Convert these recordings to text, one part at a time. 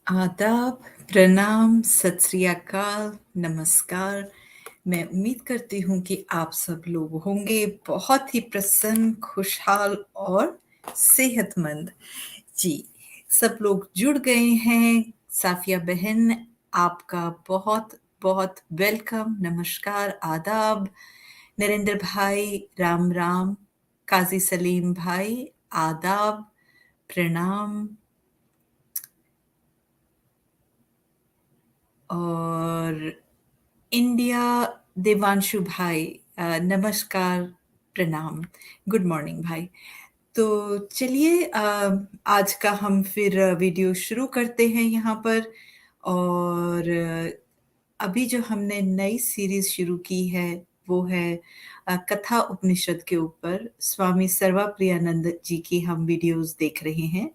आदाब, प्रणाम, सत श्री अकाल, नमस्कार। मैं उम्मीद करती हूँ कि आप सब लोग होंगे बहुत ही प्रसन्न, खुशहाल और सेहतमंद। जी, सब लोग जुड़ गए हैं। साफिया बहन, आपका बहुत बहुत वेलकम, नमस्कार, आदाब। नरेंद्र भाई, राम राम। काजी सलीम भाई, आदाब, प्रणाम। और इंडिया, देवांशु भाई, नमस्कार, प्रणाम, गुड मॉर्निंग भाई। तो चलिए, आज का हम फिर वीडियो शुरू करते हैं यहाँ पर। और अभी जो हमने नई सीरीज शुरू की है वो है कथा उपनिषद के ऊपर। स्वामी सर्वप्रियानंद जी की हम वीडियोस देख रहे हैं।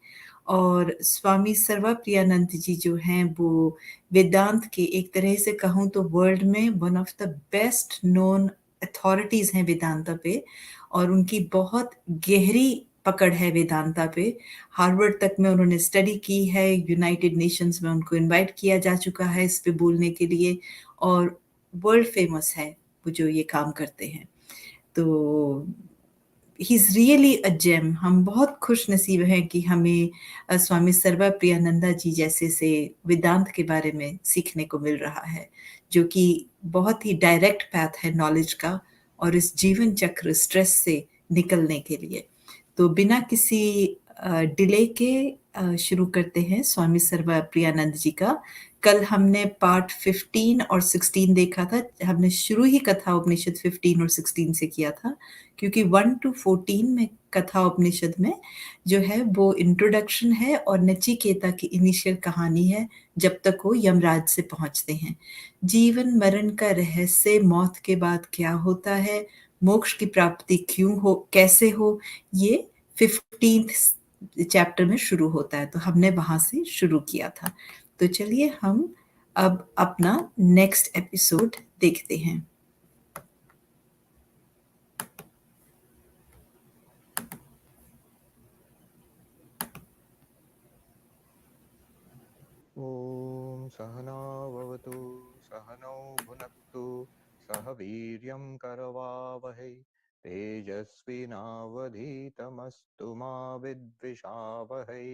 और स्वामी सर्वप्रियानंद जी जो हैं वो वेदांत के, एक तरह से कहूँ तो वर्ल्ड में one of the best known authorities हैं वेदांता पे। और उनकी बहुत गहरी पकड़ है वेदांता पे। हार्वर्ड तक में उन्होंने स्टडी की है, यूनाइटेड नेशंस में उनको इनवाइट किया जा चुका है इस पे बोलने के लिए। और वर्ल्ड फेमस है वो जो ये काम करते हैं। तो he is really a gem. हम बहुत खुश नसीब हैं कि हमें स्वामी सर्वप्रियानंदा जी जैसे से वेदांत के बारे में सीखने को मिल रहा है, जो कि बहुत ही डायरेक्ट पैथ है नॉलेज का और इस जीवन चक्र स्ट्रेस से निकलने के लिए। तो बिना किसी डिले के शुरू करते हैं स्वामी सर्वप्रियानंद जी का। कल हमने पार्ट 15 और 16 देखा था। हमने शुरू ही कथा उपनिषद 15 और 16 से किया था, क्योंकि 1 to 14 में कथा उपनिषद में जो है वो इंट्रोडक्शन है और नचिकेता की इनिशियल कहानी है जब तक वो यमराज से पहुंचते हैं। जीवन मरण का रहस्य, मौत के बाद क्या होता है, मोक्ष की प्राप्ति क्यों हो, कैसे हो, ये 15th चैप्टर में शुरू होता है। तो हमने वहां से शुरू किया था। तो चलिए हम अब अपना नेक्स्ट एपिसोड देखते हैं। ॐ सहनाववतु सहनौ भुनक्तु सह वीर्यं करवावहै तेजस्विनावधीतमस्तु मा विद्विषावहै।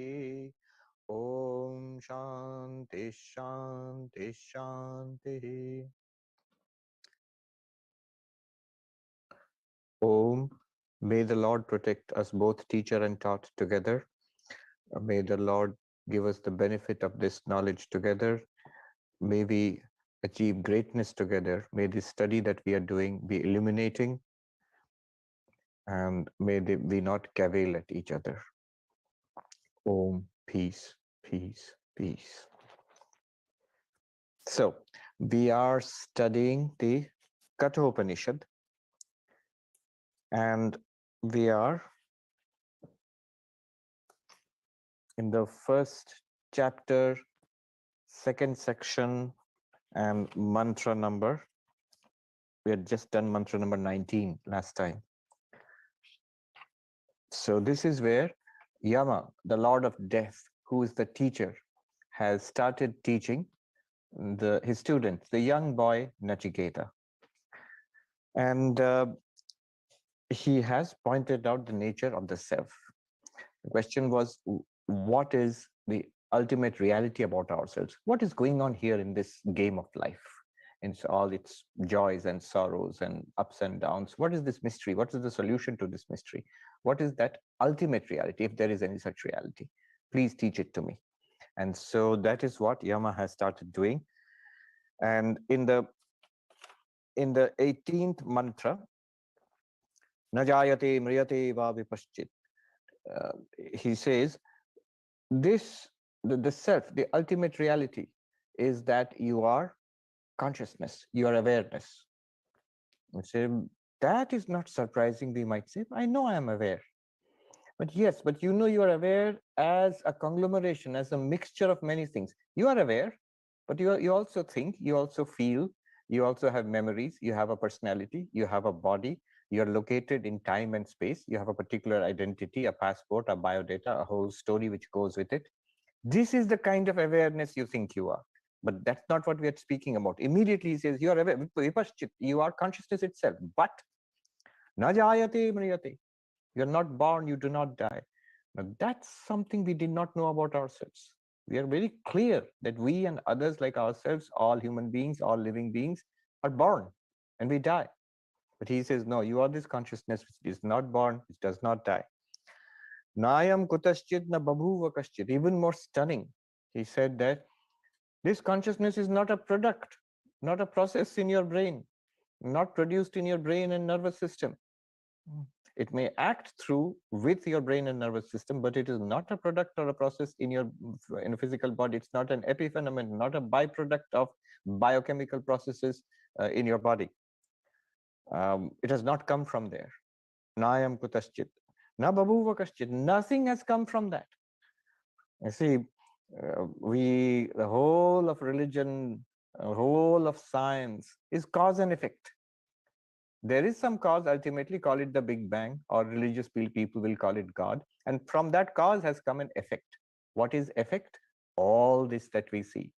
ॐ शान्ति शान्ति शान्तिः। Om. May the Lord protect us both teacher and taught together. May the Lord give us the benefit of this knowledge together. May we achieve greatness together. May this study that we are doing be illuminating, and may we not cavil at each other. Om, peace, peace, peace. So, we are studying the Katha Upanishad, and we are in the first chapter, second section, and mantra number. We had just done mantra number 19 last time. So this is where Yama, the Lord of Death, who is the teacher, has started teaching his students, the young boy Nachiketa. And he has pointed out the nature of the self. The question was, what is the ultimate reality about ourselves? What is going on here in this game of life? In all its joys and sorrows and ups and downs. What is this mystery? What is the solution to this mystery? What is that ultimate reality, if there is any such reality? Please teach it to me. And so that is what Yama has started doing. And in the 18th mantra, Najayate mriyate va vipaschit, he says, the self, the ultimate reality is that you are consciousness, you are awareness. Say, that is not surprising, we might say. I know I am aware. But yes, but you know you are aware as a conglomeration, as a mixture of many things. You are aware, but you also think, you also feel, you also have memories, you have a personality, you have a body, you are located in time and space, you have a particular identity, a passport, a biodata, a whole story which goes with it. This is the kind of awareness you think you are. But that's not what we are speaking about. Immediately he says, you are aware, vipaschit, you are consciousness itself. But na jayate mriyate. You're not born, you do not die. Now that's something we did not know about ourselves. We are very clear that we and others like ourselves, all human beings, all living beings, are born and we die. But he says, no, you are this consciousness which is not born, which does not die. Nayam kutaschit na babhuva kaschit. Even more stunning, he said that this consciousness is not a product, not a process in your brain, not produced in your brain and nervous system. It may act through with your brain and nervous system, but it is not a product or a process in your physical body. It's not an epiphenomenon, not a byproduct of biochemical processes in your body. It has not come from there. Nayam kutaschit. Na babhuva kaschit. Nothing has come from that. You see, the whole of religion, whole of science is cause and effect. There is some cause, ultimately call it the Big Bang, or religious people will call it God. And from that cause has come an effect. What is effect? All this that we see,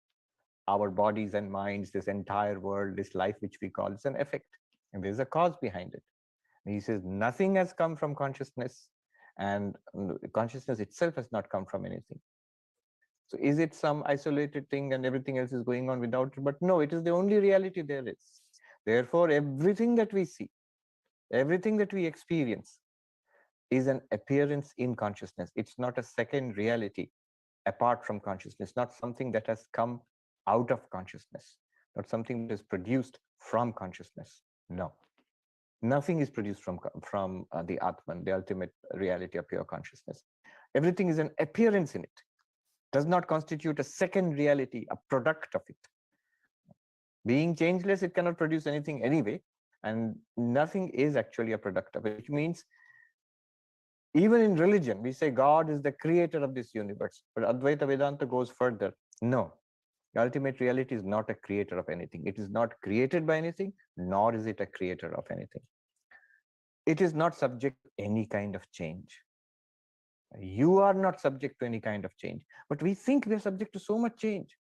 our bodies and minds, this entire world, this life which we call, is an effect. And there's a cause behind it. And he says nothing has come from consciousness, and consciousness itself has not come from anything. So is it some isolated thing and everything else is going on without it? But no, it is the only reality there is. Therefore, everything that we see, everything that we experience is an appearance in consciousness. It's not a second reality apart from consciousness, not something that has come out of consciousness, not something that is produced from consciousness. No, nothing is produced from the Atman, the ultimate reality of pure consciousness. Everything is an appearance in it, does not constitute a second reality, a product of it. Being changeless, it cannot produce anything anyway, and nothing is actually a product of it, which means even in religion, we say God is the creator of this universe, but Advaita Vedanta goes further. No, the ultimate reality is not a creator of anything. It is not created by anything, nor is it a creator of anything. It is not subject to any kind of change. You are not subject to any kind of change, but we think we are subject to so much change.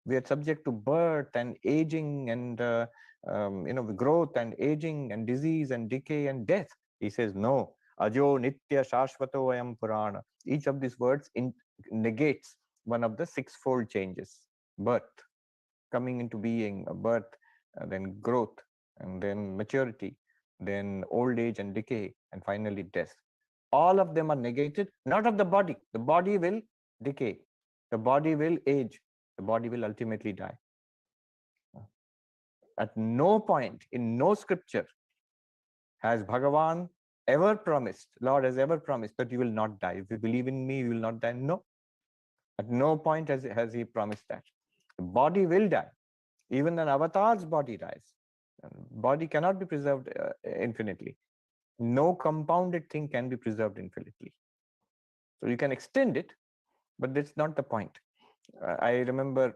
We are subject to birth and aging and growth and aging and disease and decay and death. He says, no, ajo nitya shashvato ayam purana. Each of these words negates one of the sixfold changes: birth, coming into being, birth, then growth, and then maturity, then old age and decay, and finally death. All of them are negated, not of the body. The body will decay, the body will age, the body will ultimately die. At no point in no scripture has Bhagavan ever promised, Lord has ever promised that you will not die. If you believe in me, you will not die. No. At no point has he promised that. The body will die. Even an avatar's body dies. Body cannot be preserved infinitely. No compounded thing can be preserved infinitely. So you can extend it, but that's not the point. I remember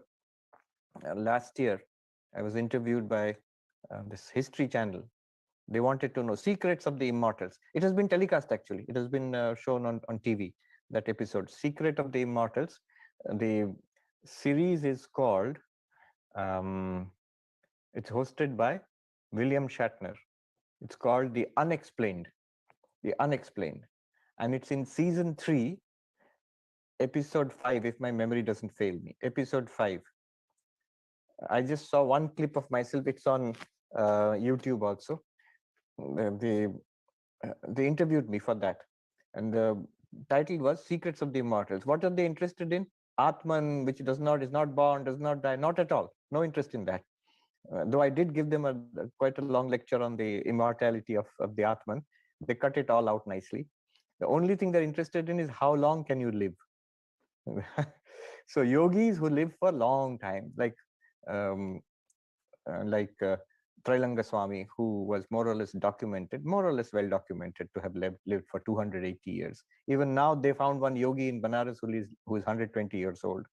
last year, I was interviewed by this History Channel. They wanted to know secrets of the immortals. It has been telecast, actually. It has been shown on TV, that episode, Secret of the Immortals. The series is called, it's hosted by William Shatner. It's called The Unexplained. The Unexplained. And it's in season 3, episode 5, if my memory doesn't fail me. Episode 5. I just saw one clip of myself. It's on YouTube also. They interviewed me for that. And the title was Secrets of the Immortals. What are they interested in? Atman, which is not born, does not die. Not at all. No interest in that. Though I did give them quite a long lecture on the immortality of the Atman. They cut it all out nicely. The only thing they're interested in is how long can you live? So yogis who live for a long time, like Trailanga Swami, who was more or less well documented to have lived for 280 years. Even now, they found one yogi in Banaras who is 120 years old.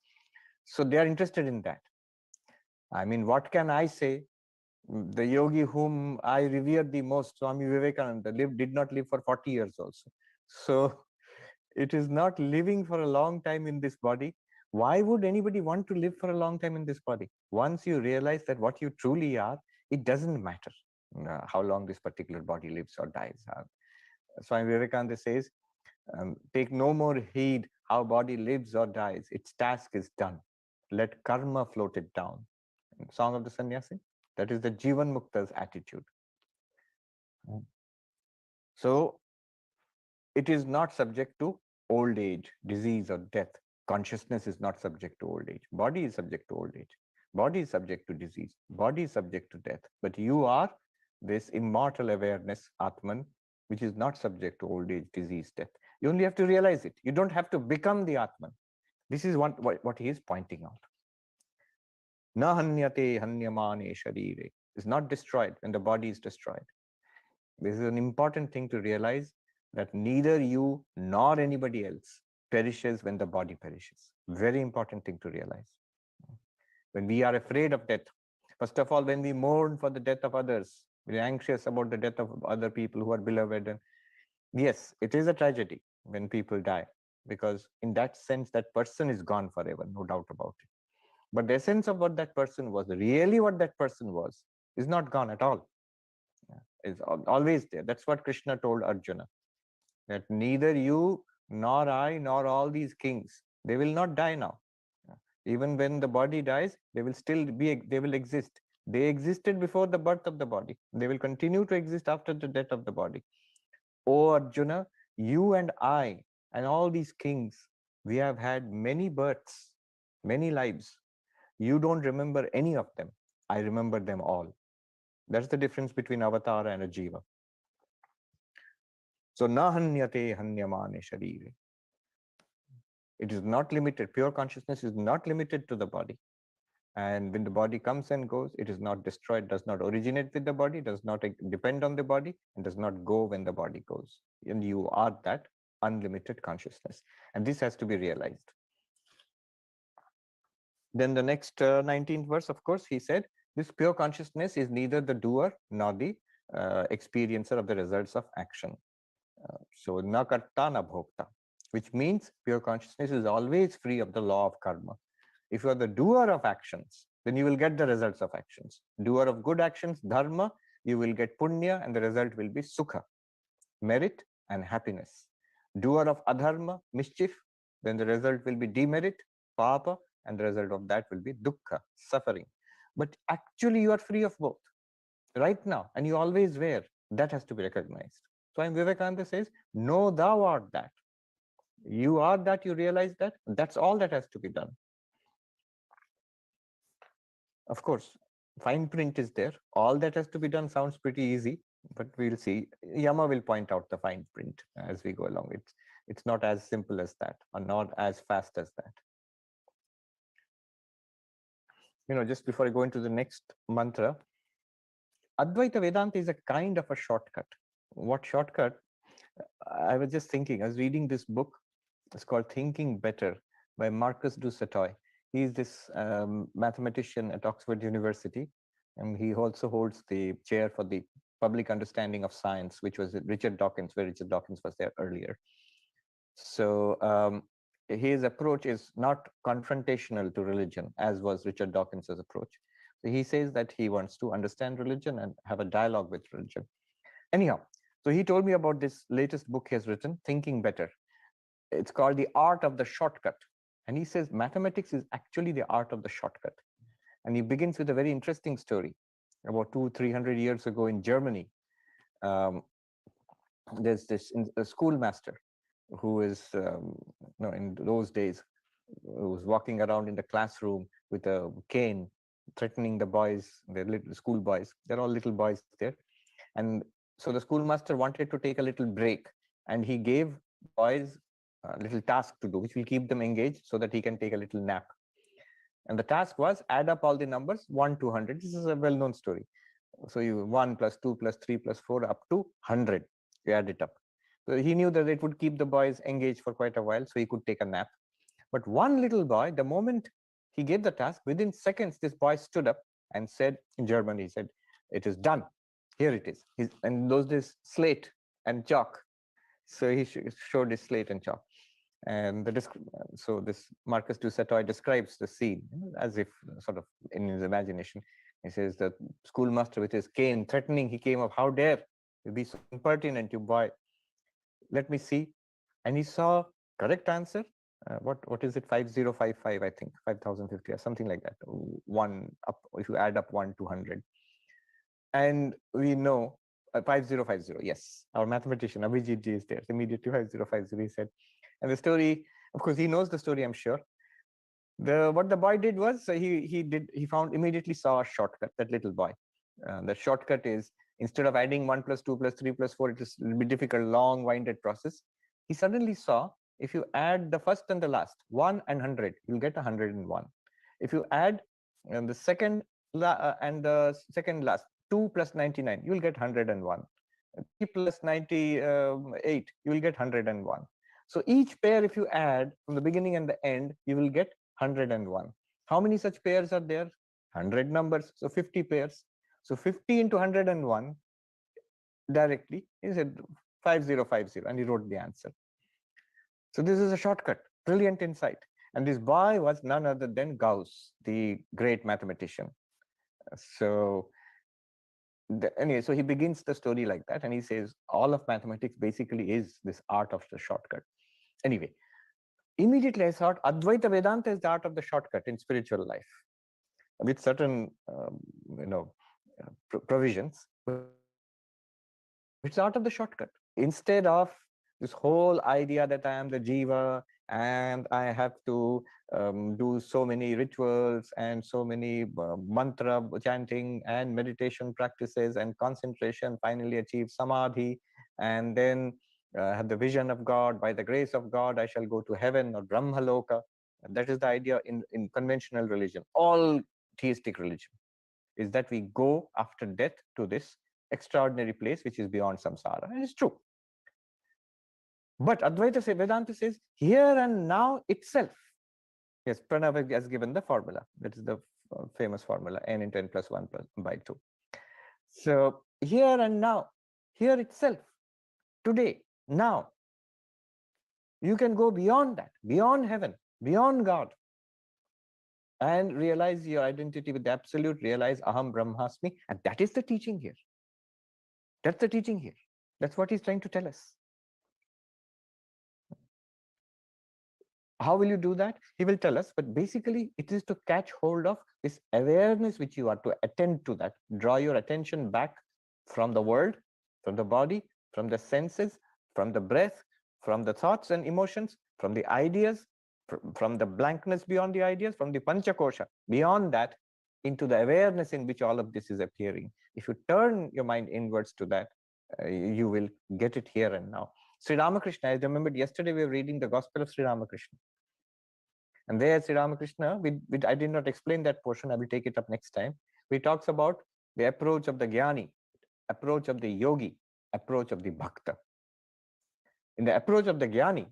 So they are interested in that. I mean, what can I say? The yogi whom I revere the most, Swami Vivekananda, did not live for 40 years also. So it is not living for a long time in this body, Why would anybody want to live for a long time in this body? Once you realize that what you truly are, it doesn't matter how long this particular body lives or dies. Swami Vivekananda says, take no more heed how body lives or dies. Its task is done. Let karma float it down. Song of the Sannyasi. That is the Jivan Mukta's attitude. So it is not subject to old age, disease, or death. Consciousness is not subject to old age. Body is subject to old age. Body is subject to disease. Body is subject to death. But you are this immortal awareness, Atman, which is not subject to old age, disease, death. You only have to realize it. You don't have to become the Atman. This is what he is pointing out. Na hanyate hanyamane sharire is not destroyed when the body is destroyed. This is an important thing to realize, that neither you nor anybody else perishes when the body perishes. Very important thing to realize. When we are afraid of death, first of all, when we mourn for the death of others, we're anxious about the death of other people who are beloved. And yes, it is a tragedy when people die, because in that sense, that person is gone forever, no doubt about it. But the essence of what that person was, really what that person was, is not gone at all. It's always there. That's what Krishna told Arjuna, that neither you nor I nor all these kings, they will not die now. Even when the body dies, they will still be, they will exist. They existed before the birth of the body. They will continue to exist after the death of the body. O Arjuna, you and I and all these kings, we have had many births, many lives. You don't remember any of them. I remember them all. That's the difference between avatar and a jiva. So, na hanyate hanyamane sharire. It is not limited. Pure consciousness is not limited to the body. And when the body comes and goes, it is not destroyed, does not originate with the body, does not depend on the body, and does not go when the body goes. And you are that unlimited consciousness. And this has to be realized. Then the next 19th verse, of course, he said, this pure consciousness is neither the doer nor the experiencer of the results of action. So, na karta na bhokta, which means pure consciousness is always free of the law of karma. If you are the doer of actions, then you will get the results of actions. Doer of good actions, dharma, you will get punya, and the result will be sukha, merit and happiness. Doer of adharma, mischief, then the result will be demerit, papa, and the result of that will be dukkha, suffering. But actually, you are free of both right now, and you always were. That has to be recognized. Swami Vivekananda says, no, thou art that. You are that, you realize that. That's all that has to be done. Of course, fine print is there. All that has to be done sounds pretty easy, but we'll see. Yama will point out the fine print as we go along. It's not as simple as that, or not as fast as that. Just before I go into the next mantra, Advaita Vedanta is a kind of a shortcut. What shortcut? I was just thinking, I was reading this book. It's called Thinking Better by Marcus du Sautoy. He is this mathematician at Oxford University, and he also holds the chair for the public understanding of science, which was Richard Dawkins, where Richard Dawkins was there earlier. So his approach is not confrontational to religion, as was Richard Dawkins's approach. So he says that he wants to understand religion and have a dialogue with religion. Anyhow, so he told me about this latest book he has written, Thinking Better. It's called The Art of the Shortcut. And he says mathematics is actually the art of the shortcut. And he begins with a very interesting story. About 200-300 years ago in Germany, there's this a schoolmaster who is, in those days, was walking around in the classroom with a cane, threatening the boys, the little school boys. They're all little boys there. And so the schoolmaster wanted to take a little break, and he gave boys a little task to do, which will keep them engaged so that he can take a little nap. And the task was add up all the numbers 1 to 100. This is a well-known story. So you 1 plus 2 plus 3 plus 4 up to 100. You add it up. So he knew that it would keep the boys engaged for quite a while, so he could take a nap. But one little boy, the moment he gave the task, within seconds, this boy stood up and said, in German, he said, "It is done. Here it is." And those days, slate and chalk. So he showed his slate and chalk. And so this Marcus du Sautoy describes the scene as if sort of in his imagination. He says the schoolmaster with his cane threatening, he came up, how dare you be so impertinent, you boy. Let me see. And he saw correct answer. What is it? 5055, I think, 5050 or something like that. One up, if you add up 1 to 100. And we know 5050, yes, our mathematician Abhijit ji is there. Immediately 5050, he said. And the story, of course, he knows the story, I'm sure. What the boy did was he found, immediately saw a shortcut. That little boy, the shortcut is, instead of adding 1 plus 2 plus 3 plus 4, it will be difficult, long winded process. He suddenly saw, if you add the first and the last 1 and 100, you'll get 101. If you add the second and the second last 2 plus 99, you'll get 101. 3 plus 98, you will get 101. So each pair, if you add from the beginning and the end, you will get 101. How many such pairs are there? 100 numbers, so 50 pairs. So 50 into 101 directly is 5050, and he wrote the answer. So this is a shortcut, brilliant insight. And this boy was none other than Gauss, the great mathematician. So anyway, so he begins the story like that, and he says all of mathematics basically is this art of the shortcut. Anyway, immediately I thought Advaita Vedanta is the art of the shortcut in spiritual life, with certain provisions. But it's the art of the shortcut. Instead of this whole idea that I am the jiva and I have to do so many rituals and so many mantra chanting and meditation practices and concentration, finally achieve samadhi, and then have the vision of God. By the grace of God, I shall go to heaven or Brahmaloka. That is the idea in conventional religion, all theistic religion, is that we go after death to this extraordinary place which is beyond samsara. And it's true. But Advaita Vedanta says here and now itself. Yes, Pranav has given the formula. That is the famous formula, n into n plus 1 plus by 2. So here and now, here itself, today, now, you can go beyond that, beyond heaven, beyond God, and realize your identity with the absolute, realize Aham Brahmasmi. And that is the teaching here. That's the teaching here. That's what he's trying to tell us. How will you do that? He will tell us, but basically it is to catch hold of this awareness which you are to attend to, that draw your attention back from the world, from the body, from the senses, from the breath, from the thoughts and emotions, from the ideas, from the blankness beyond the ideas, from the panchakosha, beyond that, into the awareness in which all of this is appearing. If you turn your mind inwards to that, you will get it here and now. Sri Ramakrishna, I remembered yesterday we were reading the Gospel of Sri Ramakrishna. And there, Sri Ramakrishna, I did not explain that portion. I will take it up next time. He talks about the approach of the jnani, approach of the yogi, approach of the bhakta. In the approach of the jnani,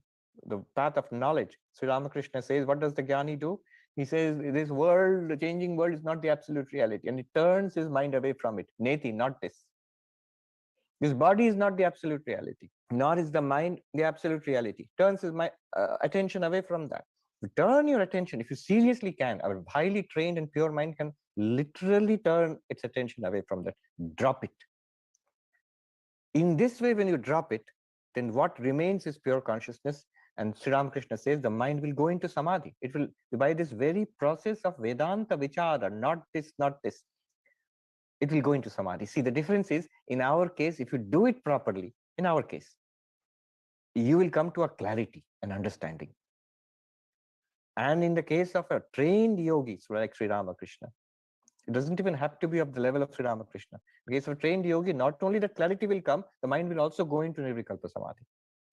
the path of knowledge, Sri Ramakrishna says, what does the jnani do? He says, this world, the changing world, is not the absolute reality. And he turns his mind away from it. Neti, not this. This body is not the absolute reality, nor is the mind the absolute reality. Turns his attention away from that. Turn your attention, if you seriously can, our highly trained and pure mind can literally turn its attention away from that. Drop it. In this way, when you drop it, then what remains is pure consciousness. And Sri Ramakrishna says the mind will go into samadhi. It will, by this very process of Vedanta Vichara, not this, not this, it will go into samadhi. See, the difference is, in our case, if you do it properly, in our case, you will come to a clarity and understanding. And in the case of a trained yogi, like Sri Ramakrishna, it doesn't even have to be of the level of Sri Ramakrishna. In the case of a trained yogi, not only that clarity will come, the mind will also go into Nirvikalpa Samadhi,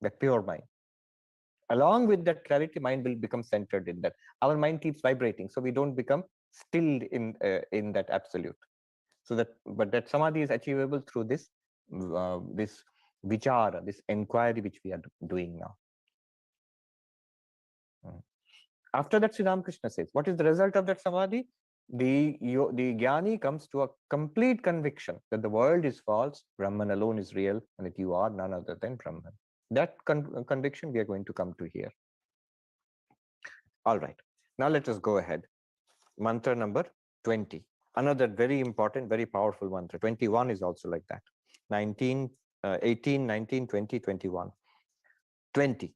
that pure mind. Along with that clarity, mind will become centered in that. Our mind keeps vibrating, so we don't become stilled in that absolute. So that, but that samadhi is achievable through this this vichara, this inquiry which we are doing now. After that, Sri Ramakrishna says, what is the result of that samadhi? The jnani comes to a complete conviction that the world is false, Brahman alone is real, and that you are none other than Brahman. That conviction we are going to come to here. All right. Now let us go ahead. Mantra number 20. Another very important, very powerful mantra. 21 is also like that. 19, 18, 19, 20, 21. 20.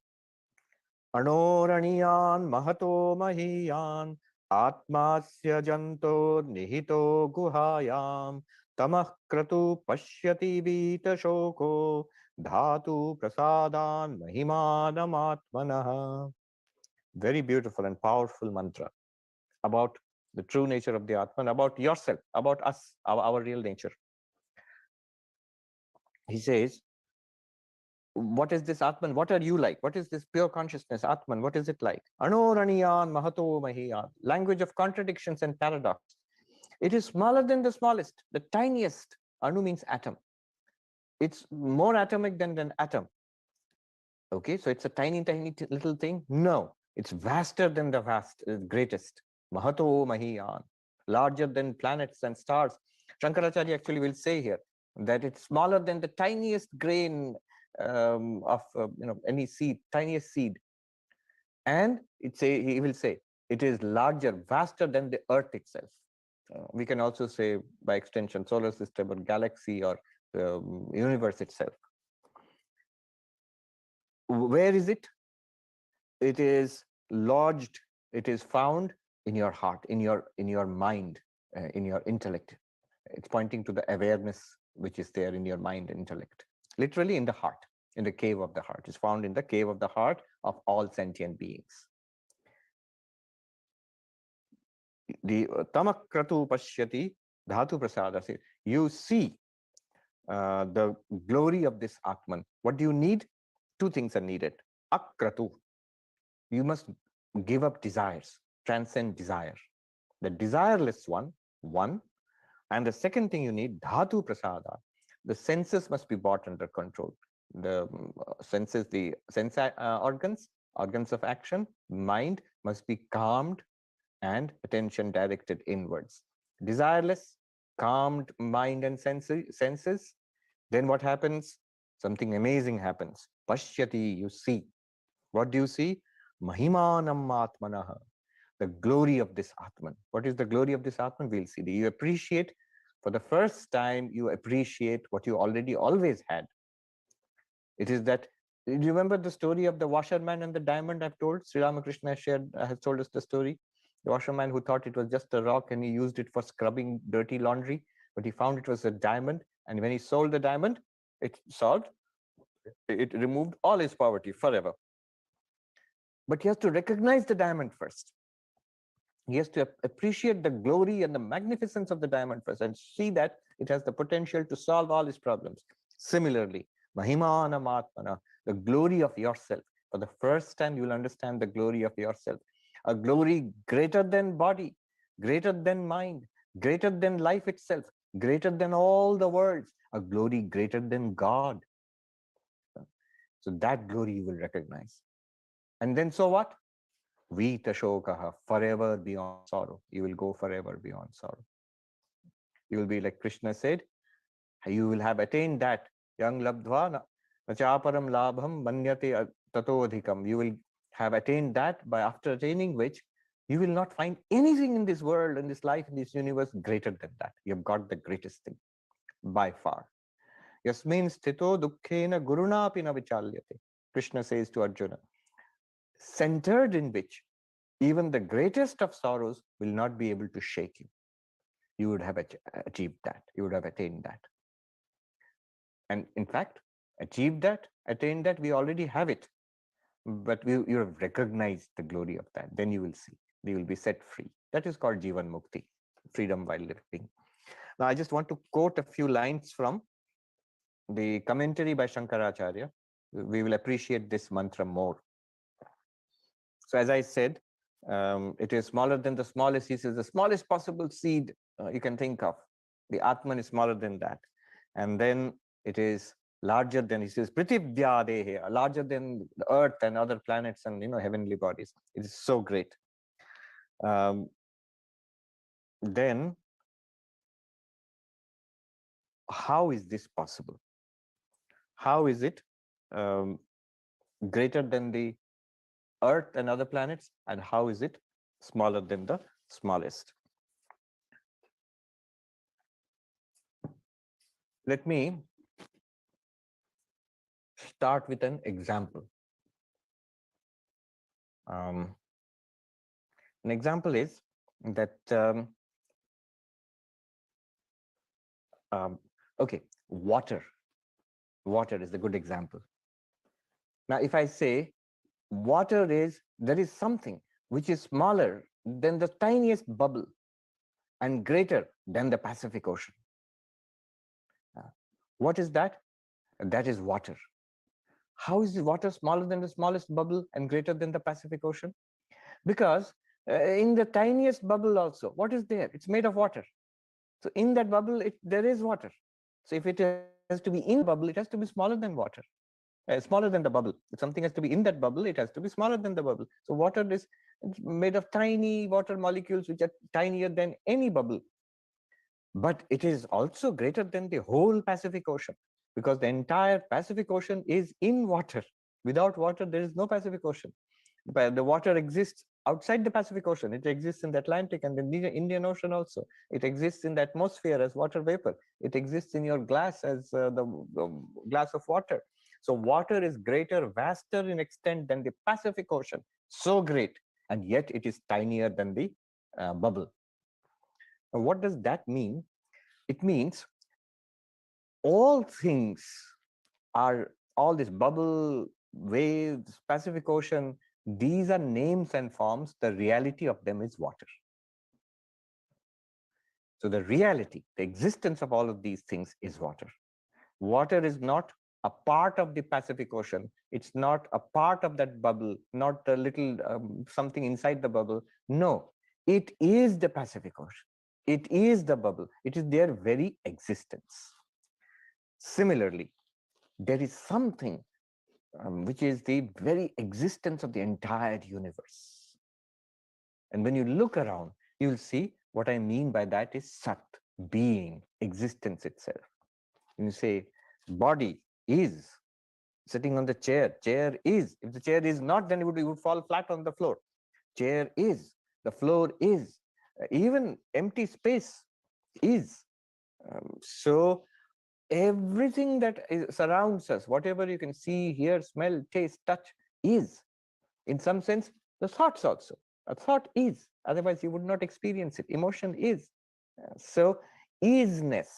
Anoraniyan mahato mahiyan atmasya janto nihito guhayam tamah kratu pashyati vita shoko dhatu prasadan mahimanam. Very beautiful and powerful mantra about the true nature of the Atman, about yourself, about us, our real nature. He says, what is this Atman? What are you like? What is this pure consciousness, Atman? What is it like? Anoraniyan mahato mahiyan. Language of contradictions and paradox. It is smaller than the smallest, the tiniest. Anu means atom. It's more atomic than an atom. Okay, so it's a tiny, tiny little thing? No, it's vaster than the vast, greatest. Mahato mahiyan. Larger than planets and stars. Shankaracharya actually will say here that it's smaller than the tiniest grain of any seed, tiniest seed. And he will say it is larger, vaster than the earth itself. We can also say by extension solar system or galaxy or universe itself. Where is it? It is lodged, it is found in your heart, in your mind, in your intellect. It's pointing to the awareness which is there in your mind and intellect. Literally in the heart, in the cave of the heart. It's found in the cave of the heart of all sentient beings. The tamakratu pashyati dhatu prasada. You see the glory of this Atman. What do you need? Two things are needed. Akratu. You must give up desires, transcend desire. The desireless one. And the second thing you need, dhatu prasada. The senses must be brought under control. The senses, the sense organs of action, mind must be calmed and attention directed inwards. Desireless, calmed mind and senses. Then what happens? Something amazing happens. Pashyati, you see. What do you see? Mahimanam atmanaha. The glory of this Atman. What is the glory of this Atman? We'll see. You appreciate, for the first time, you appreciate what you already always had. It is that, do you remember the story of the washerman and the diamond I've told? Sri Ramakrishna has told us the story. The washerman who thought it was just a rock and he used it for scrubbing dirty laundry, but he found it was a diamond. And when he sold the diamond, it removed all his poverty forever. But he has to recognize the diamond first. He has to appreciate the glory and the magnificence of the diamond first and see that it has the potential to solve all his problems. Similarly, Mahimanam Atmana, the glory of yourself. For the first time, you will understand the glory of yourself. A glory greater than body, greater than mind, greater than life itself, greater than all the worlds, a glory greater than God. So that glory you will recognize. And then so what? Vita shokaha, forever beyond sorrow. You will go forever beyond sorrow. You will be like Krishna said, you will have attained that. Yang labdva nachaparam labham manyate tatodhikam. You will have attained that, by after attaining which you will not find anything in this world, in this life, in this universe greater than that. You have got the greatest thing by far. Yasmin sthito dukkhena gurunapi na vichalyate. Krishna says to Arjuna, centered in which even the greatest of sorrows will not be able to shake you. You would have achieved that. You would have attained that. And in fact, achieved that, attained that, we already have it. But you have recognized the glory of that. Then you will see. You will be set free. That is called Jivan Mukti, freedom while living. Now, I just want to quote a few lines from the commentary by Shankaracharya. We will appreciate this mantra more. So as I said, it is smaller than the smallest. He says the smallest possible seed you can think of. The Atman is smaller than that. And then it is larger than, he says, Prithivya Dehe, larger than the earth and other planets and heavenly bodies. It is so great. Then how is this possible? How is it greater than the Earth and other planets, and how is it smaller than the smallest? Let me start with an example. Um, an example is that, okay, water. Water is a good example. Now, if I say water is, there is something which is smaller than the tiniest bubble and greater than the Pacific Ocean. What is that? That is water. How is the water smaller than the smallest bubble and greater than the Pacific Ocean? Because in the tiniest bubble also, what is there? It's made of water. So in that bubble, there is water. So if it has to be in the bubble, it has to be smaller than water, smaller than the bubble. If something has to be in that bubble, it has to be smaller than the bubble. So water is made of tiny water molecules, which are tinier than any bubble. But it is also greater than the whole Pacific Ocean, because the entire Pacific Ocean is in water. Without water, there is no Pacific Ocean. But the water exists outside the Pacific Ocean. It exists in the Atlantic and the Indian Ocean also. It exists in the atmosphere as water vapor. It exists in your glass as the glass of water. So water is greater, vaster in extent than the Pacific Ocean. So great, and yet it is tinier than the bubble. Now, what does that mean? It means all things are, all this bubble, waves, Pacific Ocean, these are names and forms. The reality of them is water. So the reality, the existence of all of these things is water. Water is not a part of the Pacific Ocean. It's not a part of that bubble, not a little something inside the bubble. No, it is the Pacific Ocean. It is the bubble. It is their very existence. Similarly, there is something which is the very existence of the entire universe. And when you look around, you will see what I mean by that is Sat, being, existence itself. And you say, body is sitting on the chair. Chair is. If the chair is not, then it would fall flat on the floor. Chair is. The floor is. Even empty space is. So everything that surrounds us, whatever you can see, hear, smell, taste, touch, is. In some sense, the thoughts also. A thought is. Otherwise, you would not experience it. Emotion is. So, isness.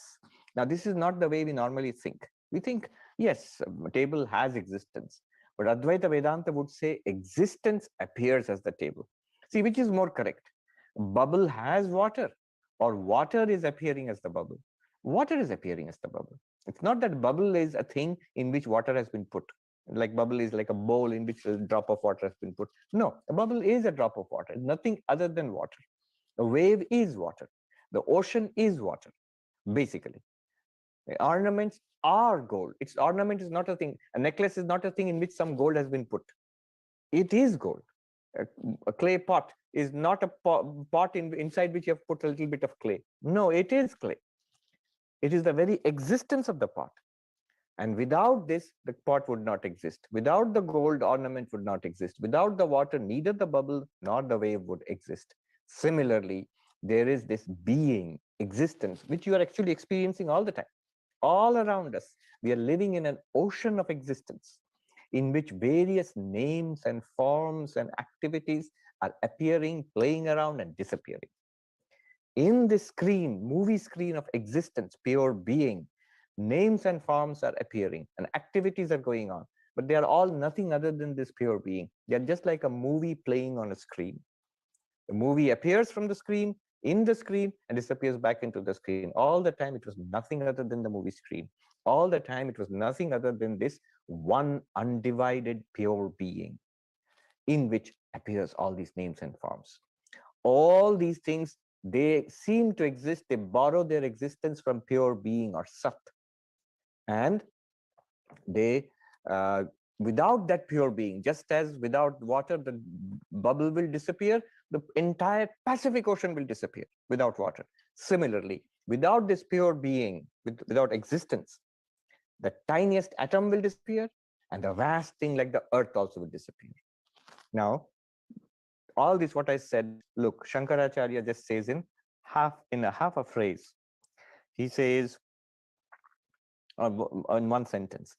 Now, this is not the way we normally think. We think, yes, a table has existence. But Advaita Vedanta would say existence appears as the table. See, which is more correct? Bubble has water, or water is appearing as the bubble? Water is appearing as the bubble. It's not that bubble is a thing in which water has been put. Like bubble is like a bowl in which a drop of water has been put. No, a bubble is a drop of water, nothing other than water. A wave is water. The ocean is water, basically. The ornaments are gold. Its ornament is not a thing. A necklace is not a thing in which some gold has been put. It is gold. A clay pot is not a pot inside which you have put a little bit of clay. No, it is clay. It is the very existence of the pot. And without this, the pot would not exist. Without the gold, ornament would not exist. Without the water, neither the bubble nor the wave would exist. Similarly, there is this being, existence, which you are actually experiencing all the time. All around us, we are living in an ocean of existence in which various names and forms and activities are appearing, playing around, and disappearing. In this screen, movie screen of existence, pure being, names and forms are appearing and activities are going on, but they are all nothing other than this pure being. They are just like a movie playing on a screen. The movie appears from the screen, in the screen, and disappears back into the screen. All the time, it was nothing other than the movie screen. All the time, it was nothing other than this one undivided pure being in which appears all these names and forms. All these things, they seem to exist, they borrow their existence from pure being or Sat. And they, without that pure being, just as without water, the bubble will disappear, the entire Pacific Ocean will disappear without water. Similarly, without this pure being, without existence, the tiniest atom will disappear, and the vast thing like the earth also will disappear. Now, all this what I said, look, Shankaracharya just says in a half a phrase. He says in one sentence,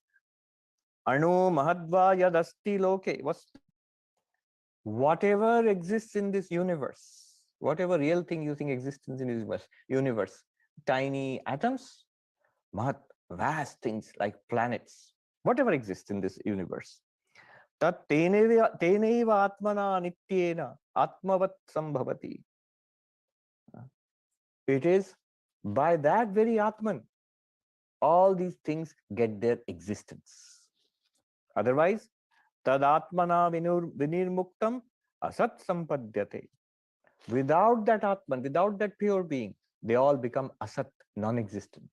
Anu Mahadva Yadasti Loke. Whatever exists in this universe, whatever real thing you think exists in this universe, tiny atoms, Mahat, vast things like planets, whatever exists in this universe, tat teneva atmana nityena atmavat sambhavati. It is by that very Atman, all these things get their existence. Otherwise, tadatmana vinirmuktam asat sampadyate. Without that Atman, without that pure being, they all become asat, non-existent.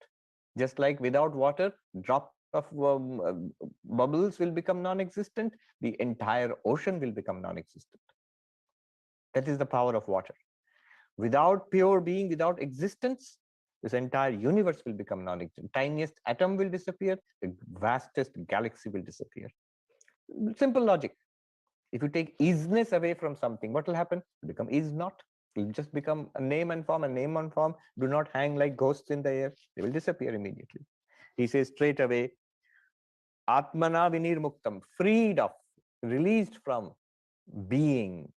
Just like without water, drop of bubbles will become non-existent, the entire ocean will become non-existent. That is the power of water. Without pure being, without existence, this entire universe will become non-existent. Tiniest atom will disappear, the vastest galaxy will disappear. Simple logic. If you take isness away from something, what will happen? It will become is not. It will just become a name and form. A name and form do not hang like ghosts in the air. They will disappear immediately. He says straight away, Atmana vinirmuktam, freed of, released from being,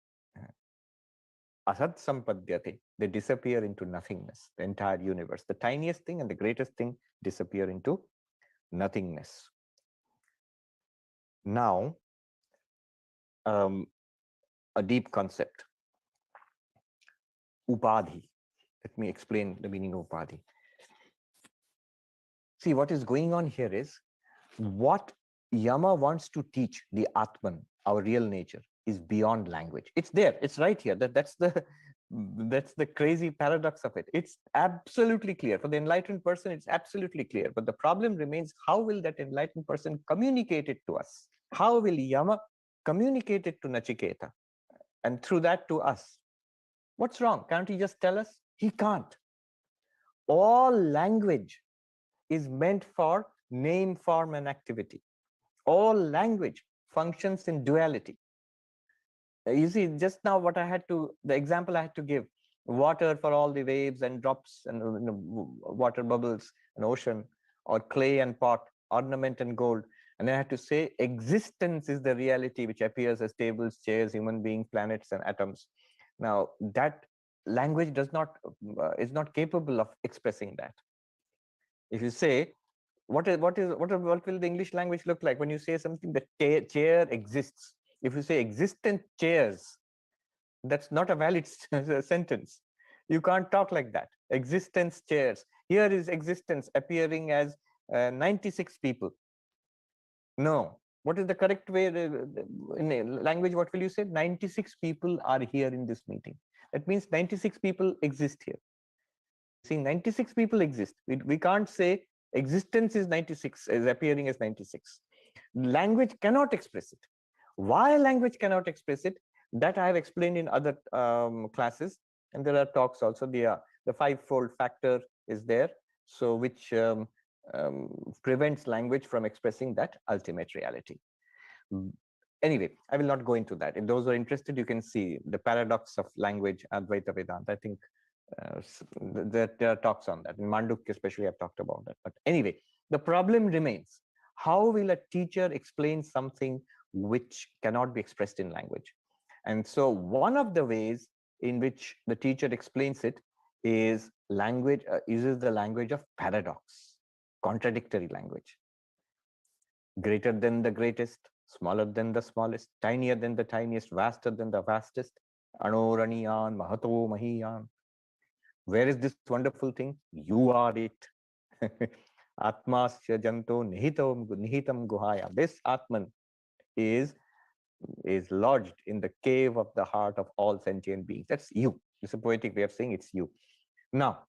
asat sampadyate. They disappear into nothingness. The entire universe, the tiniest thing and the greatest thing disappear into nothingness. Now, a deep concept. Upadhi. Let me explain the meaning of upadhi. See, what is going on here is what Yama wants to teach the Atman, our real nature, is beyond language. It's there. It's right here. That's the crazy paradox of it. It's absolutely clear. For the enlightened person, it's absolutely clear. But the problem remains, how will that enlightened person communicate it to us? How will Yama communicate it to Nachiketa? And through that to us? What's wrong? Can't he just tell us? He can't. All language is meant for name, form, and activity. All language functions in duality. You see, just now what I had to, the example I had to give, water for all the waves and drops and water bubbles and ocean, or clay and pot, ornament and gold. And I had to say existence is the reality which appears as tables, chairs, human beings, planets, and atoms. Now, that language is not capable of expressing that. If you say, what will the English language look like when you say something that chair exists? If you say existent chairs, that's not a valid sentence. You can't talk like that. Existence chairs. Here is existence appearing as 96 people. No. What is the correct way in language? What will you say? 96 people are here in this meeting. That means 96 people exist here. See, 96 people exist. We can't say existence is 96, is appearing as 96. Language cannot express it. Why language cannot express it? That I have explained in other classes, and there are talks also. The fivefold factor is there, so which prevents language from expressing that ultimate reality. Anyway, I will not go into that. If those who are interested, you can see the paradox of language, Advaita Vedanta. I think there are talks on that. In Mandukya especially, I've talked about that. But anyway, the problem remains. How will a teacher explain something which cannot be expressed in language? And so one of the ways in which the teacher explains it is language, uses the language of paradox, contradictory language. Greater than the greatest, smaller than the smallest, tinier than the tiniest, vaster than the vastest. Anoraniyan, mahato mahiyan. Where is this wonderful thing? You are it. Atmasya janto nihitam guhaya. This Atman is lodged in the cave of the heart of all sentient beings. That's you. It's a poetic way of saying it's you. Now,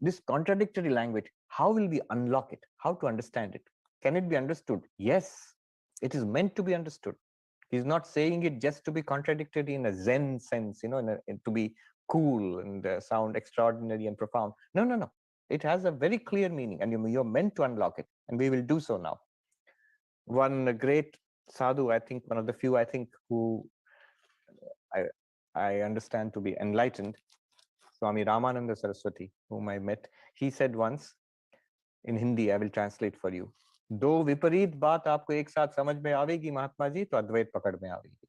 this contradictory language, how will we unlock it? How to understand it? Can it be understood? Yes, it is meant to be understood. He's not saying it just to be contradictory in a Zen sense, to be cool and sound extraordinary and profound. No, no, no. It has a very clear meaning, and you're meant to unlock it, and we will do so now. One great sadhu, I think, one of the few, I think, who I understand to be enlightened, Swami Ramananda Saraswati, whom I met, he said once in Hindi, I will translate for you. दो विपरीत बात आपको एक साथ समझ में आवेगी महात्मा जी तो अद्वैत पकड़ में आवेगी.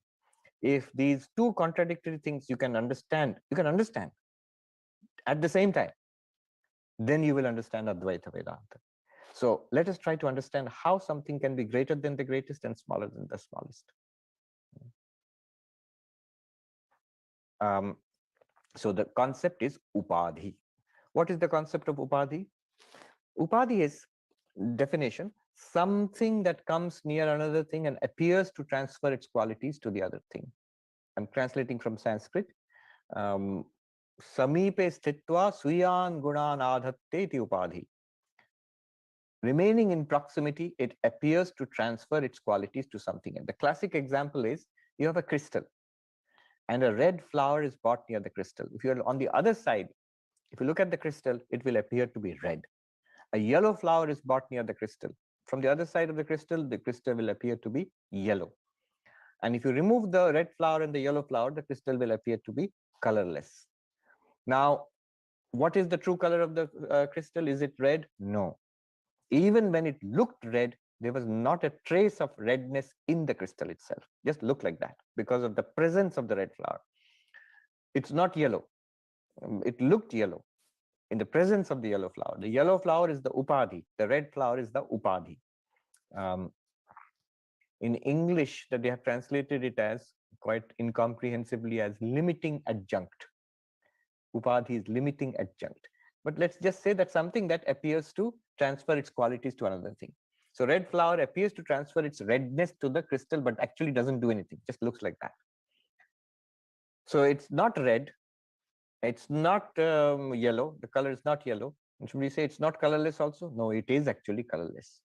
If these two contradictory things you can understand at the same time, then you will understand Advaita Vedanta. So let us try to understand how something can be greater than the greatest and smaller than the smallest. So the concept is Upadhi. What is the concept of Upadhi? Upadhi is definition, something that comes near another thing and appears to transfer its qualities to the other thing. I'm translating from Sanskrit. Samipe sthitva swiyan gunan adhatte iti upadhi. Remaining in proximity, it appears to transfer its qualities to something. And the classic example is you have a crystal and a red flower is bought near the crystal. If you're on the other side, if you look at the crystal, it will appear to be red. A yellow flower is bought near the crystal. From the other side of the crystal will appear to be yellow. And if you remove the red flower and the yellow flower, the crystal will appear to be colorless. Now, what is the true color of the crystal? Is it red? No. Even when it looked red, there was not a trace of redness in the crystal itself. Just looked like that because of the presence of the red flower. It's not yellow. It looked yellow in the presence of the yellow flower. The yellow flower is the upadhi. The red flower is the upadhi. In English, that they have translated it as quite incomprehensibly as limiting adjunct. Upadhi is limiting adjunct. But let's just say that something that appears to transfer its qualities to another thing. So red flower appears to transfer its redness to the crystal, but actually doesn't do anything, just looks like that. So it's not red, it's not yellow, the color is not yellow. And should we say it's not colorless also? No, it is actually colorless.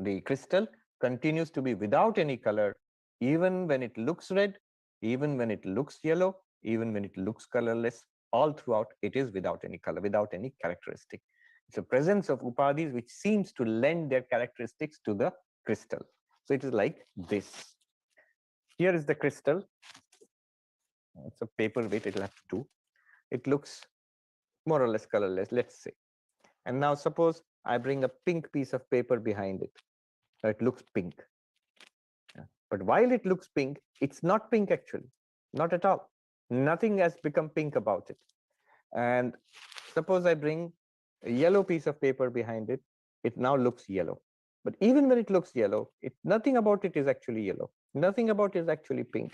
The crystal continues to be without any color, even when it looks red, even when it looks yellow, even when it looks colorless. All throughout, it is without any color, without any characteristic. It's a presence of upadhis which seems to lend their characteristics to the crystal. So it is like this. Here is the crystal. It's a paperweight, it'll have to do. It looks more or less colorless, let's say. And now suppose I bring a pink piece of paper behind it. It looks pink. But while it looks pink, it's not pink actually, not at all. Nothing has become pink about it. And suppose I bring a yellow piece of paper behind it, it now looks yellow. But even when it looks yellow, nothing about it is actually yellow. Nothing about it is actually pink.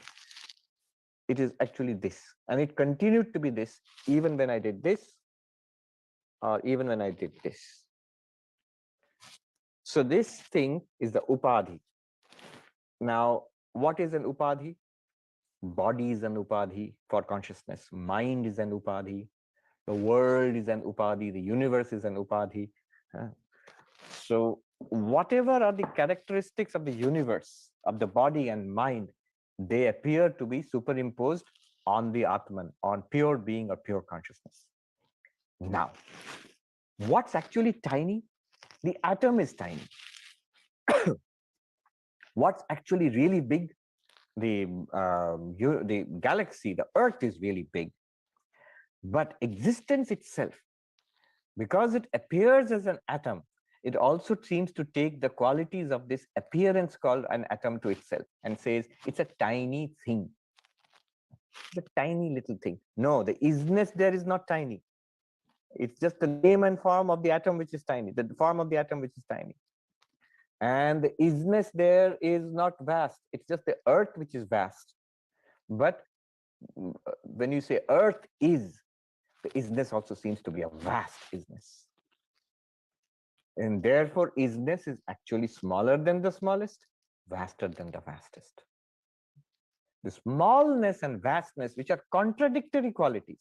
It is actually this. And it continued to be this, even when I did this, or even when I did this. So this thing is the upadhi. Now, what is an upadhi? Body is an upadhi for consciousness. Mind is an upadhi. The world is an upadhi. The universe is an upadhi. So whatever are the characteristics of the universe, of the body and mind, they appear to be superimposed on the Atman, on pure being or pure consciousness. Now, what's actually tiny? The atom is tiny. What's actually really big? The galaxy, the Earth is really big. But existence itself, because it appears as an atom, it also seems to take the qualities of this appearance called an atom to itself and says it's a tiny thing. It's a tiny little thing. No, the isness there is not tiny. It's just the name and form of the atom which is tiny, the form of the atom which is tiny. And the isness there is not vast. It's just the earth which is vast. But when you say earth is, the isness also seems to be a vast isness. And therefore, isness is actually smaller than the smallest, vaster than the vastest. The smallness and vastness, which are contradictory qualities,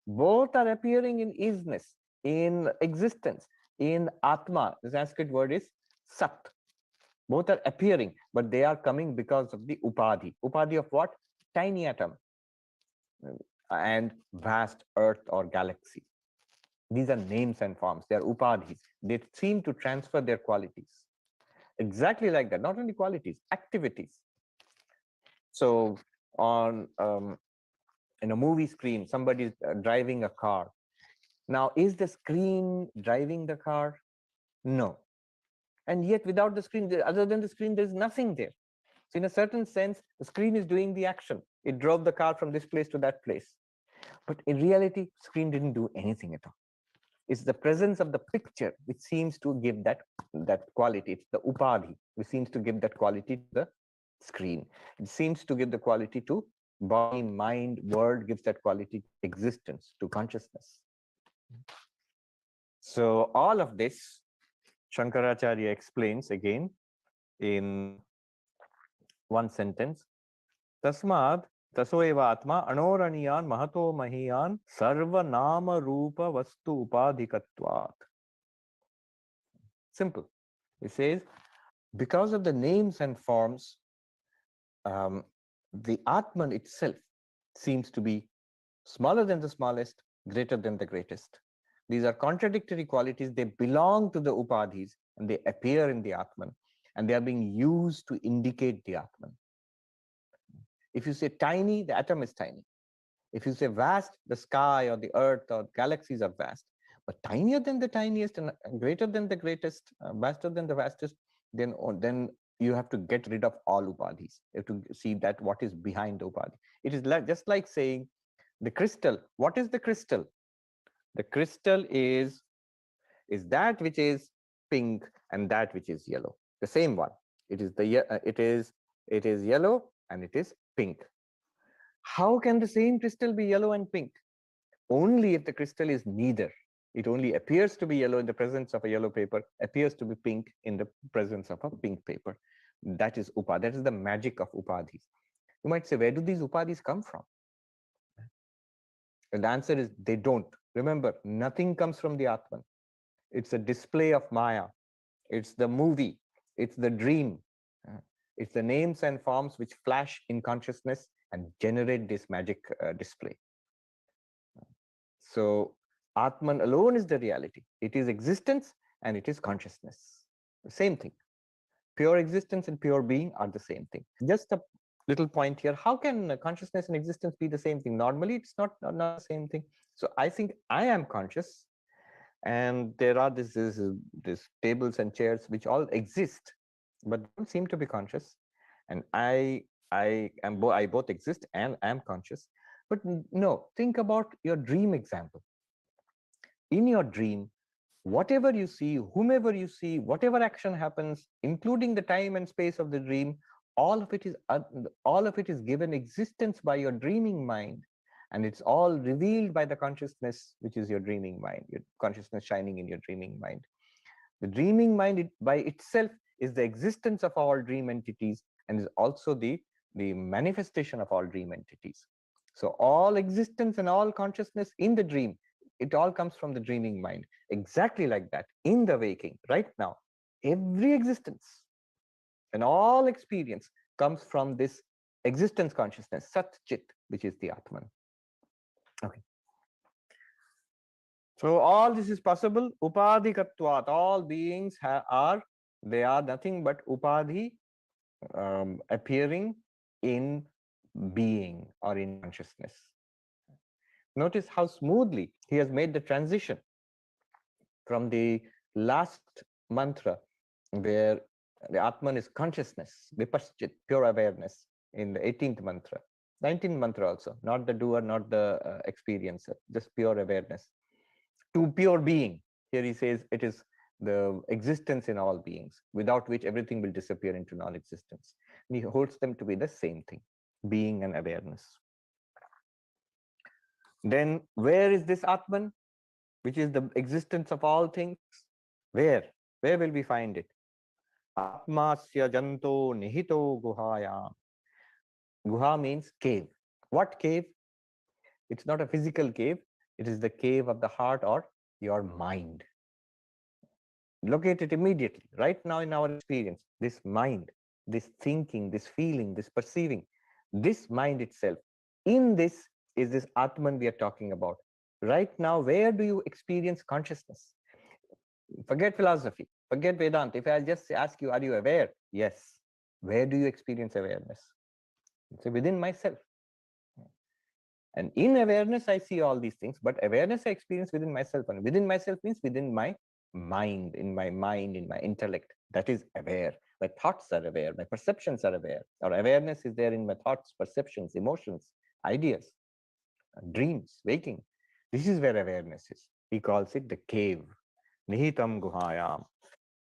both are appearing in isness, in existence, in atma. The Sanskrit word is sat. Both are appearing, but they are coming because of the upadhi. Upadhi of what? Tiny atom and vast earth or galaxy. These are names and forms. They are upadhis. They seem to transfer their qualities. Exactly like that. Not only qualities, activities. So on in a movie screen, somebody's driving a car. Now, is the screen driving the car? No. And yet, without the screen, other than the screen, there's nothing there. So in a certain sense, the screen is doing the action. It drove the car from this place to that place. But in reality, screen didn't do anything at all. It's the presence of the picture which seems to give that quality. It's the upadhi which seems to give that quality to the screen. It seems to give the quality to body, mind, word, gives that quality to existence, to consciousness. So all of this, Shankaracharya explains again in one sentence. Tasmad tasoeva atma anoraniyan mahato mahiyan sarva nama rupa vastu upadhikatvat. Simple. It says, because of the names and forms, the Atman itself seems to be smaller than the smallest, greater than the greatest. These are contradictory qualities. They belong to the upadhis and they appear in the Atman, and they are being used to indicate the Atman. If you say tiny, the atom is tiny. If you say vast, the sky or the earth or galaxies are vast. But tinier than the tiniest and greater than the greatest, vaster than the vastest, then you have to get rid of all upadhis. You have to see that what is behind the upadhi. It is just like saying the crystal. What is the crystal? The crystal is that which is pink and that which is yellow. The same one. It is yellow and it is pink. How can the same crystal be yellow and pink? Only if the crystal is neither. It only appears to be yellow in the presence of a yellow paper, appears to be pink in the presence of a pink paper. That is upadhi. That is the magic of upadhis. You might say, where do these upadhis come from? And the answer is they don't. Remember, nothing comes from the Atman. It's a display of Maya. It's the movie. It's the dream. It's the names and forms which flash in consciousness and generate this magic display. So Atman alone is the reality. It is existence and it is consciousness. The same thing. Pure existence and pure being are the same thing. Just a little point here. How can consciousness and existence be the same thing? Normally, it's not the same thing. So I think I am conscious, and there are these tables and chairs which all exist, but don't seem to be conscious. And I both exist and am conscious. But no, think about your dream example. In your dream, whatever you see, whomever you see, whatever action happens, including the time and space of the dream, all of it is given existence by your dreaming mind, and it's all revealed by the consciousness, which is your dreaming mind, your consciousness shining in your dreaming mind. The dreaming mind by itself is the existence of all dream entities and is also the manifestation of all dream entities. So all existence and all consciousness in the dream, it all comes from the dreaming mind. Exactly like that, in the waking, right now, every existence and all experience comes from this existence consciousness, Sat Chit, which is the Atman. Okay. So all this is possible. Upadhikatvat, all beings they are nothing but upadhi appearing in being or in consciousness. Notice how smoothly he has made the transition from the last mantra, where the Atman is consciousness, vipaschit, pure awareness, in the 18th mantra. 19th mantra also, not the doer, not the experiencer, just pure awareness. To pure being. Here he says it is the existence in all beings, without which everything will disappear into non-existence. And he holds them to be the same thing, being and awareness. Then where is this Atman, which is the existence of all things? Where? Where will we find it? Atmasya janto nihito guhayam. Guha means cave. What cave? It's not a physical cave. It is the cave of the heart or your mind. Locate it immediately, right now in our experience. This mind, this thinking, this feeling, this perceiving, this mind itself. In this is this Atman we are talking about. Right now, where do you experience consciousness? Forget philosophy, forget Vedanta. If I just ask you, are you aware? Yes. Where do you experience awareness? It's within myself. And in awareness, I see all these things, but awareness I experience within myself. And within myself means within my mind, in my intellect. That is aware. My thoughts are aware, my perceptions are aware. Or awareness is there in my thoughts, perceptions, emotions, ideas, dreams, waking. This is where awareness is. He calls it the cave. Nihitam guhayam.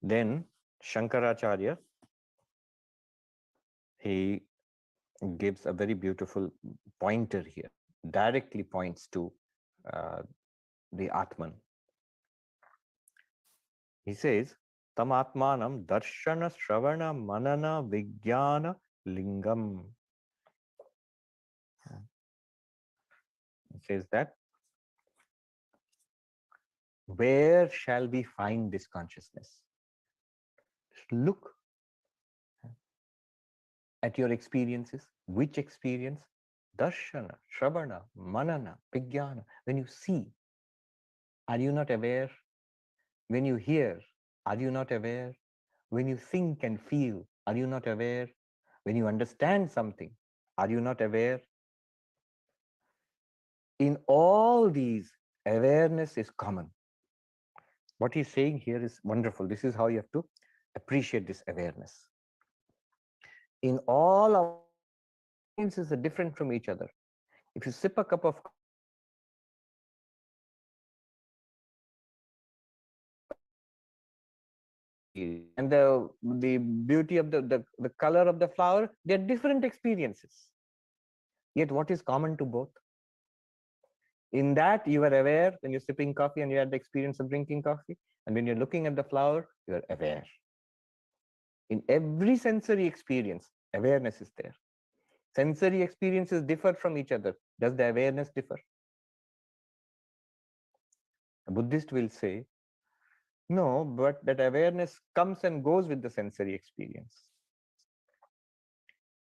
Then Shankaracharya, he gives a very beautiful pointer here, directly points to uh, the Atman. He says, Tam Atmanam Darshana Shravana Manana Vijnana Lingam. He says that, where shall we find this consciousness? Look at your experiences. Which experience? Darshana, Shravana, Manana, Vijnana. When you see, are you not aware? When you hear, are you not aware? When you think and feel, are you not aware? When you understand something, are you not aware? In all these, awareness is common. What he's saying here is wonderful. This is how you have to appreciate this awareness. In all our experiences are different from each other. If you sip a cup of coffee and the beauty of the color of the flower, they're different experiences. Yet what is common to both? In that you are aware when you're sipping coffee and you had the experience of drinking coffee, and when you're looking at the flower, you are aware. In every sensory experience, awareness is there. Sensory experiences differ from each other. Does the awareness differ? A Buddhist will say, no, but that awareness comes and goes with the sensory experience.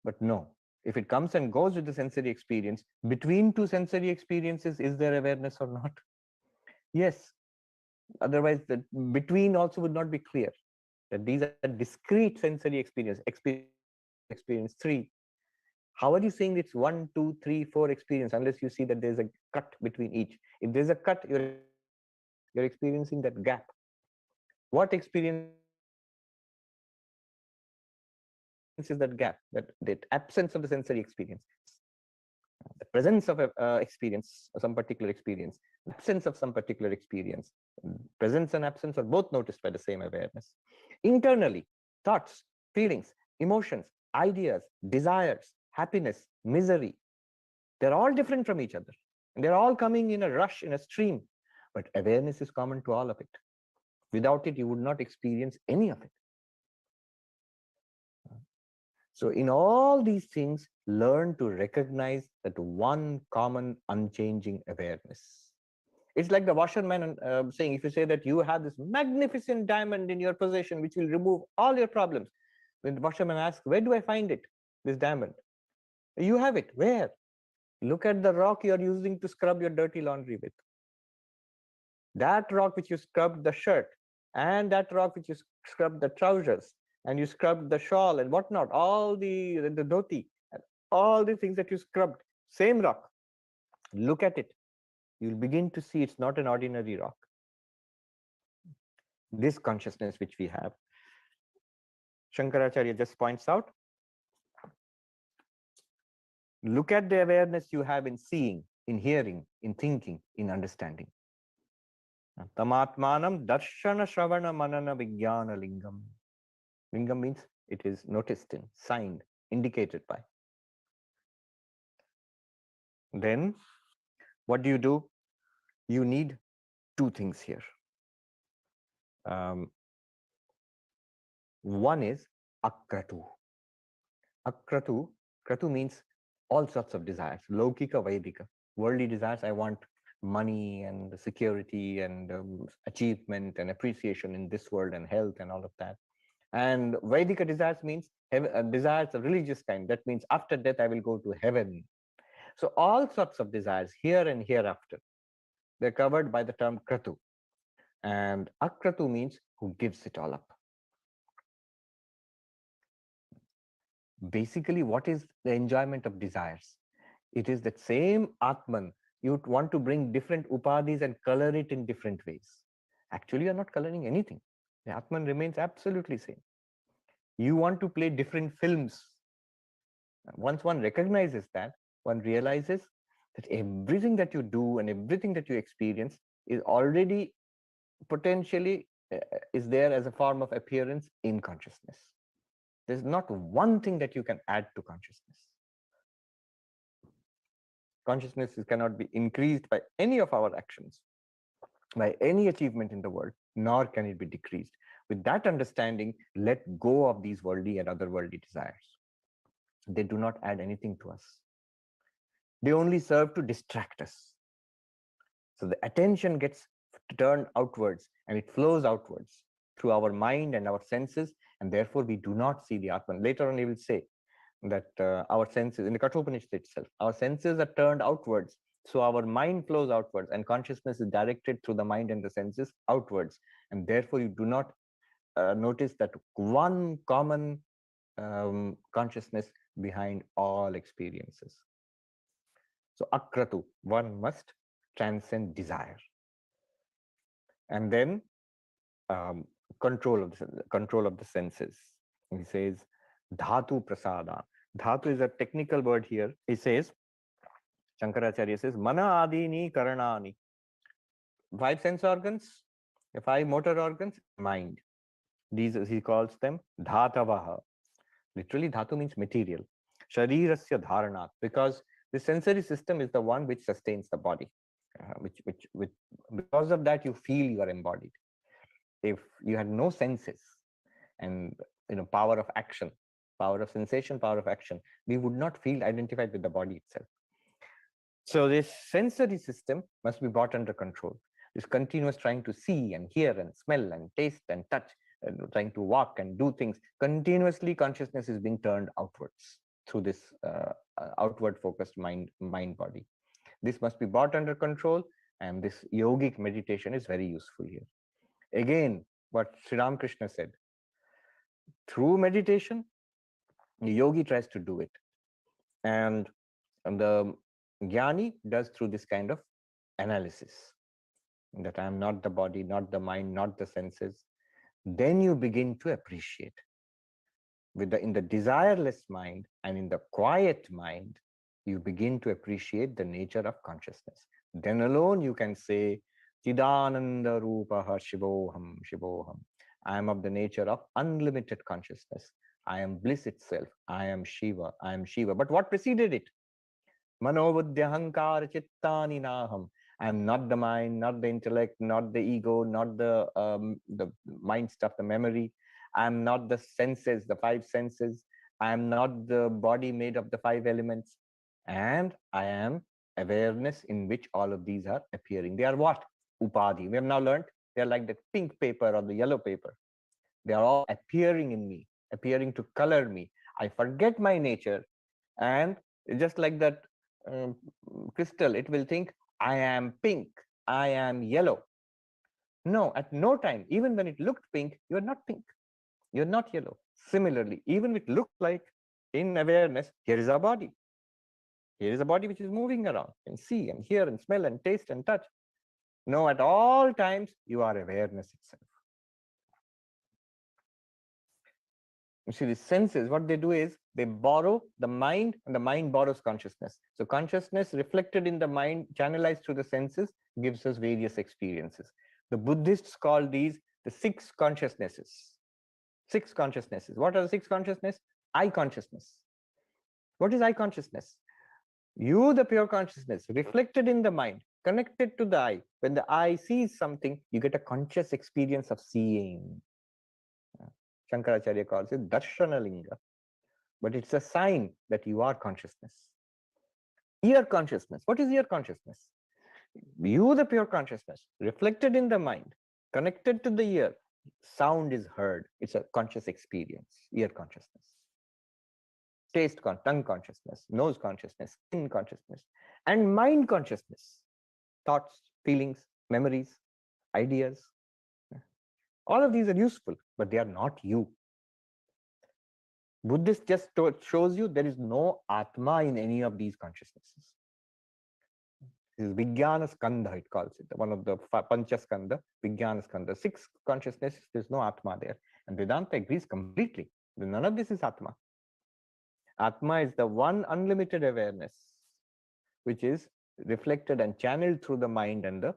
But no, if it comes and goes with the sensory experience, between two sensory experiences, is there awareness or not? Yes. Otherwise, the between also would not be clear. That these are discrete sensory experience three. How are you saying it's 1, 2, 3, 4 experience unless you see that there's a cut between each? If there's a cut, you're experiencing that gap. What experience is that gap? That absence of the sensory experience, the presence of a experience, some particular experience, absence of some particular experience. Presence and absence are both noticed by the same awareness. Internally, thoughts, feelings, emotions, ideas, desires, happiness, misery, they're all different from each other. And they're all coming in a rush, in a stream. But awareness is common to all of it. Without it, you would not experience any of it. So in all these things, learn to recognize that one common unchanging awareness. It's like the washerman saying, if you say that you have this magnificent diamond in your possession, which will remove all your problems. When the washerman asks, where do I find it, this diamond? You have it. Where? Look at the rock you're using to scrub your dirty laundry with. That rock which you scrubbed the shirt, and that rock which you scrubbed the trousers, and you scrubbed the shawl and whatnot, all the dhoti, all the things that you scrubbed, same rock. Look at it. You'll begin to see it's not an ordinary rock. This consciousness which we have, Shankaracharya just points out, look at the awareness you have in seeing, in hearing, in thinking, in understanding. Tamatmanam darshana shravana manana vijnana lingam. Lingam means it is noticed in, signed, indicated by. Then what do? You need two things here. One is akratu. Akratu, kratu means all sorts of desires, laukika, vaidika. Worldly desires, I want money and security and achievement and appreciation in this world and health and all of that. And Vedika desires means desires of religious kind. That means after death, I will go to heaven. So all sorts of desires, here and hereafter, they're covered by the term kratu. And akratu means who gives it all up. Basically, what is the enjoyment of desires? It is that same Atman. You want to bring different upadhis and color it in different ways. Actually, you're not coloring anything. The Atman remains absolutely same. You want to play different films. Once one recognizes that, one realizes that everything that you do and everything that you experience is already potentially is there as a form of appearance in consciousness. There's not one thing that you can add to consciousness. Consciousness cannot be increased by any of our actions, by any achievement in the world, nor can it be decreased. With that understanding, let go of these worldly and otherworldly desires. They do not add anything to us. They only serve to distract us. So the attention gets turned outwards and it flows outwards through our mind and our senses, and therefore we do not see the Atman. Later on, he will say that our senses, in the Kathopanishad itself, our senses are turned outwards. So our mind flows outwards and consciousness is directed through the mind and the senses outwards. And therefore you do not notice that one common consciousness behind all experiences. So akratu, one must transcend desire. And then control of the senses. He says dhatu prasada. Dhatu is a technical word here. He says, Shankaracharya says, mana adini karanani. 5 sense organs, 5 motor organs, mind. These he calls them dhatavaha. Literally, dhatu means material. Sharirasya dharanat, because the sensory system is the one which sustains the body. Because of that, you feel you are embodied. If you had no senses and power of action, power of sensation, power of action, we would not feel identified with the body itself. So this sensory system must be brought under control. This continuous trying to see and hear and smell and taste and touch, trying to walk and do things, continuously consciousness is being turned outwards through this outward focused mind body. This must be brought under control, and this yogic meditation is very useful here. Again, what Sri Ramakrishna said, through meditation, the yogi tries to do it, and the jnani does through this kind of analysis, that I am not the body, not the mind, not the senses. Then you begin to appreciate. In the desireless mind and in the quiet mind, you begin to appreciate the nature of consciousness. Then alone you can say, Chidananda Rupaha Shivoham Shivoham. I am of the nature of unlimited consciousness. I am bliss itself. I am Shiva. I am Shiva. But what preceded it? Manobuddhyahankara Chittani Naham. I am not the mind, not the intellect, not the ego, not the mind stuff, the memory. I am not the senses, the 5 senses. I am not the body made of the 5 elements. And I am awareness in which all of these are appearing. They are what? Upadhi. We have now learned they are like the pink paper or the yellow paper. They are all appearing in me, appearing to color me. I forget my nature, and just like that crystal, it will think, I am pink, I am yellow. No, at no time, even when it looked pink, you are not pink, you're not yellow. Similarly, even if it looks like in awareness, here is our body. Here is a body which is moving around and see and hear and smell and taste and touch. No, at all times, you are awareness itself. You see, the senses, what they do is they borrow the mind, and the mind borrows consciousness. So consciousness reflected in the mind, channelized through the senses, gives us various experiences. The Buddhists call these the 6 consciousnesses. 6 consciousnesses. What are the 6 consciousnesses? I consciousness. What is I consciousness? You, the pure consciousness, reflected in the mind, connected to the eye. When the eye sees something, you get a conscious experience of seeing. Shankaracharya calls it darshana linga, but it's a sign that you are consciousness. Ear consciousness. What is ear consciousness? You, the pure consciousness, reflected in the mind, connected to the ear, sound is heard. It's a conscious experience, ear consciousness. Taste, tongue consciousness, nose consciousness, skin consciousness, and mind consciousness. Thoughts, feelings, memories, ideas. All of these are useful, but they are not you. Buddhist just shows you there is no atma in any of these consciousnesses. This is Vijnana Skandha, it calls it, one of the Pancha Skandha, Vijnana Skandha. 6 consciousnesses, there's no Atma there. And Vedanta agrees completely. None of this is Atma. Atma is the one unlimited awareness, which is reflected and channeled through the mind and the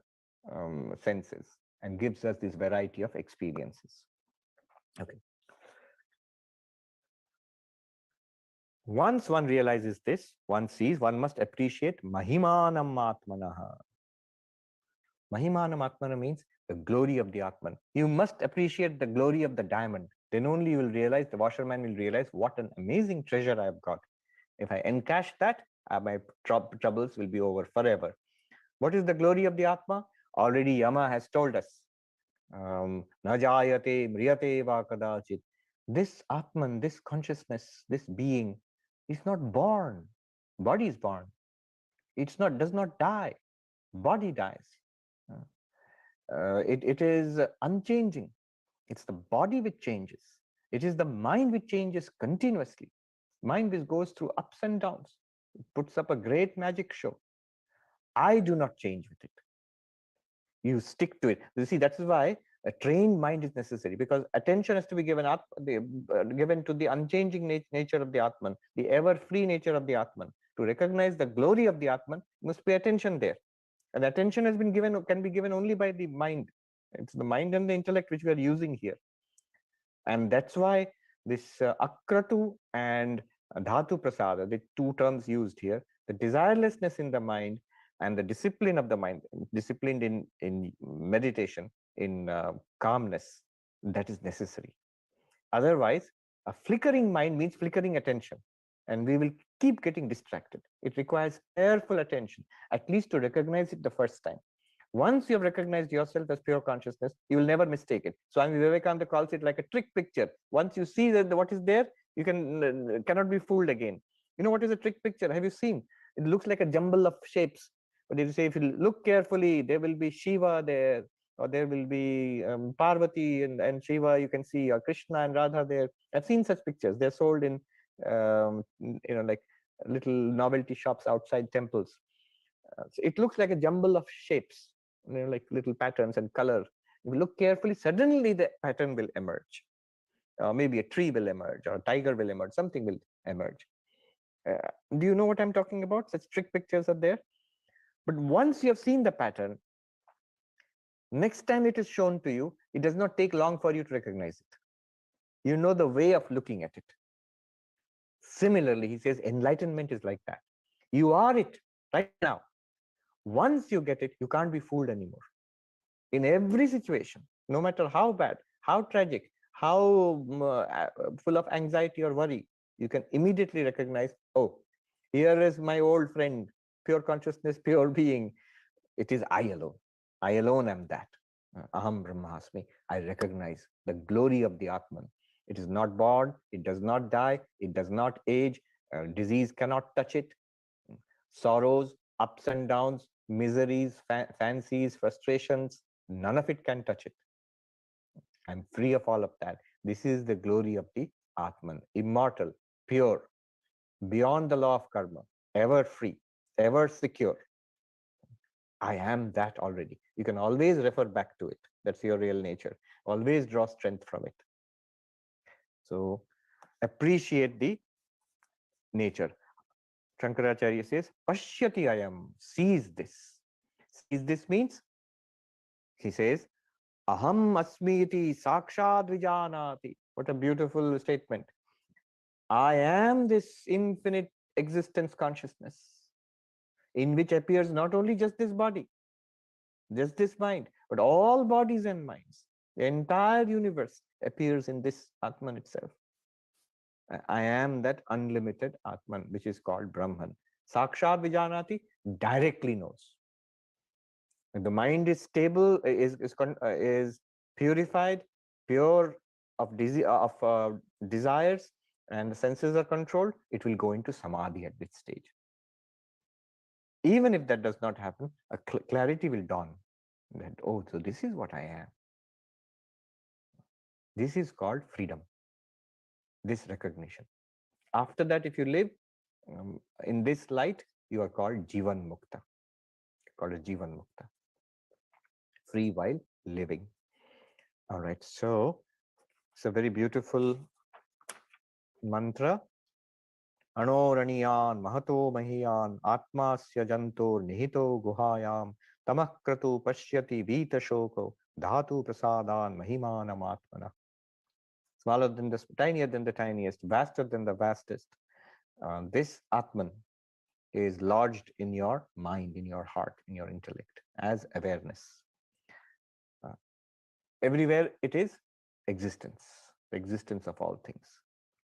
senses, and gives us this variety of experiences. Okay. Once one realizes this, one sees, one must appreciate Mahimanam Atmanaha. Mahimanam Atmana means the glory of the Atman. You must appreciate the glory of the diamond. Then only you will realize, the washerman will realize, what an amazing treasure I have got. If I encash that, my troubles will be over forever. What is the glory of the Atma? Already Yama has told us. Na jayate mriyate va kadachit. This Atman, this consciousness, this being is not born. Body is born. It's not, does not die. Body dies. It is unchanging. It's the body which changes. It is the mind which changes continuously. Mind which goes through ups and downs. It puts up a great magic show. I do not change with it. You stick to it. You see, that's why a trained mind is necessary, because attention has to be given up, given to the unchanging nature of the Atman, the ever-free nature of the Atman. To recognize the glory of the Atman, must be attention there. And attention has been given, can be given only by the mind. It's the mind and the intellect which we are using here. And that's why this akratu and dhatu prasada, the 2 terms used here, the desirelessness in the mind and the discipline of the mind, disciplined in meditation, in calmness, that is necessary. Otherwise, a flickering mind means flickering attention, and we will keep getting distracted. It requires careful attention, at least to recognize it the first time. Once you have recognized yourself as pure consciousness, you will never mistake it. Swami Vivekananda calls it like a trick picture. Once you see that what is there, you cannot be fooled again. You know what is a trick picture? Have you seen? It looks like a jumble of shapes. But if you say, if you look carefully, there will be Shiva there, or there will be Parvati and Shiva, you can see, or Krishna and Radha there. I've seen such pictures. They're sold in, like little novelty shops outside temples. So it looks like a jumble of shapes, like little patterns and color. If you look carefully, suddenly the pattern will emerge. Maybe a tree will emerge, or a tiger will emerge, something will emerge. Do you know what I'm talking about? Such trick pictures are there. But once you have seen the pattern, next time it is shown to you, it does not take long for you to recognize it. You know the way of looking at it. Similarly, he says enlightenment is like that. You are it right now. Once you get it, you can't be fooled anymore. In every situation, no matter how bad, how tragic, how full of anxiety or worry, you can immediately recognize, oh, here is my old friend, pure consciousness, pure being. It is I alone. I alone am that. Aham Brahmasmi. I recognize the glory of the Atman. It is not born, it does not die, it does not age, disease cannot touch it. Sorrows, ups and downs, miseries, fancies, frustrations, none of it can touch it. I'm free of all of that. This is the glory of the Atman, immortal, pure, beyond the law of karma, ever free, ever secure. I am that already. You can always refer back to it. That's your real nature. Always draw strength from it. So appreciate the nature. Shankaracharya says, Pashyati ayam, sees this. Sees this means, he says, Aham asmiti sakshad vijanati. What a beautiful statement. I am this infinite existence consciousness, in which appears not only just this body, just this mind, but all bodies and minds. The entire universe appears in this Atman itself. I am that unlimited Atman, which is called Brahman. Sakshad Vijanati directly knows. When the mind is stable, is purified, pure of desires, and the senses are controlled, it will go into samadhi at this stage. Even if that does not happen, a clarity will dawn that, oh, so this is what I am. This is called freedom, this recognition. after that, if you live in this light, you are called Jivan Mukta, called a Jivan Mukta, free while living. All right, so it's a very beautiful mantra. Anoraniyan mahato mahiyan atmasya jantor nihito guhayam tamakratu pashyati vita shoko dhatu prasadan mahimanam atmana. Smaller than the tinier than the tiniest, vaster than the vastest. This Atman is lodged in your mind, in your heart, in your intellect as awareness. Everywhere it is existence, the existence of all things.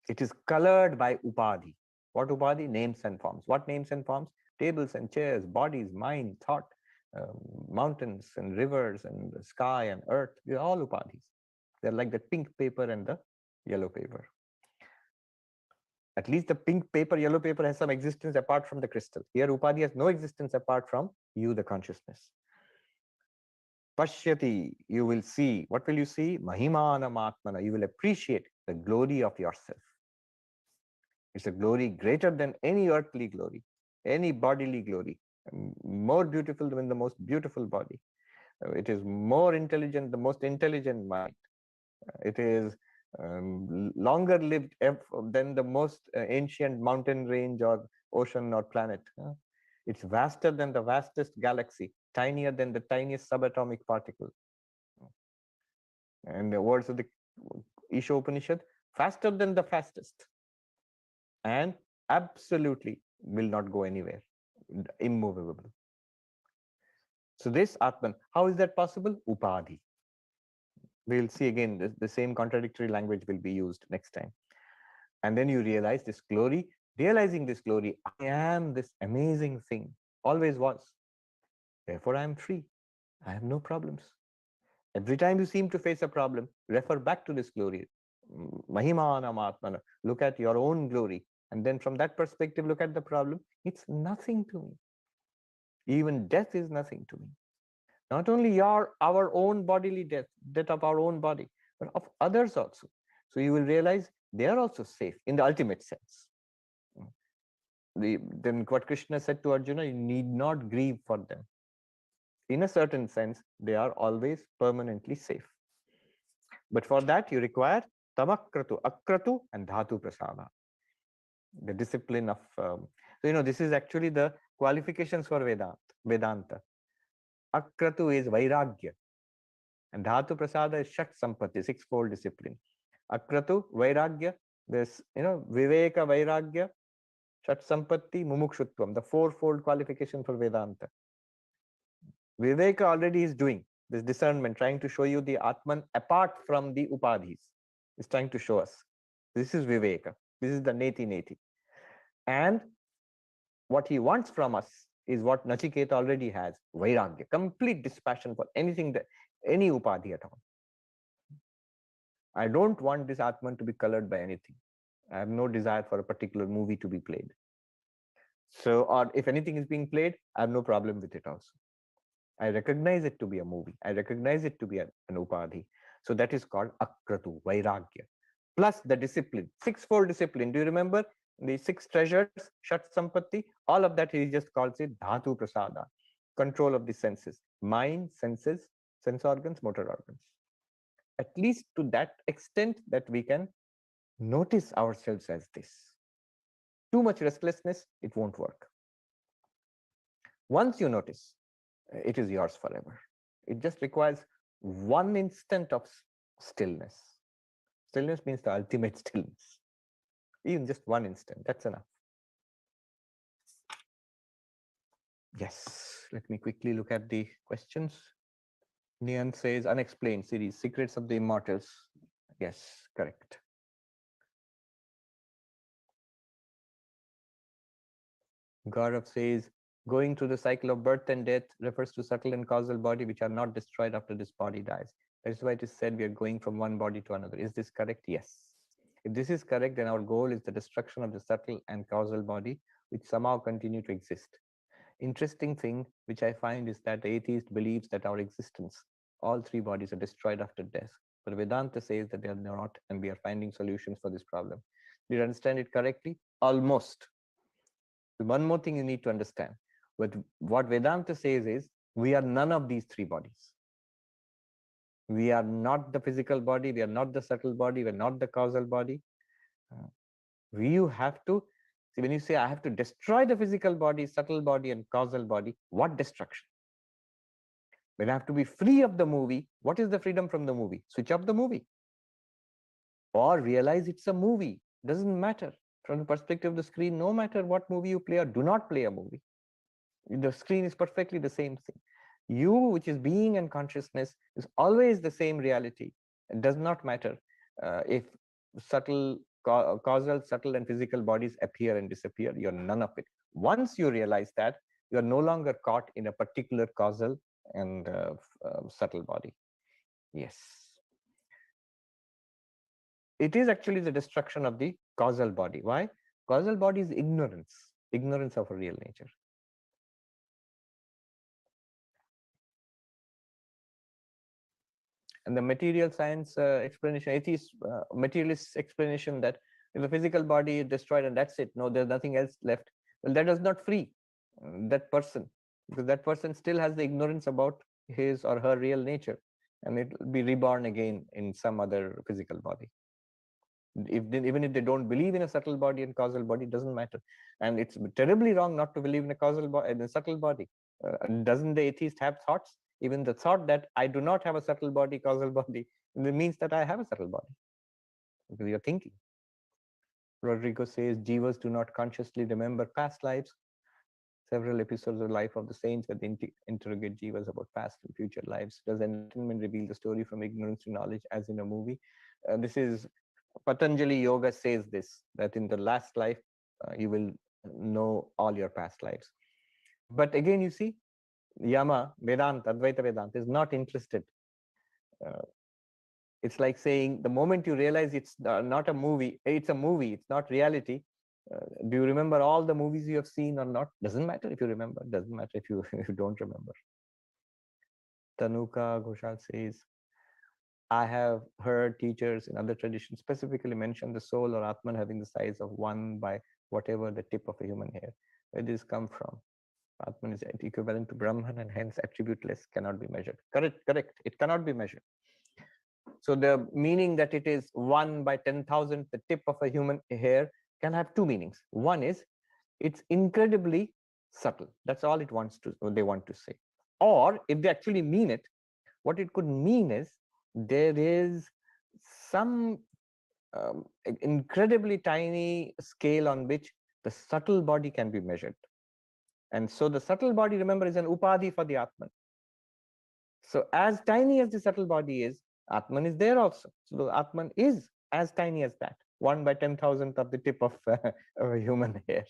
It is colored by upadhi. What upadhi? Names and forms. What names and forms? Tables and chairs, bodies, mind, thought, mountains and rivers and the sky and earth. They're all upadhis. They're like the pink paper and the yellow paper. At least the pink paper, yellow paper has some existence apart from the crystal. Here upadhi has no existence apart from you, the consciousness. Pashyati, you will see. What will you see? Mahimanam atmana. You will appreciate the glory of yourself. It's a glory greater than any earthly glory, any bodily glory, more beautiful than the most beautiful body. It is more intelligent, the most intelligent mind. It is longer lived than the most ancient mountain range or ocean or planet. It's vaster than the vastest galaxy, tinier than the tiniest subatomic particle. And the words of the Isha Upanishad, faster than the fastest, and absolutely will not go anywhere, immovable. So this Atman, how is that possible? Upadhi. We'll see again, the same contradictory language will be used next time. And then you realize this glory, realizing this glory, I am this amazing thing, always was. Therefore, I am free. I have no problems. Every time you seem to face a problem, refer back to this glory. Mahimanam Atmana. Look at your own glory. And then from that perspective, look at the problem. It's nothing to me. Even death is nothing to me. Not only our own bodily death, death of our own body, but of others also. So you will realize they are also safe in the ultimate sense. Then what Krishna said to Arjuna, you need not grieve for them. In a certain sense, they are always permanently safe. But for that, you require tamakratu, akratu, and dhatu prasada. The discipline of, so this is actually the qualifications for Vedanta. Akratu is vairagya, and dhatu prasada is shat sampatti, sixfold discipline. Akratu, vairagya, this, viveka, vairagya, shat sampatti, mumukshutvam, the fourfold qualification for Vedanta. Viveka already is doing this discernment, trying to show you the Atman apart from the Upadhis. Is trying to show us. This is Viveka. This is the neti neti. And what he wants from us is what Nachiketa already has, Vairagya, complete dispassion for anything, any Upadhi at all. I don't want this Atman to be colored by anything. I have no desire for a particular movie to be played. So, or if anything is being played, I have no problem with it also. I recognize it to be a movie. I recognize it to be an Upadhi. So that is called Akratu, Vairagya. Plus the discipline, sixfold discipline. Do you remember the six treasures, Shat Sampatti? All of that he just calls it Dhatu Prasada, control of the senses, mind, senses, sense organs, motor organs. At least to that extent that we can notice ourselves as this. Too much restlessness, it won't work. Once you notice, it is yours forever. It just requires one instant of stillness. Stillness means the ultimate stillness. Even just one instant, that's enough. Yes, let me quickly look at the questions. Nian says, unexplained series, Secrets of the Immortals. Yes, correct. Gaurav says, going through the cycle of birth and death refers to subtle and causal body which are not destroyed after this body dies. That is why it is said we are going from one body to another. Is this correct? Yes. If this is correct, then our goal is the destruction of the subtle and causal body which somehow continue to exist. Interesting thing which I find is that the atheist believes that our existence, all three bodies are destroyed after death. But Vedanta says that they are not, and we are finding solutions for this problem. Did you understand it correctly? Almost. One more thing you need to understand. What Vedanta says is, we are none of these three bodies. We are not the physical body, we are not the subtle body, we are not the causal body. You have to, see, when you say, I have to destroy the physical body, subtle body, and causal body, what destruction? When I have to be free of the movie, what is the freedom from the movie? Switch off the movie. Or realize it's a movie. Doesn't matter. From the perspective of the screen, no matter what movie you play or do not play a movie, the screen is perfectly the same thing. You, which is being and consciousness, is always the same reality. It does not matter if subtle, causal, subtle, and physical bodies appear and disappear. You're none of it. Once you realize that, you're no longer caught in a particular causal and subtle body. Yes. It is actually the destruction of the causal body. Why? Causal body is ignorance, ignorance of a real nature. And the material science explanation, atheist materialist explanation that if the physical body is destroyed and that's it, no, there's nothing else left. Well, that does not free that person, because that person still has the ignorance about his or her real nature, and it will be reborn again in some other physical body. Even if they don't believe in a subtle body and causal body, it doesn't matter. And it's terribly wrong not to believe in a causal body and a subtle body. Doesn't the atheist have thoughts? Even the thought that I do not have a subtle body, causal body, it means that I have a subtle body, because you're thinking. Rodrigo says jivas do not consciously remember past lives. Several episodes of Life of the Saints where they interrogate jivas about past and future lives. Does enlightenment reveal the story from ignorance to knowledge as in a movie? This is Patanjali Yoga says this, that in the last life, you will know all your past lives. But again, you see, Yama, Vedanta, Advaita Vedanta is not interested. It's like saying the moment you realize it's not a movie, it's a movie, it's not reality. Do you remember all the movies you have seen or not? Doesn't matter if you remember, doesn't matter if you, if you don't remember. Tanuka Ghoshal says, I have heard teachers in other traditions specifically mention the soul or Atman having the size of 1 by whatever the tip of a human hair. Where did this come from? Atman is equivalent to Brahman and hence attributeless, cannot be measured. Correct, correct. It cannot be measured. So the meaning that it is 1 by 10,000, the tip of a human hair, can have two meanings. One is it's incredibly subtle. That's all it wants to, they want to say. Or if they actually mean it, what it could mean is there is some incredibly tiny scale on which the subtle body can be measured. And so the subtle body, remember, is an upadhi for the Atman. So as tiny as the subtle body is, Atman is there also. So the Atman is as tiny as that, 1 by 10,000th of the tip of a human hair.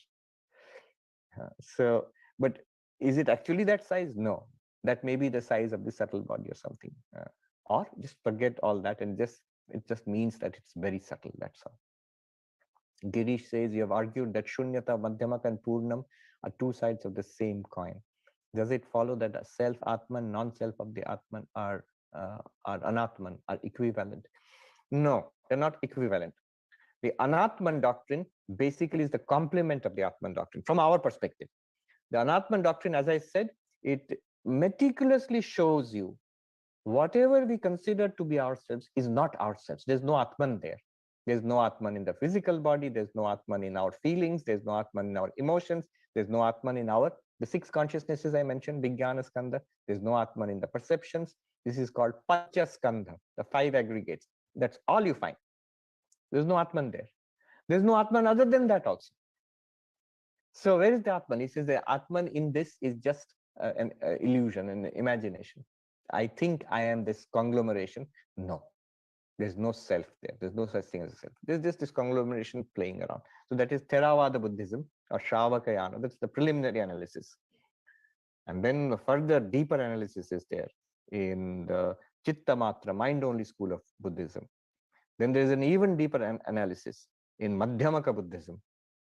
So, but is it actually that size? No, that may be the size of the subtle body or something. Or just forget all that and it just means that it's very subtle, that's all. Girish says, you have argued that Shunyata, Madhyamaka, and Purnam are two sides of the same coin. Does it follow that a self-Atman, non-self of the Atman are Anatman, are equivalent? No, they're not equivalent. The Anatman doctrine basically is the complement of the Atman doctrine from our perspective. The Anatman doctrine, as I said, it meticulously shows you whatever we consider to be ourselves is not ourselves. There's no Atman there. There's no Atman in the physical body. There's no Atman in our feelings. There's no Atman in our emotions. There's no Atman in the 6 consciousnesses I mentioned, Vijnana Skandha. There's no Atman in the perceptions. This is called Pancha Skandha, the 5 aggregates. That's all you find. There's no Atman there. There's no Atman other than that also. So where is the Atman? He says the Atman in this is just an illusion, an imagination. I think I am this conglomeration. No, there's no self there. There's no such thing as a self. There's just this conglomeration playing around. So that is Theravada Buddhism or Shravakayana. That's the preliminary analysis. And then the further deeper analysis is there in the Chitta Matra, mind-only school of Buddhism. Then there's an even deeper analysis in Madhyamaka Buddhism,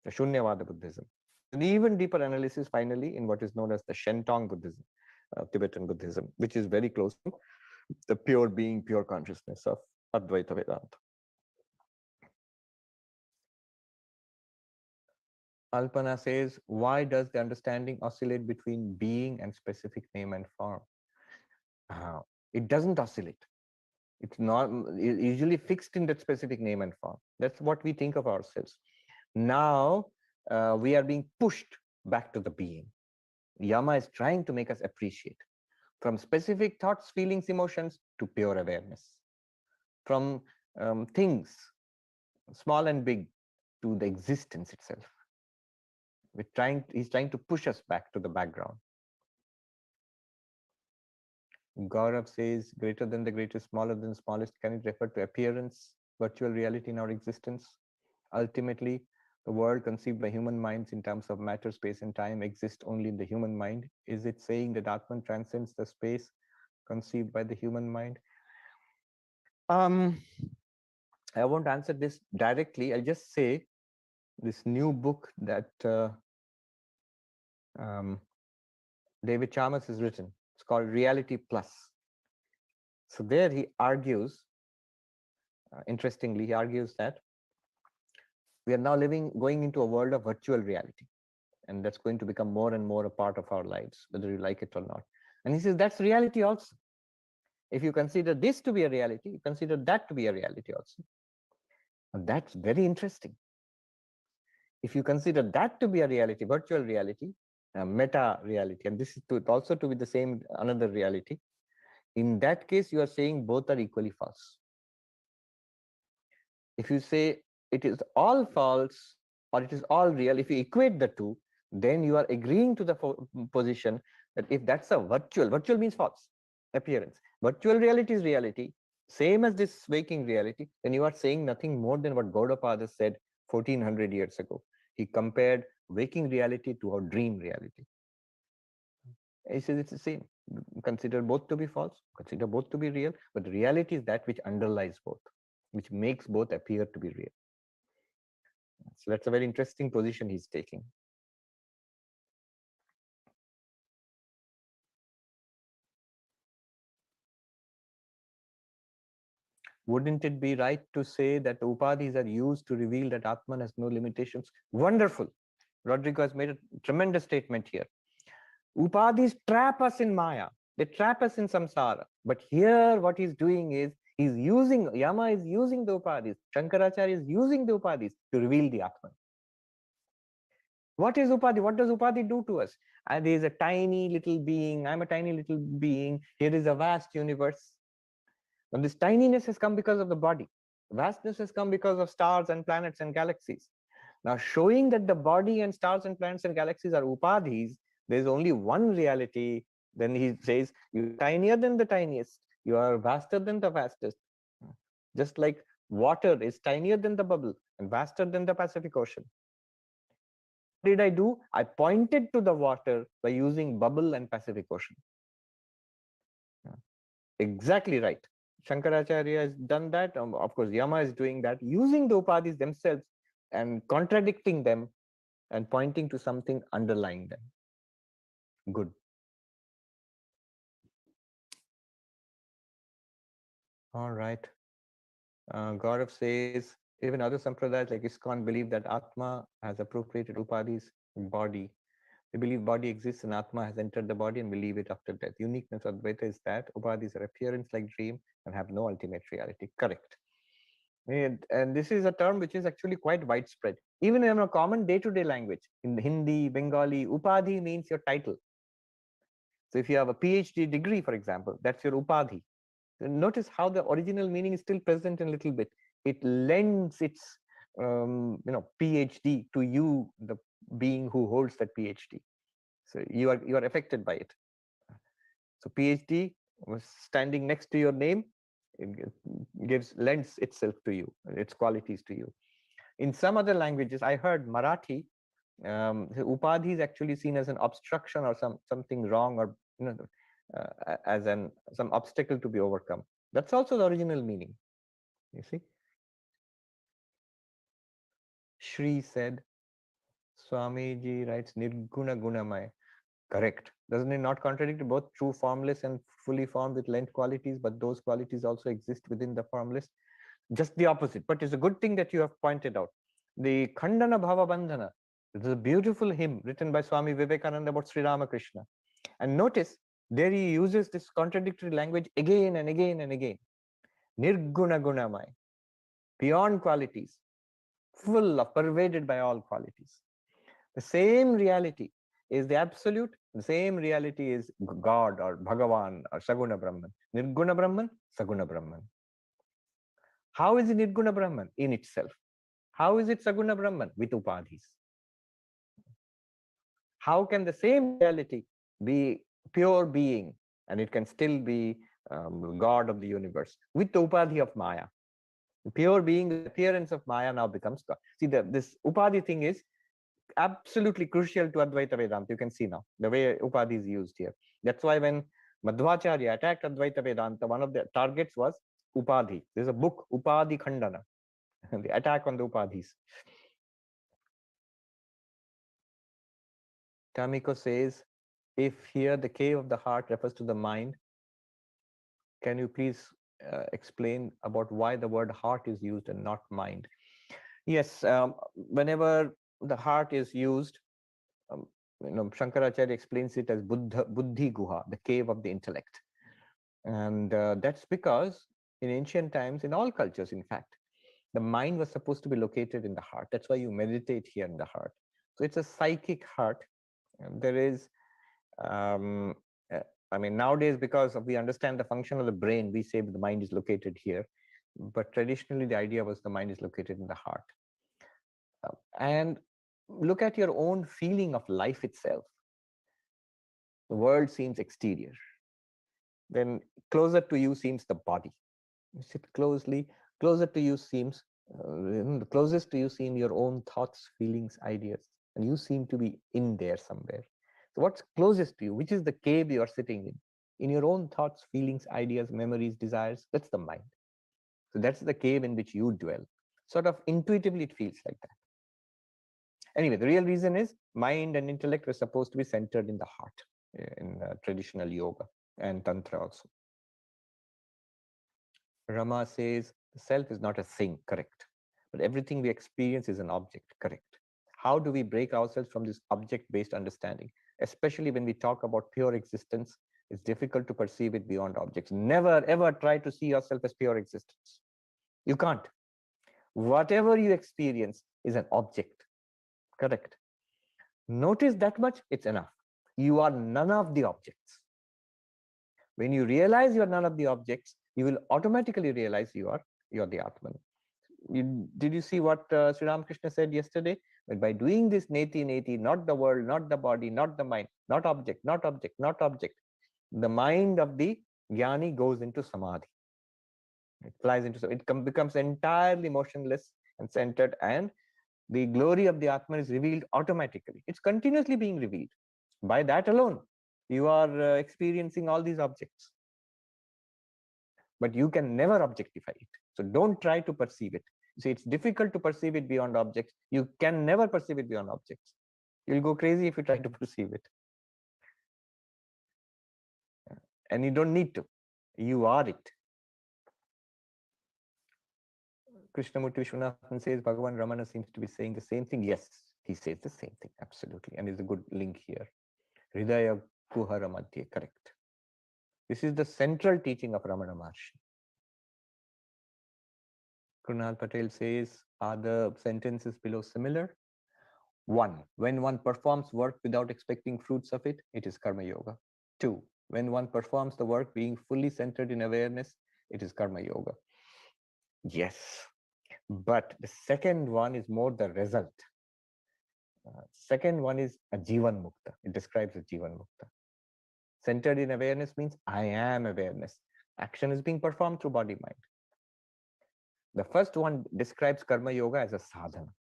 the Shunyavada Buddhism. An even deeper analysis finally in what is known as the Shentong Buddhism, Tibetan Buddhism, which is very close to the pure being, pure consciousness of Advaita Vedanta. Alpana says, why does the understanding oscillate between being and specific name and form? Uh, it doesn't oscillate. It's not usually fixed in that specific name and form. That's what we think of ourselves. Now we are being pushed back to the being. Yama is trying to make us appreciate from specific thoughts, feelings, emotions to pure awareness, from things, small and big, to the existence itself. He's trying to push us back to the background. Gaurav says, greater than the greatest, smaller than the smallest. Can it refer to appearance, virtual reality in our existence? Ultimately, the world conceived by human minds in terms of matter, space, and time exists only in the human mind. Is it saying that Atman transcends the space conceived by the human mind? I won't answer this directly. I'll just say this new book that David Chalmers has written. It's called Reality Plus. So there he argues, interestingly, he argues that we are now going into a world of virtual reality. And that's going to become more and more a part of our lives, whether you like it or not. And he says that's reality also. If you consider this to be a reality, you consider that to be a reality also. And that's very interesting. If you consider that to be a reality, virtual reality, meta reality, and this is also to be the same another reality, in that case, you are saying both are equally false. If you say it is all false or it is all real, if you equate the two, then you are agreeing to the position that if that's a virtual means false appearance, virtual reality is reality, same as this waking reality, then you are saying nothing more than what Gaudapada said 1400 years ago. He compared waking reality to a dream reality. He says it's the same. Consider both to be false, consider both to be real, but the reality is that which underlies both, which makes both appear to be real. So that's a very interesting position he's taking. Wouldn't it be right to say that the upadhis are used to reveal that Atman has no limitations? Wonderful. Rodrigo has made a tremendous statement here. Upadhis trap us in Maya. They trap us in samsara. But here what he's doing is, Yama is using the upadhis. Shankaracharya is using the upadhis to reveal the Atman. What is upadhi? What does upadhi do to us? And there is a tiny little being. I'm a tiny little being. Here is a vast universe. And this tininess has come because of the body. Vastness has come because of stars and planets and galaxies. Now, showing that the body and stars and planets and galaxies are upadhis, there's only one reality. Then he says, you're tinier than the tiniest. You are vaster than the vastest. Just like water is tinier than the bubble and vaster than the Pacific Ocean. What did I do? I pointed to the water by using bubble and Pacific Ocean. Exactly right. Shankaracharya has done that. Of course, Yama is doing that, using the upadhis themselves and contradicting them and pointing to something underlying them. Good. All right. Gaurav says, even other sampradayas like ISKCON believe that Atma has appropriated upadhis body. They believe body exists and Atma has entered the body and will leave it after death. Uniqueness of Advaita is that upadhis are appearance like dream and have no ultimate reality. Correct. And this is a term which is actually quite widespread. Even in a common day-to-day language, in Hindi, Bengali, upadhi means your title. So if you have a PhD degree, for example, that's your upadhi. Notice how the original meaning is still present in a little bit. It lends its PhD to you, the being who holds that PhD. So you are affected by it. So PhD was standing next to your name. It lends itself to you, its qualities to you. In some other languages, I heard Marathi, upadhi is actually seen as an obstruction or something wrong, or as some obstacle to be overcome. That's also the original meaning. You see, Shri said, Swamiji writes Nirguna Gunamaya. Correct. Doesn't it not contradict both true formless and fully formed with lent qualities, but those qualities also exist within the formless? Just the opposite. But it's a good thing that you have pointed out. The Khandana Bhava Bandhana, This is a beautiful hymn written by Swami Vivekananda about Sri Ramakrishna. And notice, there he uses this contradictory language again and again and again. Nirguna gunamai, beyond qualities, full of, pervaded by all qualities. The same reality is the absolute, the same reality is God or Bhagavan or Saguna Brahman. Nirguna Brahman, Saguna Brahman. How is it Nirguna Brahman? In itself. How is it Saguna Brahman? With upadhis. How can the same reality be pure being and it can still be God of the universe with the upadhi of Maya? The pure being, the appearance of Maya now becomes God. See, this upadhi thing is absolutely crucial to Advaita Vedanta. You can see now the way upadhi is used here. That's why when Madhvacharya attacked Advaita Vedanta, one of the targets was upadhi. There's a book, Upadhi Khandana, the attack on the upadhis. Tamiko says, if here the cave of the heart refers to the mind, can you please explain about why the word heart is used and not mind? Yes, whenever the heart is used, Shankaracharya explains it as Buddhi Guha, the cave of the intellect. And that's because in ancient times, in all cultures, in fact, the mind was supposed to be located in the heart. That's why you meditate here in the heart. So it's a psychic heart. And there is, I mean, nowadays, because we understand the function of the brain, we say the mind is located here. But traditionally, the idea was the mind is located in the heart. And look at your own feeling of life itself. The world seems exterior. Then closer to you seems the body. You sit closely, closer to you seems, the closest to you seem your own thoughts, feelings, ideas. And you seem to be in there somewhere. So what's closest to you? Which is the cave you are sitting in? In your own thoughts, feelings, ideas, memories, desires, that's the mind. So that's the cave in which you dwell. Sort of intuitively, it feels like that. Anyway, the real reason is mind and intellect were supposed to be centered in the heart in traditional yoga and tantra also. Rama says the self is not a thing, correct, but everything we experience is an object, correct. How do we break ourselves from this object-based understanding? Especially when we talk about pure existence, it's difficult to perceive it beyond objects. Never ever try to see yourself as pure existence. You can't. Whatever you experience is an object, correct. Notice that much, it's enough. You are none of the objects. When you realize you are none of the objects, you will automatically realize you are the Atman. Did you see what Sri Ramakrishna said yesterday? But by doing this neti neti, not the world, not the body, not the mind, not object, not object, not object, the mind of the jnani goes into samadhi. It flies into, it becomes entirely motionless and centered, and the glory of the Atman is revealed automatically. It's continuously being revealed. By that alone, you are experiencing all these objects. But you can never objectify it. So don't try to perceive it. See, it's difficult to perceive it beyond objects. You can never perceive it beyond objects. You'll go crazy if you try to perceive it. And you don't need to. You are it. Krishnamurti Vishwanathan says Bhagavan Ramana seems to be saying the same thing. Yes, he says the same thing, absolutely. And there's a good link here. Hridaya Kuhara Madhye, correct. This is the central teaching of Ramana Maharshi. Krunal Patel says, are the sentences below similar? 1. When one performs work without expecting fruits of it, it is Karma Yoga. 2. When one performs the work being fully centered in awareness, it is Karma Yoga. Yes, but the second one is more the result. Second one is a Jivan Mukta. It describes a Jivan Mukta. Centered in awareness means I am awareness. Action is being performed through body mind. The first one describes Karma Yoga as a sadhana,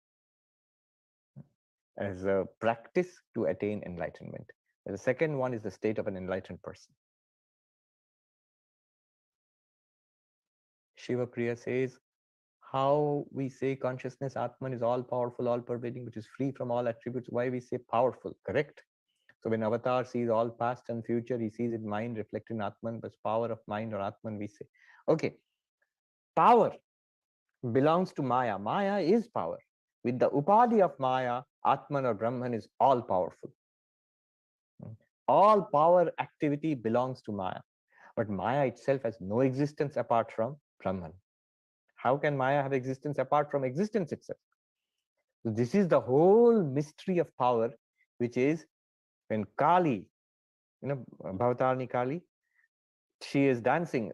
as a practice to attain enlightenment. The second one is the state of an enlightened person. Shiva Priya says, how we say consciousness, Atman is all powerful, all pervading, which is free from all attributes. Why we say powerful, correct? So when Avatar sees all past and future, he sees in mind reflected in Atman, but power of mind or Atman, we say. Okay, power belongs to Maya. Maya is power. With the upadhi of Maya, Atman or Brahman is all powerful. All power activity belongs to Maya. But Maya itself has no existence apart from Brahman. How can Maya have existence apart from existence itself? So this is the whole mystery of power, which is when Kali, Bhavatarni Kali, she is dancing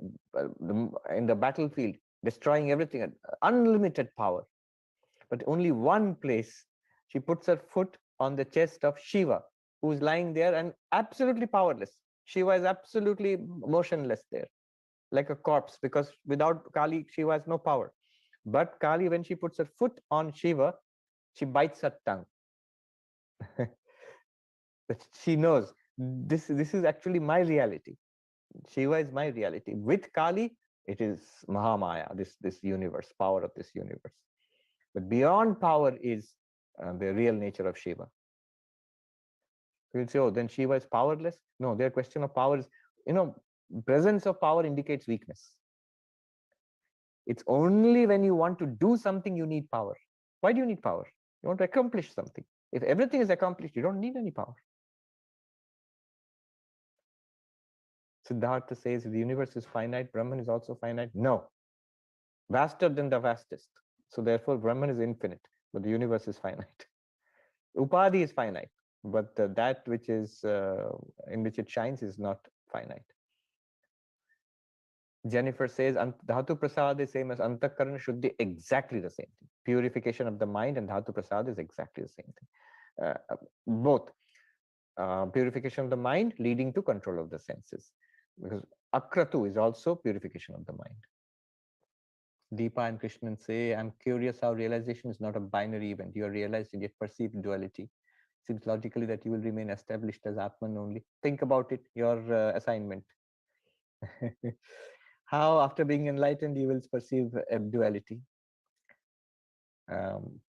in the battlefield, destroying everything, unlimited power. But only one place, she puts her foot on the chest of Shiva, who is lying there and absolutely powerless. Shiva is absolutely motionless there, like a corpse, because without Kali, Shiva has no power. But Kali, when she puts her foot on Shiva, she bites her tongue. But she knows this is actually my reality. Shiva is my reality. With Kali, it is Mahamaya, this universe, power of this universe. But beyond power is the real nature of Shiva. You'll say, oh, then Shiva is powerless. No, their question of power is, presence of power indicates weakness. It's only when you want to do something you need power. Why do you need power? You want to accomplish something. If everything is accomplished, you don't need any power. Siddhartha says the universe is finite, Brahman is also finite. No, vaster than the vastest. So therefore, Brahman is infinite, but the universe is finite. Upadhi is finite, but that which is in which it shines is not finite. Jennifer says Dhatu Prasad is same as Antakarana Shuddhi, exactly the same thing. Purification of the mind and Dhatu Prasad is exactly the same thing. Both purification of the mind leading to control of the senses. Because Akratu is also purification of the mind. Deepa and Krishnan say, I'm curious how realization is not a binary event. You are realized and yet perceived duality. Seems logically that you will remain established as Atman only. Think about it, your assignment. How, after being enlightened, you will perceive duality.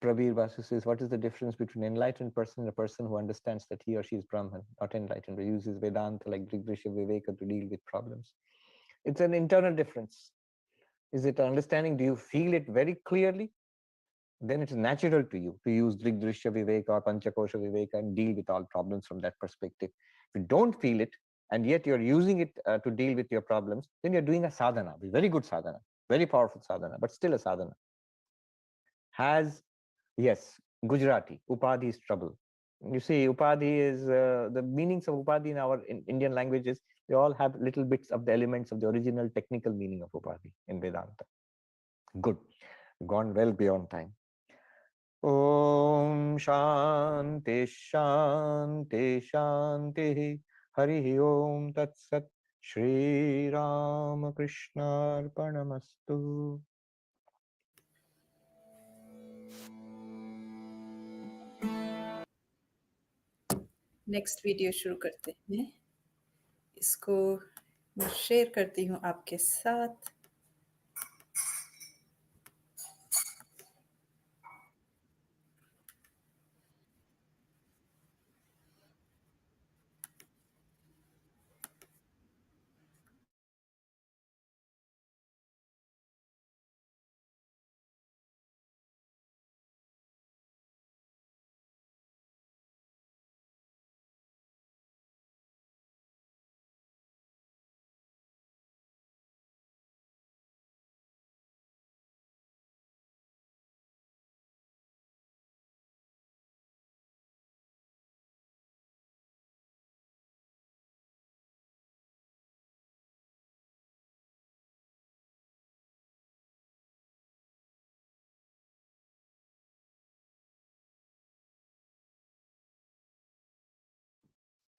Prabir Basu says, what is the difference between an enlightened person and a person who understands that he or she is Brahman, not enlightened, but uses Vedanta like Drigdrishya Viveka to deal with problems? It's an internal difference. Is it understanding? Do you feel it very clearly? Then it's natural to you to use Drigdrishya Viveka or Panchakosha Viveka and deal with all problems from that perspective. If you don't feel it, and yet you're using it to deal with your problems, then you're doing a sadhana, a very good sadhana, very powerful sadhana, but still a sadhana. Has, yes, Gujarati, Upadhi is trouble. You see, Upadhi is, the meanings of Upadhi in our Indian languages, they all have little bits of the elements of the original technical meaning of Upadhi in Vedanta. Good, gone well beyond time. Om Shanti Shanti Shanti Hari Om Tat Sat Shri Ram Krishna Arpanamastu. Next video शुरू करते हैं इसको मैं share करती हूँ आपके साथ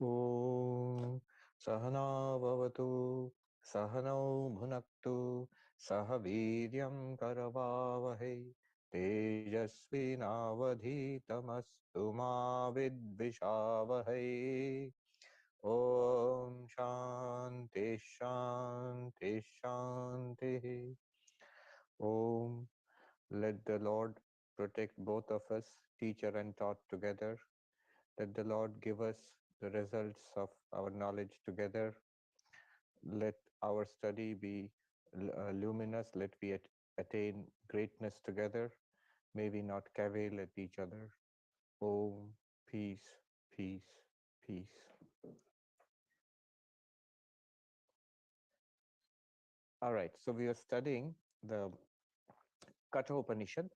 Om Sahana Bhavatu Sahanau Bhunaktu Sahaviryam Karavavahe Tejasvinavadhitamastu ma vidvishavahe. Om Shanti Shanti Shanti. Om. Let the Lord protect both of us, teacher and taught together. Let the Lord give us the results of our knowledge together. Let our study be luminous. Let we attain greatness together. May we not cavil at each other. Om, peace, peace, peace. All right, so we are studying the Katha Upanishad,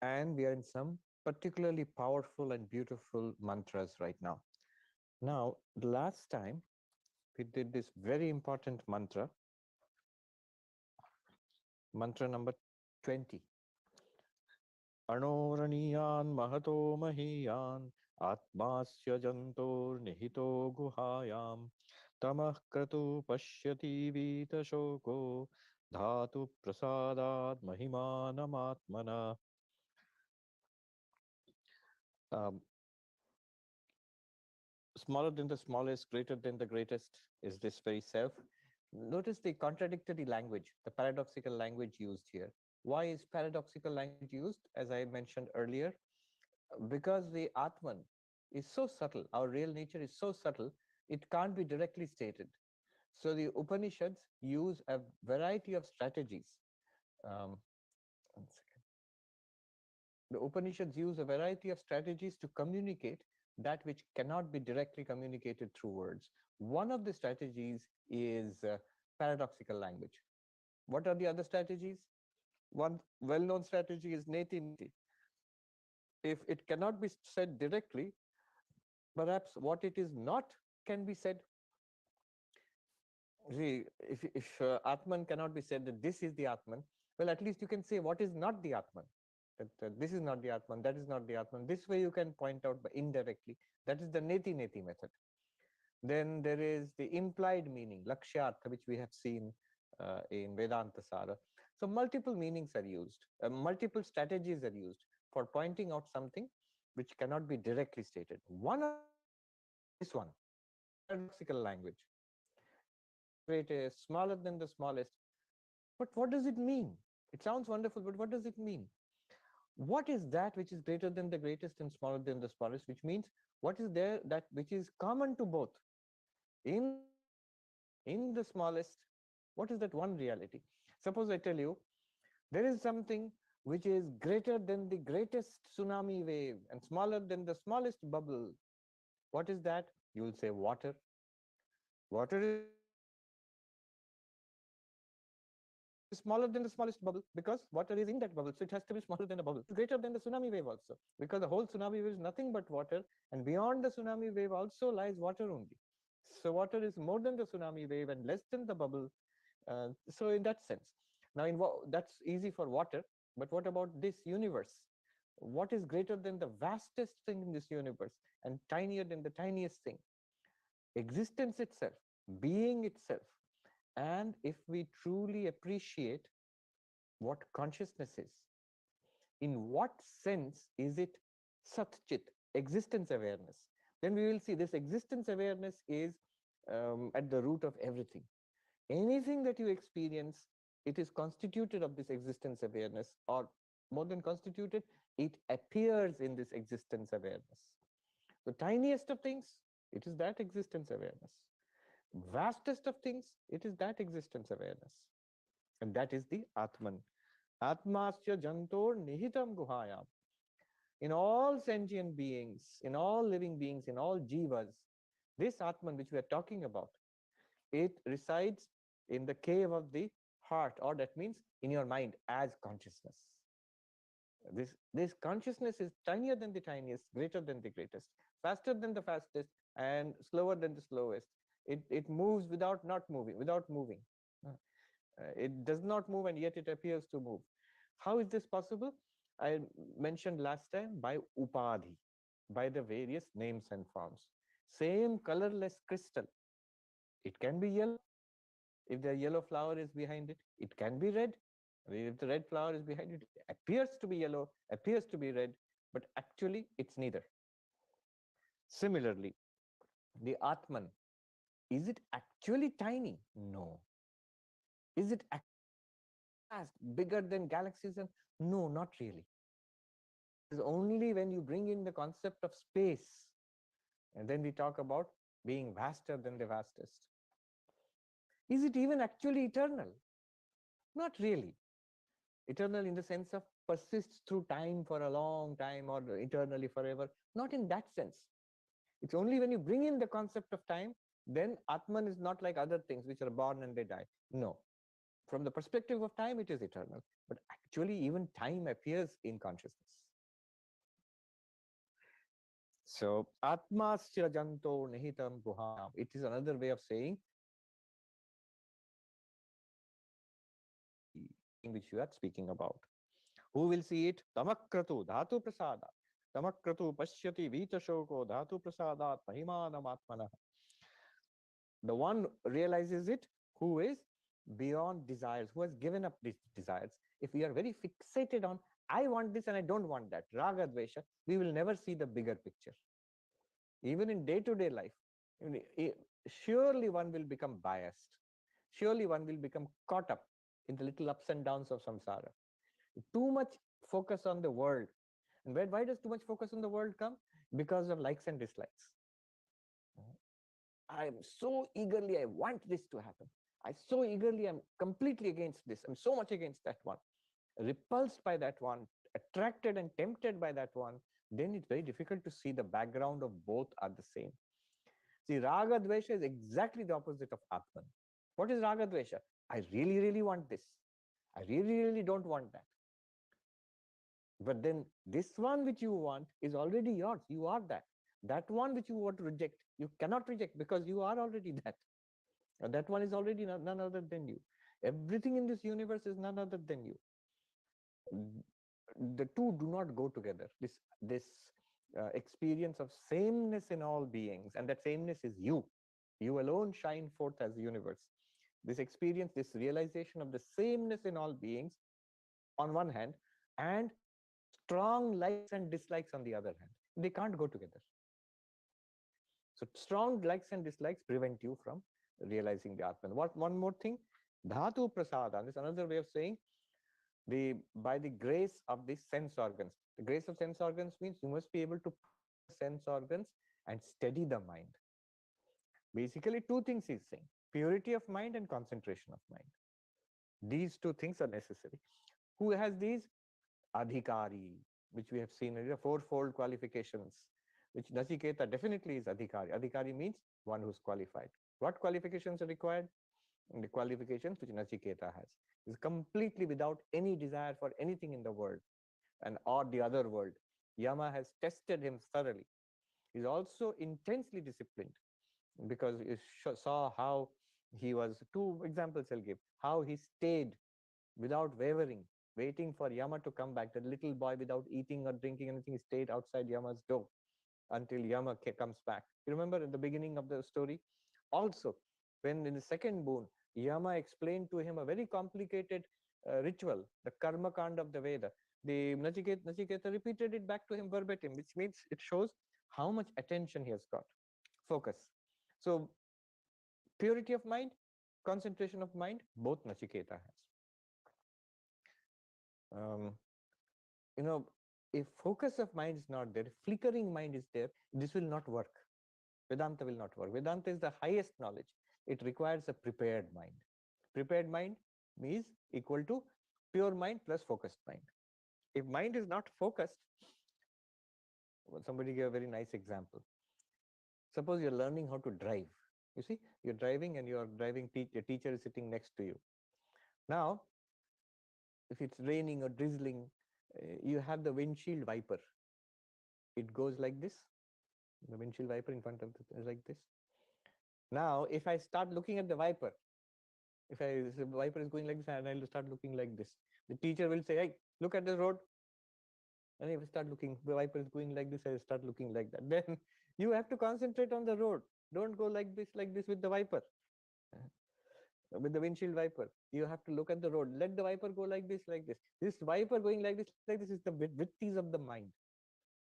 and we are in some particularly powerful and beautiful mantras right now. Now, the last time we did this very important mantra, mantra number 20. Anoraniyan mahato mahiyan atmasya jantor nihito guhayam tamah kratu pashyati vita shoko dhatu prasadat mahimanamatmana. Um, Smaller than the smallest, greater than the greatest is this very self. Notice the contradictory language, the paradoxical language used here. Why is paradoxical language used? As I mentioned earlier, because the Atman is so subtle, our real nature is so subtle, it can't be directly stated. So the Upanishads use a variety of strategies. Um, one second. The Upanishads use a variety of strategies to communicate that which cannot be directly communicated through words. One of the strategies is paradoxical language. What are the other strategies? One well-known strategy is neti neti. If it cannot be said directly, perhaps what it is not can be said. See, if Atman cannot be said that this is the Atman, well, at least you can say what is not the Atman. That this is not the Atman, that is not the Atman. This way you can point out indirectly. That is the neti neti method. Then there is the implied meaning, lakshyartha, which we have seen in Vedanta Sara. So multiple meanings are used, multiple strategies are used for pointing out something which cannot be directly stated. One of them is this one, paradoxical language. Greater than the greatest, smaller than the smallest. But what does it mean? It sounds wonderful, but what does it mean? What is that which is greater than the greatest and smaller than the smallest? Which means what is there that which is common to both? In the greatest, in the smallest, what is that one reality? Suppose I tell you there is something which is greater than the greatest tsunami wave and smaller than the smallest bubble. What is that? You will say water. Water is greater than the greatest tsunami wave, but it is smaller than the smallest bubble because water is in that bubble, so it has to be smaller than a bubble. Greater than the tsunami wave also, because the whole tsunami wave is nothing but water, and beyond the tsunami wave also lies water only. So water is more than the tsunami wave and less than the bubble. So in that sense, now that's easy for water, but what about this universe? What is greater than the vastest thing in this universe and tinier than the tiniest thing? Existence itself, being itself. And if we truly appreciate what consciousness is, in what sense is it satchit, existence awareness? Then we will see this existence awareness is at the root of everything. Anything that you experience, it is constituted of this existence awareness, or more than constituted, it appears in this existence awareness. The tiniest of things, it is that existence awareness. Vastest of things, it is that existence awareness. And that is the Atman. Atmasya jantor nihitam guhayam. In all sentient beings, in all living beings, in all jivas, this Atman which we are talking about, it resides in the cave of the heart, or that means in your mind as consciousness. This consciousness is tinier than the tiniest, greater than the greatest, faster than the fastest, and slower than the slowest. It moves without not moving, without moving. It does not move, and yet it appears to move. How is this possible? I mentioned last time by upadhi, by the various names and forms. Same colorless crystal. It can be yellow if the yellow flower is behind it. It can be red. If the red flower is behind it, it appears to be yellow, appears to be red, but actually it's neither. Similarly, the Atman, is it actually tiny? No. Is it actually vast, bigger than galaxies? And no, not really. It is only when you bring in the concept of space, and then we talk about being vaster than the vastest. Is it even actually eternal? Not really. Eternal in the sense of persists through time for a long time or eternally forever. Not in that sense. It's only when you bring in the concept of time, then Atman is not like other things which are born and they die. No. From the perspective of time, it is eternal. But actually, even time appears in consciousness. So, Atmasya Janto Nihitam Guham. It is another way of saying which you are speaking about. Who will see it? Tamakratu Dhatu Prasada. Tamakratu Pashyati Vitashoko Dhatu Prasadat Mahimanam Atmana. The one realizes it who is beyond desires, who has given up these desires. If we are very fixated on, I want this and I don't want that, Raga Dvesha, we will never see the bigger picture. Even in day-to-day life, surely one will become biased. Surely one will become caught up in the little ups and downs of samsara. Too much focus on the world. And why does too much focus on the world come? Because of likes and dislikes. I'm so eagerly, I want this to happen. I so eagerly, I'm completely against this. I'm so much against that one. Repulsed by that one, attracted and tempted by that one, then it's very difficult to see the background of both are the same. See, Raga Dvesha is exactly the opposite of Atman. What is Raga Dvesha? I really, really want this. I really, really don't want that. But then this one which you want is already yours. You are that. That one which you want to reject, you cannot reject because you are already that. And that one is already none other than you. Everything in this universe is none other than you. The two do not go together. This experience of sameness in all beings, and that sameness is you. You alone shine forth as the universe. This experience, this realization of the sameness in all beings on one hand, and strong likes and dislikes on the other hand. They can't go together. So strong likes and dislikes prevent you from realizing the Atman. One more thing, Dhatu Prasada, this is another way of saying by the grace of the sense organs. The grace of sense organs means you must be able to push the sense organs and steady the mind. Basically, two things he's saying: purity of mind and concentration of mind. These two things are necessary. Who has these? Adhikari, which we have seen in the fourfold qualifications, which Nachiketa definitely is Adhikari. Adhikari means one who's qualified. What qualifications are required? The qualifications which Nachiketa has is completely without any desire for anything in the world and or the other world. Yama has tested him thoroughly. He's also intensely disciplined because you saw how he was. Two examples I'll give. How he stayed without wavering, waiting for Yama to come back. The little boy, without eating or drinking anything, stayed outside Yama's door until Yama comes back. You remember at the beginning of the story? Also, when in the second boon, Yama explained to him a very complicated ritual, the karma kanda of the Veda. The Nachiketa repeated it back to him verbatim, which means it shows how much attention he has got, focus. So, purity of mind, concentration of mind, both Nachiketa has. You know, if focus of mind is not there, if flickering mind is there, this will not work. Vedanta will not work. Vedanta is the highest knowledge. It requires a prepared mind. Prepared mind means equal to pure mind plus focused mind. If mind is not focused, well, somebody gave a very nice example. Suppose you're learning how to drive. You see, you're driving and you're driving, your teacher is sitting next to you. Now, if it's raining or drizzling, you have the windshield wiper. It goes like this. The windshield wiper in front of is like this. Now, if I start looking at the wiper, if the wiper is going like this and I'll start looking like this, the teacher will say, hey, look at the road. And if I start looking, the wiper is going like this, I start looking like that. Then you have to concentrate on the road. Don't go like this with the wiper. With the windshield wiper, you have to look at the road. Let the wiper go like this, like this. This wiper going like this is the vitties of the mind.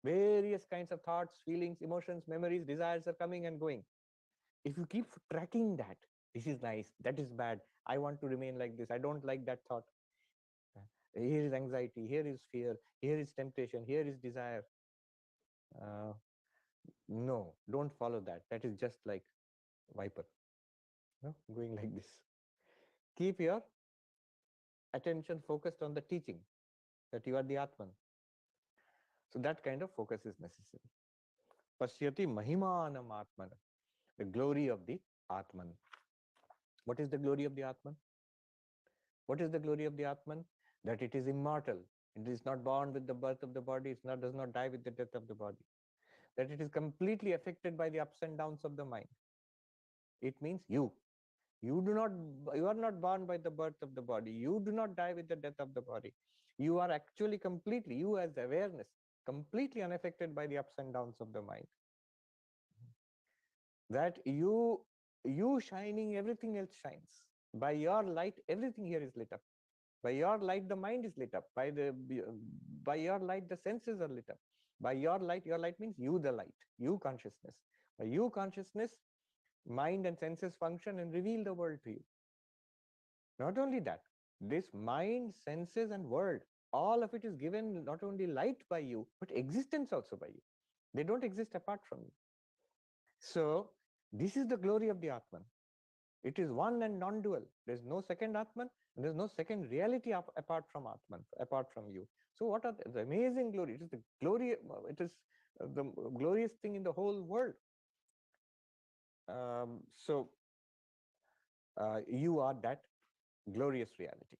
Various kinds of thoughts, feelings, emotions, memories, desires are coming and going. If you keep tracking that, this is nice, that is bad, I want to remain like this, I don't like that thought. Here is anxiety, here is fear, here is temptation, here is desire. No, don't follow that. That is just like viper, no? Going like this. Keep your attention focused on the teaching. that you are the Atman. So that kind of focus is necessary. Pashyati Mahimanam Atman, the glory of the Atman. What is the glory of the Atman? What is the glory of the Atman? That it is immortal. It is not born with the birth of the body. It does not die with the death of the body. That it is completely affected by the ups and downs of the mind. It means you. You are not born by the birth of the body. You do not die with the death of the body. You are actually completely, you as awareness, completely unaffected by the ups and downs of the mind. That you shining, everything else shines. By your light, everything here is lit up. By your light, the mind is lit up. By your light, the senses are lit up. By your light means you, the light, you consciousness. By you consciousness, mind and senses function and reveal the world to you. Not only that, this mind, senses, and world, all of it is given not only light by you, but existence also by you. They don't exist apart from you. So, this is the glory of the Atman. It is one and non-dual. There's no second Atman, and there's no second reality apart from Atman, apart from you. So, what are the amazing glory? It is the glory. It is the glorious thing in the whole world. So, you are that glorious reality.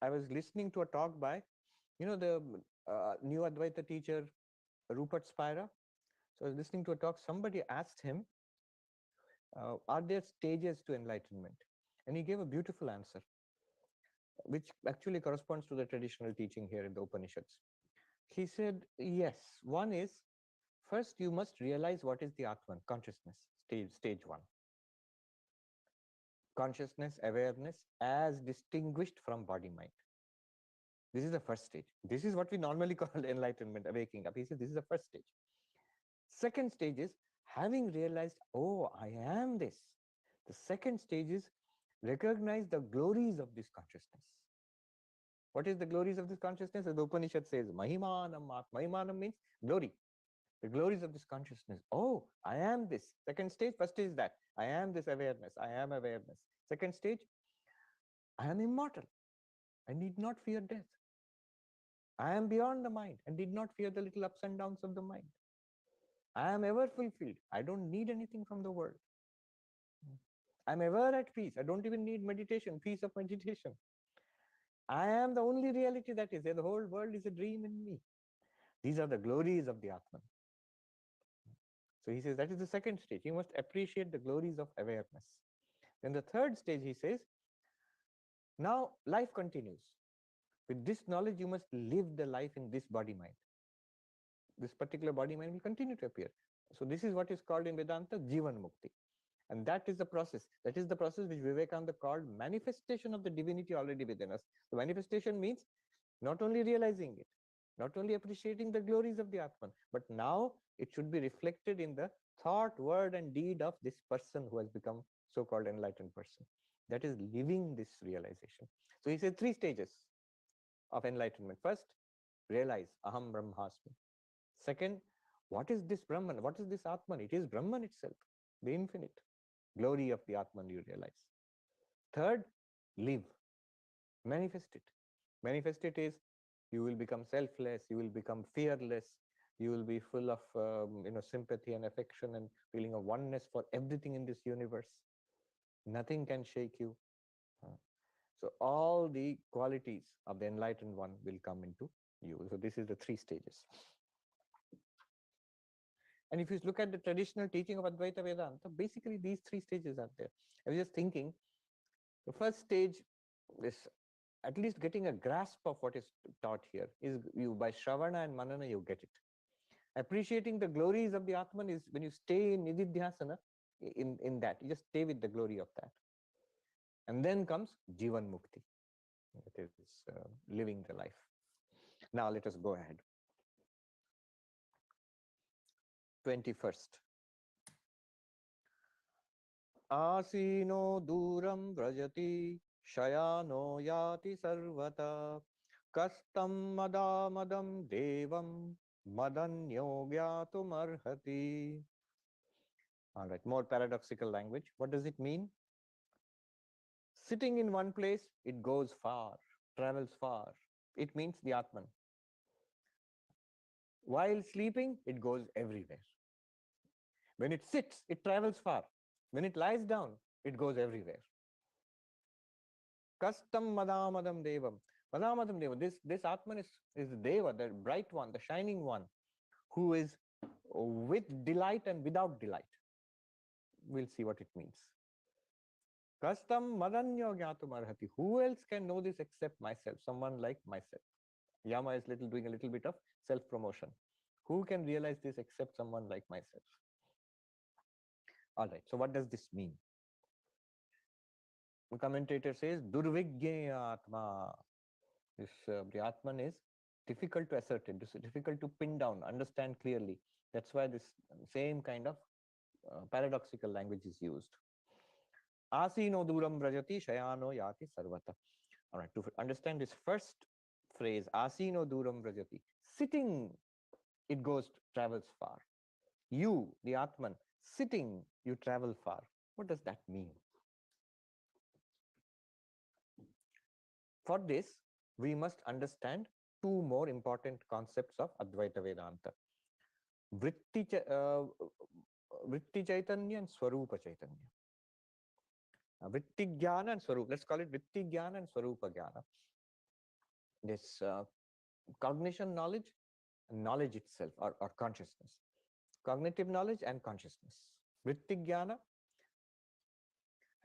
I was listening to a talk by, the new Advaita teacher, Rupert Spira. So I was listening to a talk. Somebody asked him, are there stages to enlightenment? And he gave a beautiful answer, which actually corresponds to the traditional teaching here in the Upanishads. He said, yes, one is, first you must realize what is the Atman, consciousness, stage one. Consciousness, awareness as distinguished from body mind. This is the first stage. This is what we normally call enlightenment, waking up. He says this is the first stage. Second stage is having realized, oh, I am this. The second stage is recognize the glories of this consciousness. What is the glories of this consciousness? As the Upanishad says, Mahimanam. Mahimanam means glory. The glories of this consciousness. Oh, I am this. Second stage, first is that. I am this awareness. I am awareness. Second stage, I am immortal. I need not fear death. I am beyond the mind and did not fear the little ups and downs of the mind. I am ever fulfilled. I don't need anything from the world. I'm ever at peace. I don't even need meditation, peace of meditation. I am the only reality that is there. The whole world is a dream in me. These are the glories of the Atman. So he says that is the second stage. You must appreciate the glories of awareness. Then the third stage, he says, now life continues. With this knowledge, you must live the life in this body mind. This particular body mind will continue to appear. So this is what is called in Vedanta Jivan Mukti. And that is the process. That is the process which Vivekananda called manifestation of the divinity already within us. The manifestation means not only realizing it, not only appreciating the glories of the Atman, but now it should be reflected in the thought, word, and deed of this person who has become so-called enlightened person. That is living this realization. So he said 3 stages of enlightenment. First, realize Aham Brahmasmi. Second, what is this Brahman? What is this Atman? It is Brahman itself, the infinite glory of the Atman you realize. Third, live, manifest it. Manifest it is you will become selfless, you will become fearless, you will be full of sympathy and affection and feeling of oneness for everything in this universe. Nothing can shake you. So all the qualities of the enlightened one will come into you. So this is the 3 stages. And if you look at the traditional teaching of Advaita Vedanta, basically these 3 stages are there. I was just thinking, the first stage is at least getting a grasp of what is taught here. Is you by Shravana and Manana, you get it. Appreciating the glories of the Atman is when you stay in Nididhyasana, in that, you just stay with the glory of that. And then comes Jivan Mukti. It is living the life. Now let us go ahead. 21st. Asino duram vrajati shayano yati sarvata kastam madam devam madanyo gyatum arhati. All right, more paradoxical language. What does it mean? Sitting in one place, it goes far, travels far. It means the Atman. While sleeping, it goes everywhere. When it sits, it travels far. When it lies down, it goes everywhere. Kastam Madamadam Devam. Madamadam Devam. This Atman is the Deva, the bright one, the shining one, who is with delight and without delight. We'll see what it means. Kastam Madanyo Gyatum Arhati. Who else can know this except myself? Someone like myself. Yama is doing a little bit of self-promotion. Who can realize this except someone like myself? All right, so what does this mean? The commentator says, Durvigya Atma. The Atman is difficult to ascertain, difficult to pin down, understand clearly. That's why this same kind of paradoxical language is used. Asino duram brajati shayano yati sarvata. All right, to understand this first phrase, asino duram brajati, sitting, it travels far. You, the Atman, sitting, you travel far. What does that mean? For this, we must understand two more important concepts of Advaita Vedanta. Vritti Chaitanya and Swarupa Chaitanya. Vritti Jnana and Swarupa. Let's call it Vritti Jnana and Swarupa Jnana. This cognition knowledge, and knowledge itself, or consciousness. Cognitive knowledge and consciousness. Vritti Jnana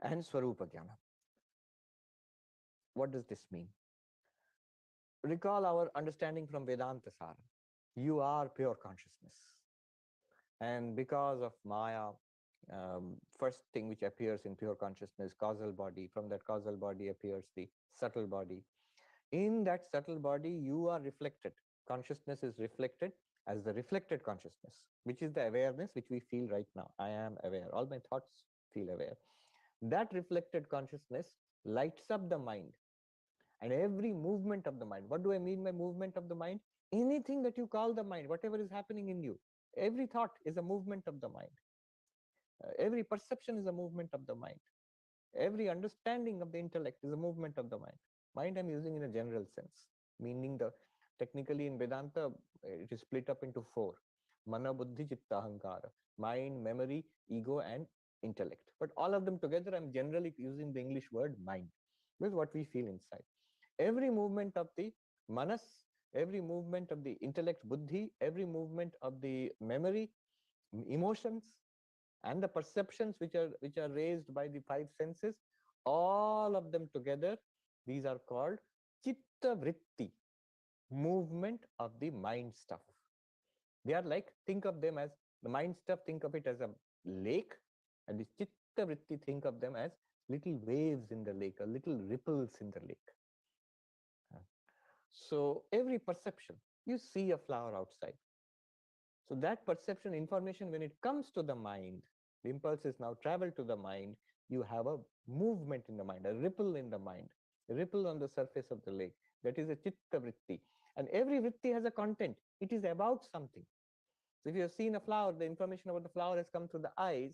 and Swarupa Jnana. What does this mean? Recall our understanding from Vedanta Sara. You are pure consciousness. And because of Maya, first thing which appears in pure consciousness, causal body. From that causal body appears the subtle body. In that subtle body, you are reflected. Consciousness is reflected as the reflected consciousness, which is the awareness which we feel right now. I am aware. All my thoughts feel aware. That reflected consciousness lights up the mind and every movement of the mind. What do I mean by movement of the mind? Anything that you call the mind, whatever is happening in you, every thought is a movement of the mind. Every perception is a movement of the mind. Every understanding of the intellect is a movement of the mind. Mind I'm using in a general sense, meaning technically in Vedanta, it is split up into four. Mana, Buddhi, Chitta, Ahankara. Mind, memory, ego, and intellect. But all of them together, I'm generally using the English word mind. This is what we feel inside. Every movement of the manas, every movement of the intellect, buddhi, every movement of the memory, emotions, and the perceptions which are raised by the five senses, all of them together, these are called chitta vritti, movement of the mind stuff. They are like, think of them as the mind stuff, think of it as a lake, and the chitta vritti, think of them as little waves in the lake, or little ripples in the lake. So every perception, you see a flower outside. So that perception information, when it comes to the mind, the impulses now travel to the mind, you have a movement in the mind, a ripple in the mind, a ripple on the surface of the lake. That is a chitta vritti. And every vritti has a content. It is about something. So if you have seen a flower, the information about the flower has come through the eyes,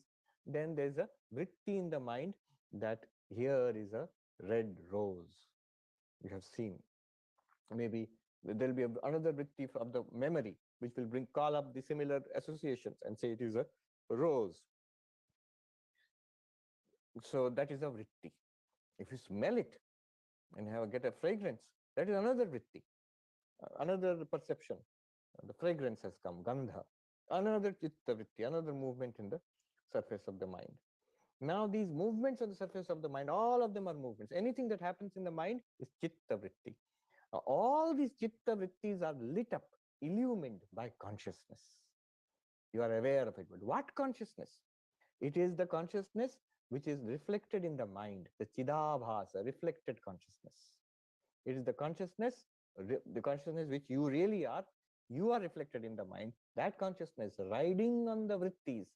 then there's a vritti in the mind that here is a red rose. You have seen. Maybe there'll be another vritti of the memory, which will call up the similar associations and say it is a rose. So that is a vritti. If you smell it and get a fragrance, that is another vritti, another perception. The fragrance has come, gandha, another chitta vritti, another movement in the surface of the mind. Now these movements on the surface of the mind, all of them are movements. Anything that happens in the mind is chitta vritti. All these chitta vrittis are lit up, illumined by consciousness. You are aware of it. But what consciousness? It is the consciousness which is reflected in the mind, the chidabhasa, reflected consciousness. It is the consciousness which you really are. You are reflected in the mind. That consciousness riding on the vrittis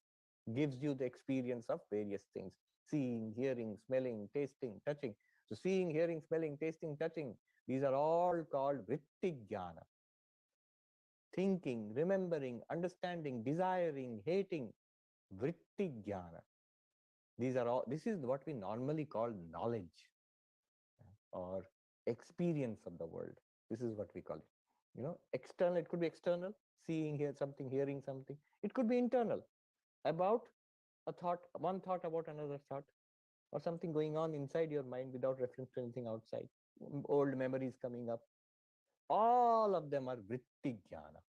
gives you the experience of various things. Seeing, hearing, smelling, tasting, touching. So seeing, hearing, smelling, tasting, touching, these are all called vritti jnana. Thinking, remembering, understanding, desiring, hating, vritti jnana. This is what we normally call knowledge. or experience of the world. This is what we call it. External, it could be external, seeing here something, hearing something. It could be internal, about a thought, one thought about another thought, or something going on inside your mind without reference to anything outside, old memories coming up. All of them are vritti jnana.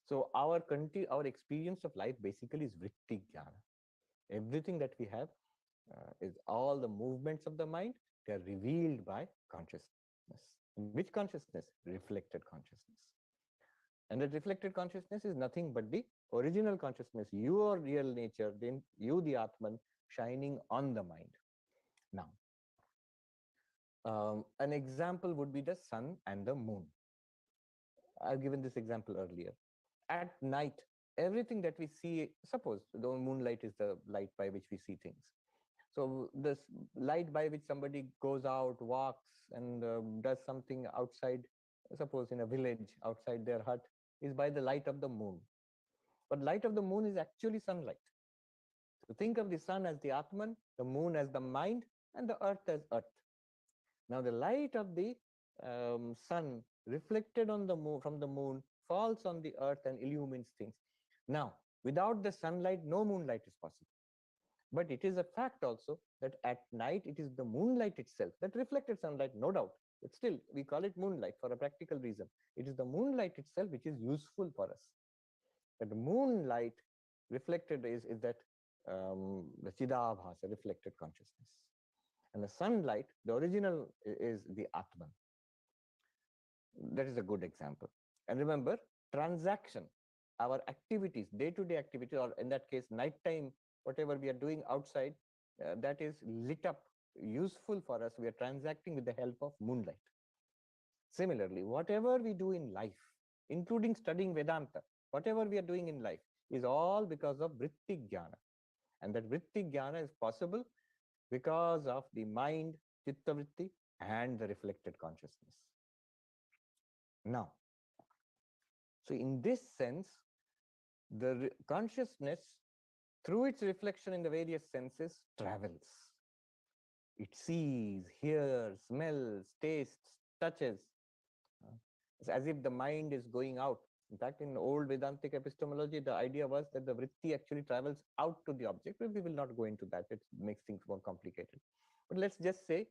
So our experience of life basically is vritti jnana. Everything that we have is all the movements of the mind. They are revealed by consciousness. Which consciousness? Reflected consciousness. And that reflected consciousness is nothing but the original consciousness, your real nature, then you, the Atman, shining on the mind. Now, an example would be the sun and the moon. I've given this example earlier. At night, everything that we see, suppose the moonlight is the light by which we see things. So this light by which somebody goes out, walks, and does something outside, suppose in a village outside their hut, is by the light of the moon. But light of the moon is actually sunlight. So think of the sun as the Atman, the moon as the mind, and the earth as earth. Now the light of the sun reflected on the moon from the moon falls on the earth and illumines things. Now, without the sunlight, no moonlight is possible. But it is a fact also that at night it is the moonlight itself, that reflected sunlight, no doubt. But still, we call it moonlight for a practical reason. It is the moonlight itself which is useful for us. But the moonlight reflected is that the Chidabhasa, reflected consciousness. And the sunlight, the original is the Atman. That is a good example. And remember, transaction, our activities, day-to-day activities, or in that case, nighttime, whatever we are doing outside, that is lit up, useful for us. We are transacting with the help of moonlight. Similarly, whatever we do in life, including studying Vedanta, whatever we are doing in life is all because of vritti jnana. And that vritti jnana is possible because of the mind, chitta vritti, and the reflected consciousness. Now, so in this sense, the consciousness, through its reflection in the various senses, travels. It sees, hears, smells, tastes, touches. It's as if the mind is going out. In fact, in old Vedantic epistemology, the idea was that the vritti actually travels out to the object, but we will not go into that. It makes things more complicated. But let's just say,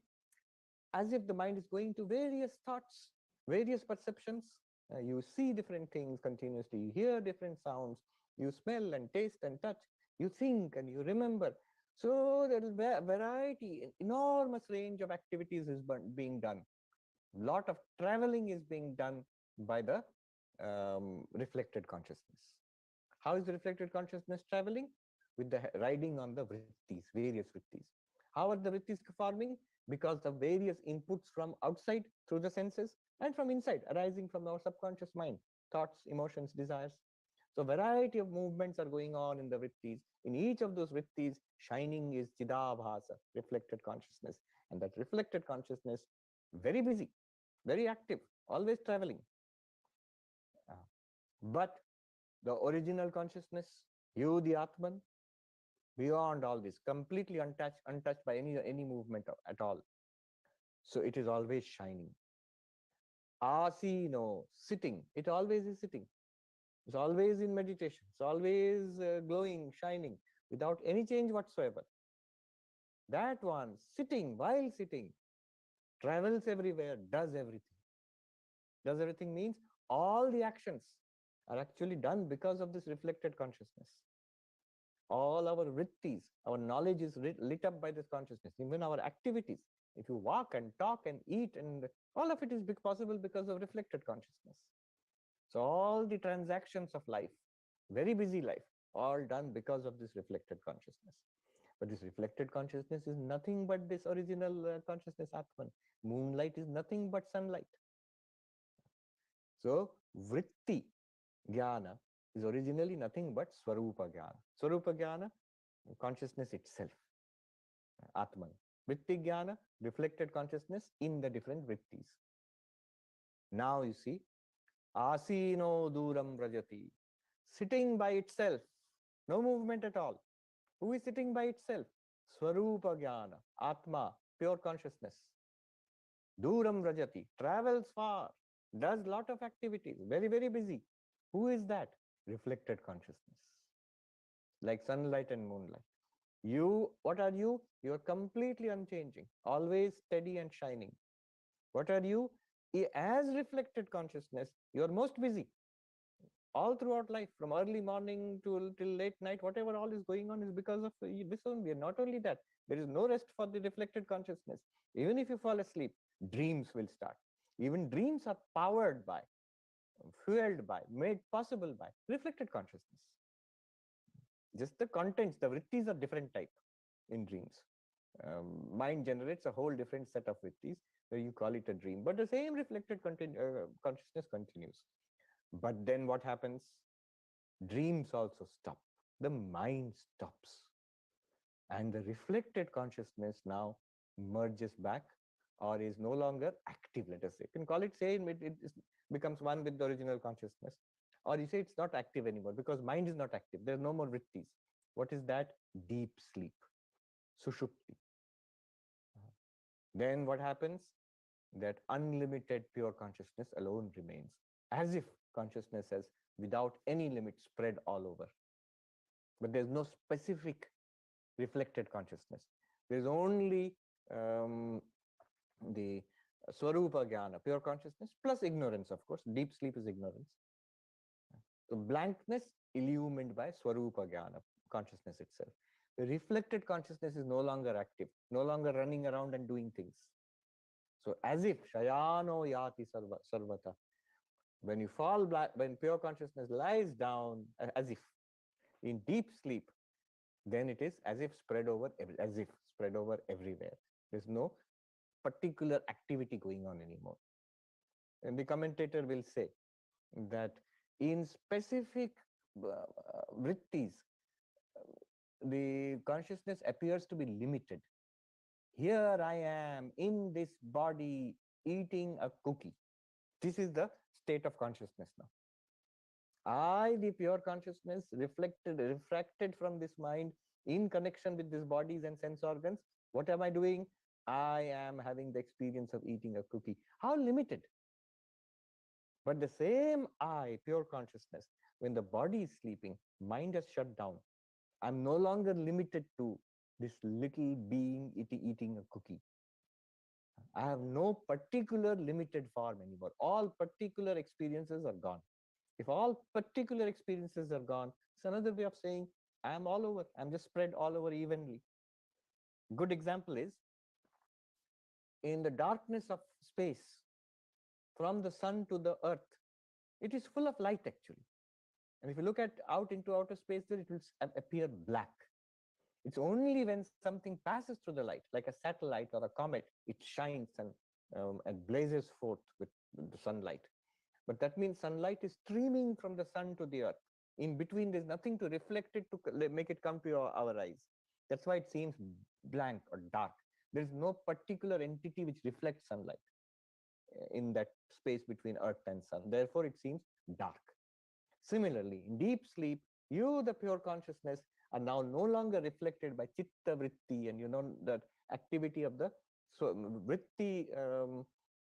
as if the mind is going to various thoughts, various perceptions. You see different things continuously, you hear different sounds, you smell and taste and touch, you think and you remember. So there is variety, enormous range of activities is being done. Lot of traveling is being done by the reflected consciousness. How is the reflected consciousness traveling? With the riding on the vrittis, various vrittis. How are the vrittis forming? Because of various inputs from outside through the senses and from inside, arising from our subconscious mind, thoughts, emotions, desires. So variety of movements are going on in the vrittis. In each of those vrittis, shining is chidabhasa, reflected consciousness. And that reflected consciousness, very busy, very active, always traveling. But the original consciousness, you, the Atman, beyond all this, completely untouched by any movement at all. So it is always shining. Asino, sitting, it always is sitting. It's always in meditation. It's always glowing, shining, without any change whatsoever. That one, sitting, while sitting, travels everywhere, does everything. Does everything means all the actions are actually done because of this reflected consciousness. All our vrittis, our knowledge is lit up by this consciousness. Even our activities, if you walk and talk and eat, and all of it is possible because of reflected consciousness. So all the transactions of life, very busy life, all done because of this reflected consciousness. But this reflected consciousness is nothing but this original consciousness, Atman. Moonlight is nothing but sunlight. So vritti jnana is originally nothing but swarupa jnana. Swarupa jnana, consciousness itself, Atman. Vritti jnana, reflected consciousness in the different vrittis. Now you see, asino duram rajati, sitting by itself, no movement at all. Who is sitting by itself? Swarupa jnana, Atma, pure consciousness. Duram Rajati, travels far, does lot of activities, very, very busy. Who is that? Reflected consciousness, like sunlight and moonlight. You, what are you? You are completely unchanging, always steady and shining. What are you? As reflected consciousness, you are most busy all throughout life, from early morning till late night. Whatever all is going on is because of this only. And not only that, there is no rest for the reflected consciousness. Even if you fall asleep, dreams will start. Even dreams are powered by, fueled by, made possible by reflected consciousness. Just the contents, the vrittis are different type in dreams. Mind generates a whole different set of vrittis, where you call it a dream, but the same reflected consciousness continues. But then what happens? Dreams also stop. The mind stops. And the reflected consciousness now merges back, or is no longer active, let us say. You can call it, say, it becomes one with the original consciousness. Or you say it's not active anymore because mind is not active. There's no more vrittis. What is that? Deep sleep, sushupti. Then what happens? That unlimited pure consciousness alone remains, as if consciousness has, without any limit, spread all over. But there's no specific reflected consciousness. There's only the Swarupa Jnana, pure consciousness, plus ignorance, of course. Deep sleep is ignorance. So blankness illumined by Swarupa Jnana, consciousness itself. The reflected consciousness is no longer active, no longer running around and doing things. So as if Shayano Yati Sarvata, when you fall back, when pure consciousness lies down, as if in deep sleep, then it is as if spread over, everywhere. There's no particular activity going on anymore. And the commentator will say that in specific vrittis, the consciousness appears to be limited. Here I am in this body eating a cookie. This is the state of consciousness now. I, the pure consciousness, refracted from this mind in connection with these bodies and sense organs. What am I doing? I am having the experience of eating a cookie. How limited. But the same I, pure consciousness, when the body is sleeping, mind has shut down. I'm no longer limited to this little being eating a cookie. I have no particular limited form anymore. All particular experiences are gone. If all particular experiences are gone, it's another way of saying I'm all over. I'm just spread all over evenly. Good example is in the darkness of space, from the sun to the earth, it is full of light actually. And if you look at out into outer space, then it will appear black. It's only when something passes through the light, like a satellite or a comet, it shines and blazes forth with the sunlight. But that means sunlight is streaming from the sun to the earth. In between, there's nothing to reflect it to make it come to our eyes. That's why it seems blank or dark. There's no particular entity which reflects sunlight in that space between earth and sun. Therefore, it seems dark. Similarly, in deep sleep, you, the pure consciousness, are now no longer reflected by chitta vritti, and you know that activity of the so vritti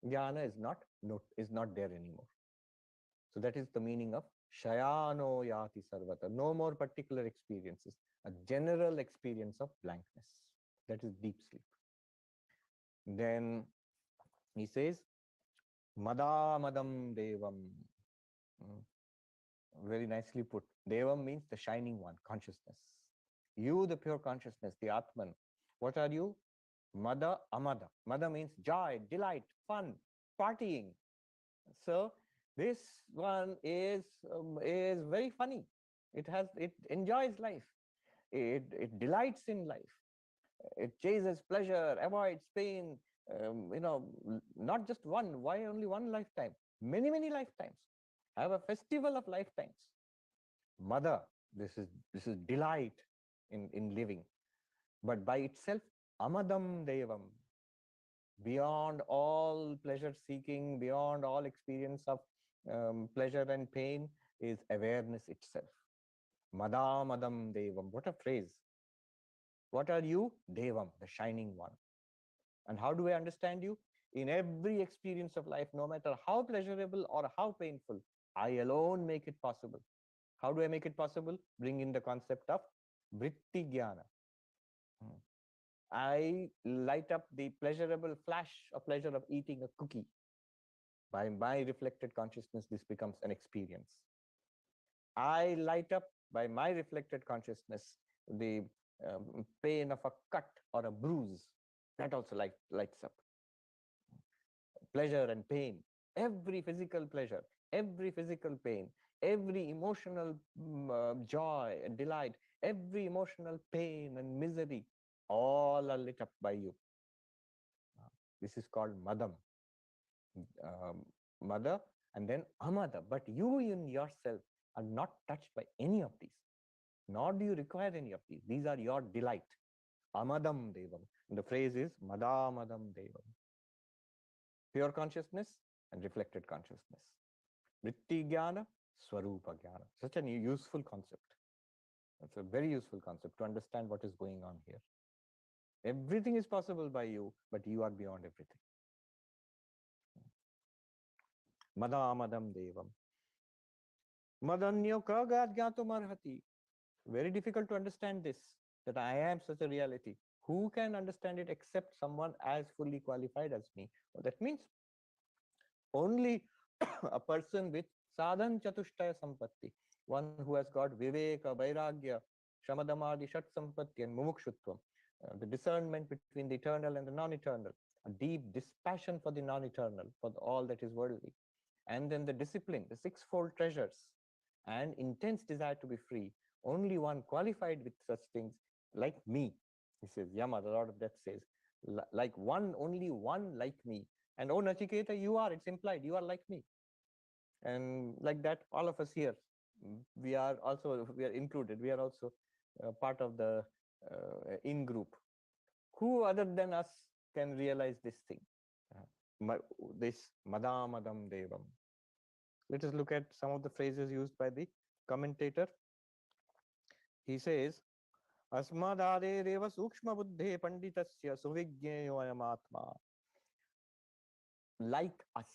jnana is not there anymore. So that is the meaning of Shayano Yati Sarvata. No more particular experiences, a general experience of blankness. That is deep sleep. Then he says, Madamadam Devam. Very nicely put. Devam means the shining one, consciousness. You, the pure consciousness, the Atman. What are you? Mada Amada. Mada means joy, delight, fun, partying. So this one is very funny. It enjoys life. It delights in life. It chases pleasure, avoids pain. Not just one. Why only one lifetime? Many, many lifetimes. Have a festival of lifetimes. Mother, this is delight in living. But by itself, Amadam Devam, beyond all pleasure seeking, beyond all experience of pleasure and pain, is awareness itself. Madamadam Devam. What a phrase. What are you? Devam, the shining one. And how do I understand you? In every experience of life, no matter how pleasurable or how painful, I alone make it possible. How do I make it possible? Bring in the concept of vritti jnana. Hmm. I light up the pleasurable flash of pleasure of eating a cookie. By my reflected consciousness, this becomes an experience. I light up by my reflected consciousness the pain of a cut or a bruise. That also lights up. Pleasure and pain, every physical pleasure, every physical pain, every emotional joy and delight, every emotional pain and misery, all are lit up by you. This is called madam, um, mother, and then amada. But you in yourself are not touched by any of these, nor do you require any of these. These are your delight. Amadam devam. And the phrase is madamadam devam. Pure consciousness and reflected consciousness. Vritti jnana, swarupa jnana. Such a useful concept. It's a very useful concept to understand what is going on here. Everything is possible by you, but you are beyond everything. Madamadam devam. Madanyo kagad jnatum arhati. Very difficult to understand this, that I am such a reality. Who can understand it except someone as fully qualified as me? Well, that means only a person with sadhan chatushtaya sampatti, one who has got viveka, vairagya, shamadamadi, shat sampatti, and mumukshutvam, the discernment between the eternal and the non-eternal, a deep dispassion for the non-eternal, for all that is worldly, and then the discipline, the sixfold treasures, and intense desire to be free. Only one qualified with such things, like me, he says, Yama, the Lord of Death says, like one, only one like me. And oh, Nachiketa, you are, it's implied, you are like me. And like that, all of us here, we are included. We are also part of the in-group. Who other than us can realize this thing? This Madamadam Devam. Let us look at some of the phrases used by the commentator. He says, Asmadade Reva Sukshma Buddhe Panditasya Suvigneyoyam Atma. Like us.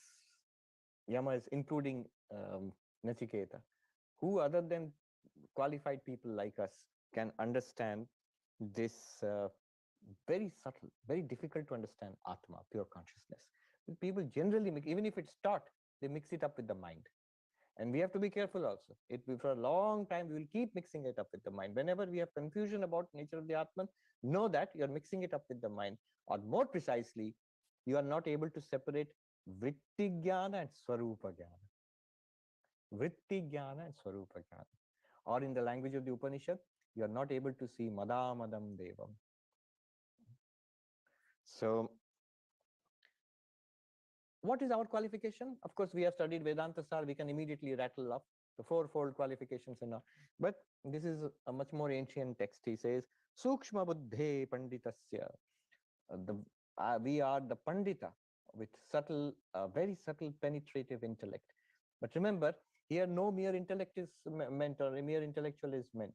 Yama is including Nachiketa. Who other than qualified people like us can understand this very subtle, very difficult to understand Atma, pure consciousness? People generally, even if it's taught, they mix it up with the mind. And we have to be careful also. For a long time, we will keep mixing it up with the mind. Whenever we have confusion about nature of the Atman, know that you're mixing it up with the mind. Or more precisely, you are not able to separate vritti jnana and swarupa jnana. Vritti jnana and swarupa jnana. Or in the language of the Upanishad, you are not able to see madamadam devam. So, what is our qualification? Of course, we have studied Vedanta Sar, we can immediately rattle off the fourfold qualifications and all. But this is a much more ancient text. He says, Sukshma Buddhe Panditasya. We are the Pandita with subtle, very subtle, penetrative intellect. But remember, here no mere intellect is meant or a mere intellectual is meant.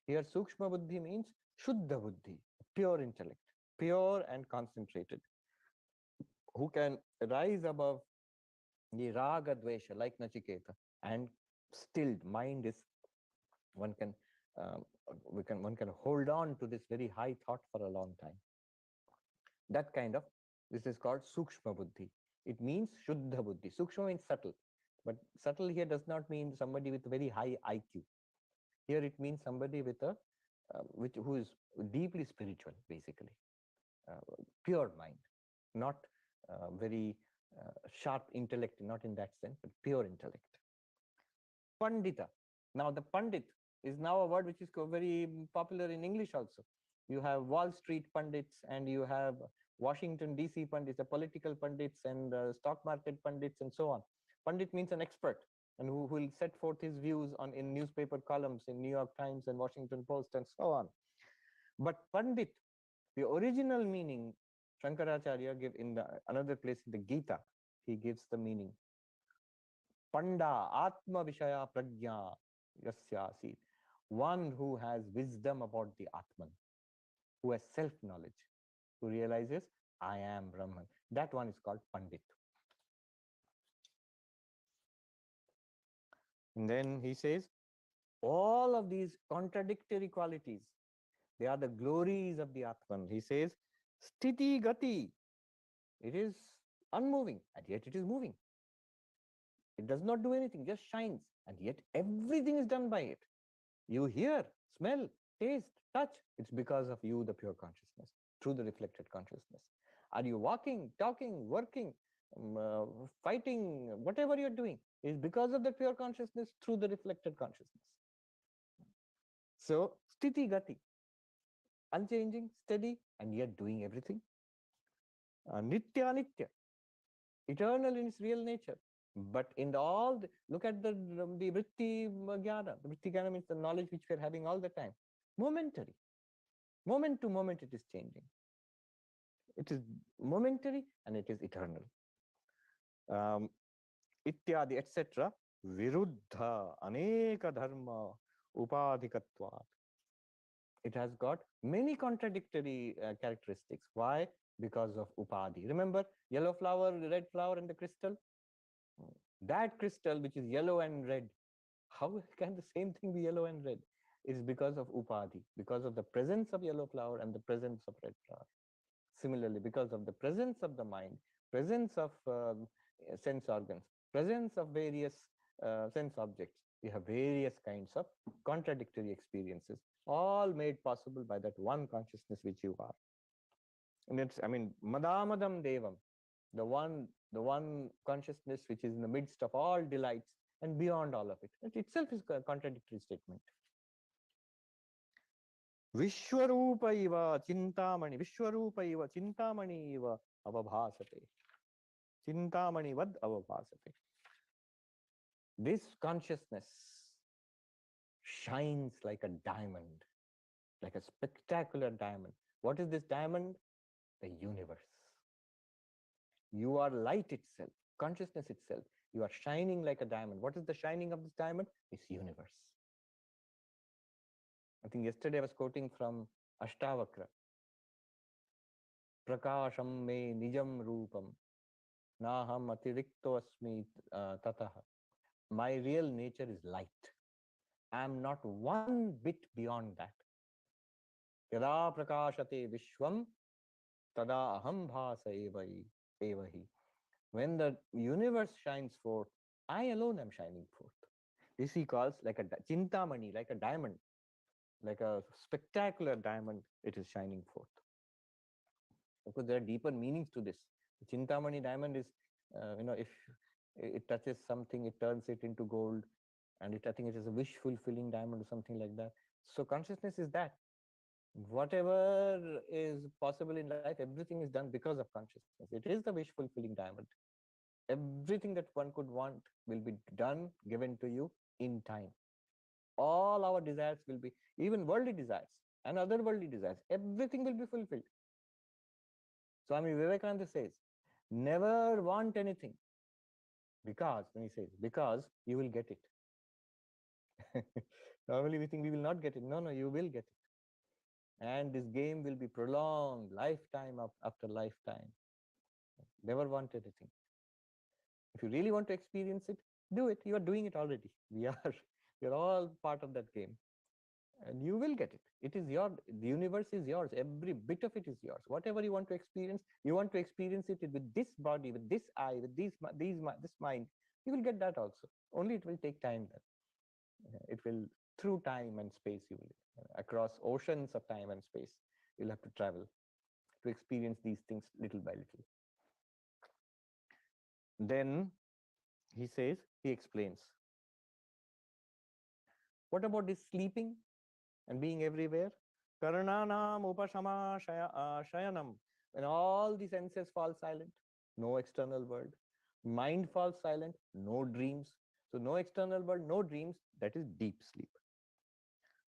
Here Sukshma Buddhi means Shuddha Buddhi, pure intellect, pure and concentrated, who can rise above the raga dvesha like Nachiketa, and stilled mind is one can one can hold on to this very high thought for a long time. That kind of, this is called sukshma buddhi. It means shuddha buddhi. Sukshma means subtle, but subtle here does not mean somebody with very high IQ. Here it means somebody with a who is deeply spiritual, basically, pure mind, not very sharp intellect, not in that sense, but pure intellect. Pandita. Now, the Pandit is now a word which is very popular in English also. You have Wall Street Pandits and you have Washington, D.C. Pandits, the political Pandits and stock market Pandits and so on. Pandit means an expert and who will set forth his views in newspaper columns in New York Times and Washington Post and so on. But Pandit, the original meaning, Shankaracharya gives in another place in the Gita, he gives the meaning. Panda, Atma Vishaya Prajna Yasyasi, one who has wisdom about the Atman, who has self-knowledge, who realizes I am Brahman. That one is called Pandit. And then he says, all of these contradictory qualities, they are the glories of the Atman. He says, Sthiti Gati, it is unmoving, and yet it is moving. It does not do anything, just shines, and yet everything is done by it. You hear, smell, taste, touch. It's because of you, the pure consciousness, through the reflected consciousness. Are you walking, talking, working, fighting, whatever you're doing, is because of the pure consciousness through the reflected consciousness. So, sthiti gati, unchanging, steady, and yet doing everything. Nitya nitya, eternal in its real nature. But in all, look at the vritti jnana. The vritti jnana means the knowledge which we are having all the time. Momentary. Moment to moment it is changing. It is momentary and it is eternal. Ityadi, etc. Viruddha, aneka dharma, upadhikatvat. It has got many contradictory characteristics. Why? Because of upadhi. Remember, yellow flower, red flower, and the crystal? That crystal, which is yellow and red, how can the same thing be yellow and red? It's because of upadhi, because of the presence of yellow flower and the presence of red flower. Similarly, because of the presence of the mind, presence of sense organs, presence of various sense objects, we have various kinds of contradictory experiences, all made possible by that one consciousness which you are. And it's, I mean, Madamadam Devam, the one consciousness which is in the midst of all delights and beyond all of it. It itself is a contradictory statement. Vishwarupa iva chintamani, Vishwarupa iva chintamani iva avabhasate. Chintamani vad avabhasate. This consciousness shines like a diamond, like a spectacular diamond. What is this diamond? The universe. You are light itself, consciousness itself. You are shining like a diamond. What is the shining of this diamond? It's universe. I think yesterday I was quoting from Ashtavakra. Prakasham me nijam rupam, naham atirikto asmi tataha. My real nature is light. I am not one bit beyond that. Yada prakashate vishwam, tada aham bhasa evahi. When the universe shines forth, I alone am shining forth. This he calls like a chintamani, like a diamond, like a spectacular diamond, it is shining forth. Of course, there are deeper meanings to this. The Chintamani diamond is, if it touches something, it turns it into gold, and I think it is a wish-fulfilling diamond or something like that. So consciousness is that. Whatever is possible in life, everything is done because of consciousness. It is the wish-fulfilling diamond. Everything that one could want will be done, given to you in time. All our desires will be, even worldly desires and other worldly desires, everything will be fulfilled. Swami Vivekananda says, never want anything because, when he says, because you will get it. Normally we think we will not get it. No, no, you will get it. And this game will be prolonged, lifetime after lifetime. Never want anything. If you really want to experience it, do it. You are doing it already. We are all part of that game. And you will get it. It is your, the universe is yours. Every bit of it is yours. Whatever you want to experience it with this body, with this eye, with this mind. You will get that also. Only it will take time then. It will, through time and space, you will, across oceans of time and space, you'll have to travel to experience these things little by little. Then he says, he explains. What about this sleeping and being everywhere? Karananam upashama shayanam. When all the senses fall silent, no external world. Mind falls silent, no dreams. So no external world, no dreams, that is deep sleep.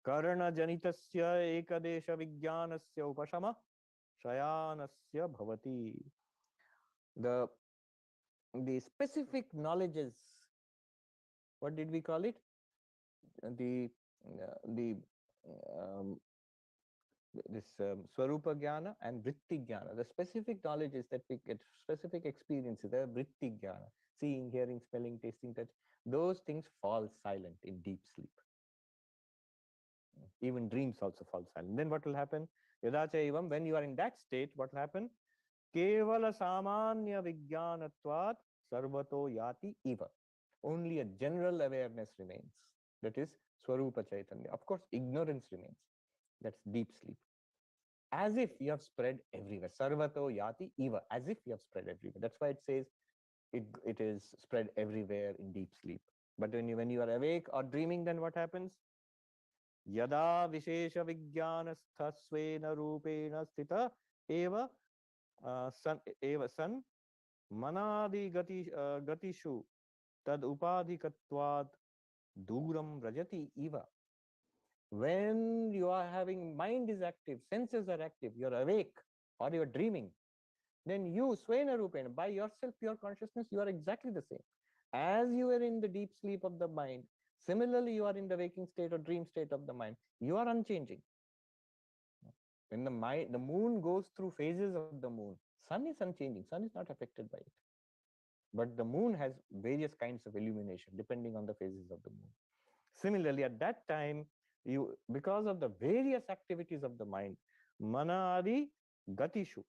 Karana janitasya ekadesha vijnanasya upashama shayanasya bhavati. The specific knowledges, what did we call it? The um, this Swarupa Jnana and Vritti Jnana. The specific knowledges that we get, specific experiences, the Vritti Jnana, seeing, hearing, smelling, tasting, touch, those things fall silent in deep sleep. Even dreams also fall silent. Then what will happen? Yadacha evam, when you are in that state, what will happen? Kevala samanya vijnanatvat sarvato yati eva. Only a general awareness remains. That is Swarupa Chaitanya. Of course, ignorance remains. That's deep sleep. As if you have spread everywhere. Sarvato yati eva. As if you have spread everywhere. That's why it says it is spread everywhere in deep sleep. But when you are awake or dreaming, then what happens? Yada vishesha vijnanastha svena rupena sthita eva san manadi gatishu tad upadhikatvad duram rajati eva. When you are having, mind is active, senses are active, you're awake or you're dreaming, then you, Swena Rupena, by yourself, pure consciousness, you are exactly the same. As you are in the deep sleep of the mind, similarly, you are in the waking state or dream state of the mind. You are unchanging. When the moon goes through phases of the moon, sun is unchanging. Sun is not affected by it. But the moon has various kinds of illumination depending on the phases of the moon. Similarly, at that time, you, because of the various activities of the mind, manadi gatishu.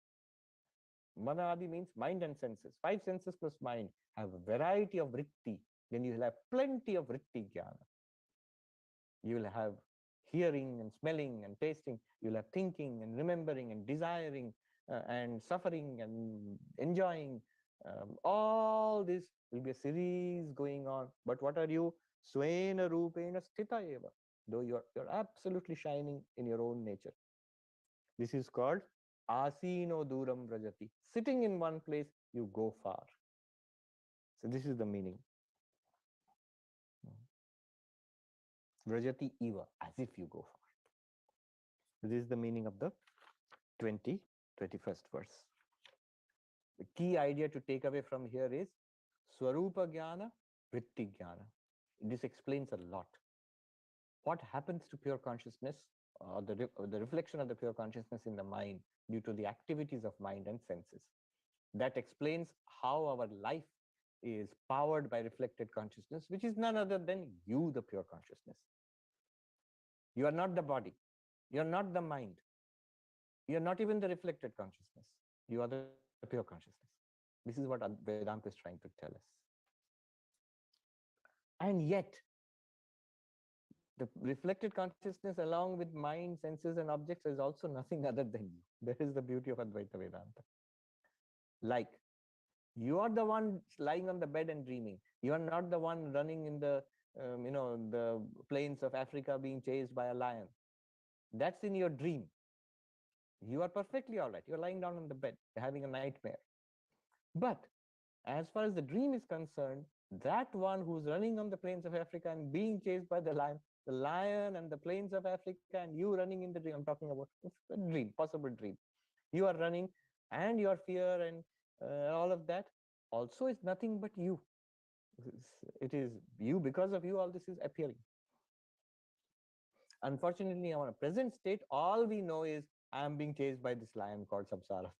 Manadi means mind and senses. Five senses plus mind have a variety of vritti. Then you will have plenty of vritti jnana. You will have hearing and smelling and tasting. You will have thinking and remembering and desiring and suffering and enjoying. All this will be a series going on. But what are you? Swena rupena sthita eva. Though you're absolutely shining in your own nature. This is called asino duram rajati. Sitting in one place, you go far. So this is the meaning. Rajati eva, as if you go far. This is the meaning of the 21st verse. The key idea to take away from here is Swarupa Jnana, Vritti Jnana. This explains a lot. What happens to pure consciousness, the reflection of the pure consciousness in the mind due to the activities of mind and senses. That explains how our life is powered by reflected consciousness, which is none other than you, the pure consciousness. You are not the body. You are not the mind. You are not even the reflected consciousness. You are the pure consciousness. This is what Vedanta is trying to tell us. And yet, the reflected consciousness along with mind, senses, and objects is also nothing other than you. That is the beauty of Advaita Vedanta. Like, you are the one lying on the bed and dreaming. You are not the one running in the plains of Africa being chased by a lion. That's in your dream. You are perfectly all right. You're lying down on the bed, you're having a nightmare. But as far as the dream is concerned, that one who's running on the plains of Africa and being chased by the lion and the plains of Africa, and you running in the dream, I'm talking about a dream, possible dream. You are running, and your fear and all of that also is nothing but you. It is you, because of you, all this is appearing. Unfortunately, in our present state, all we know is I am being chased by this lion called samsara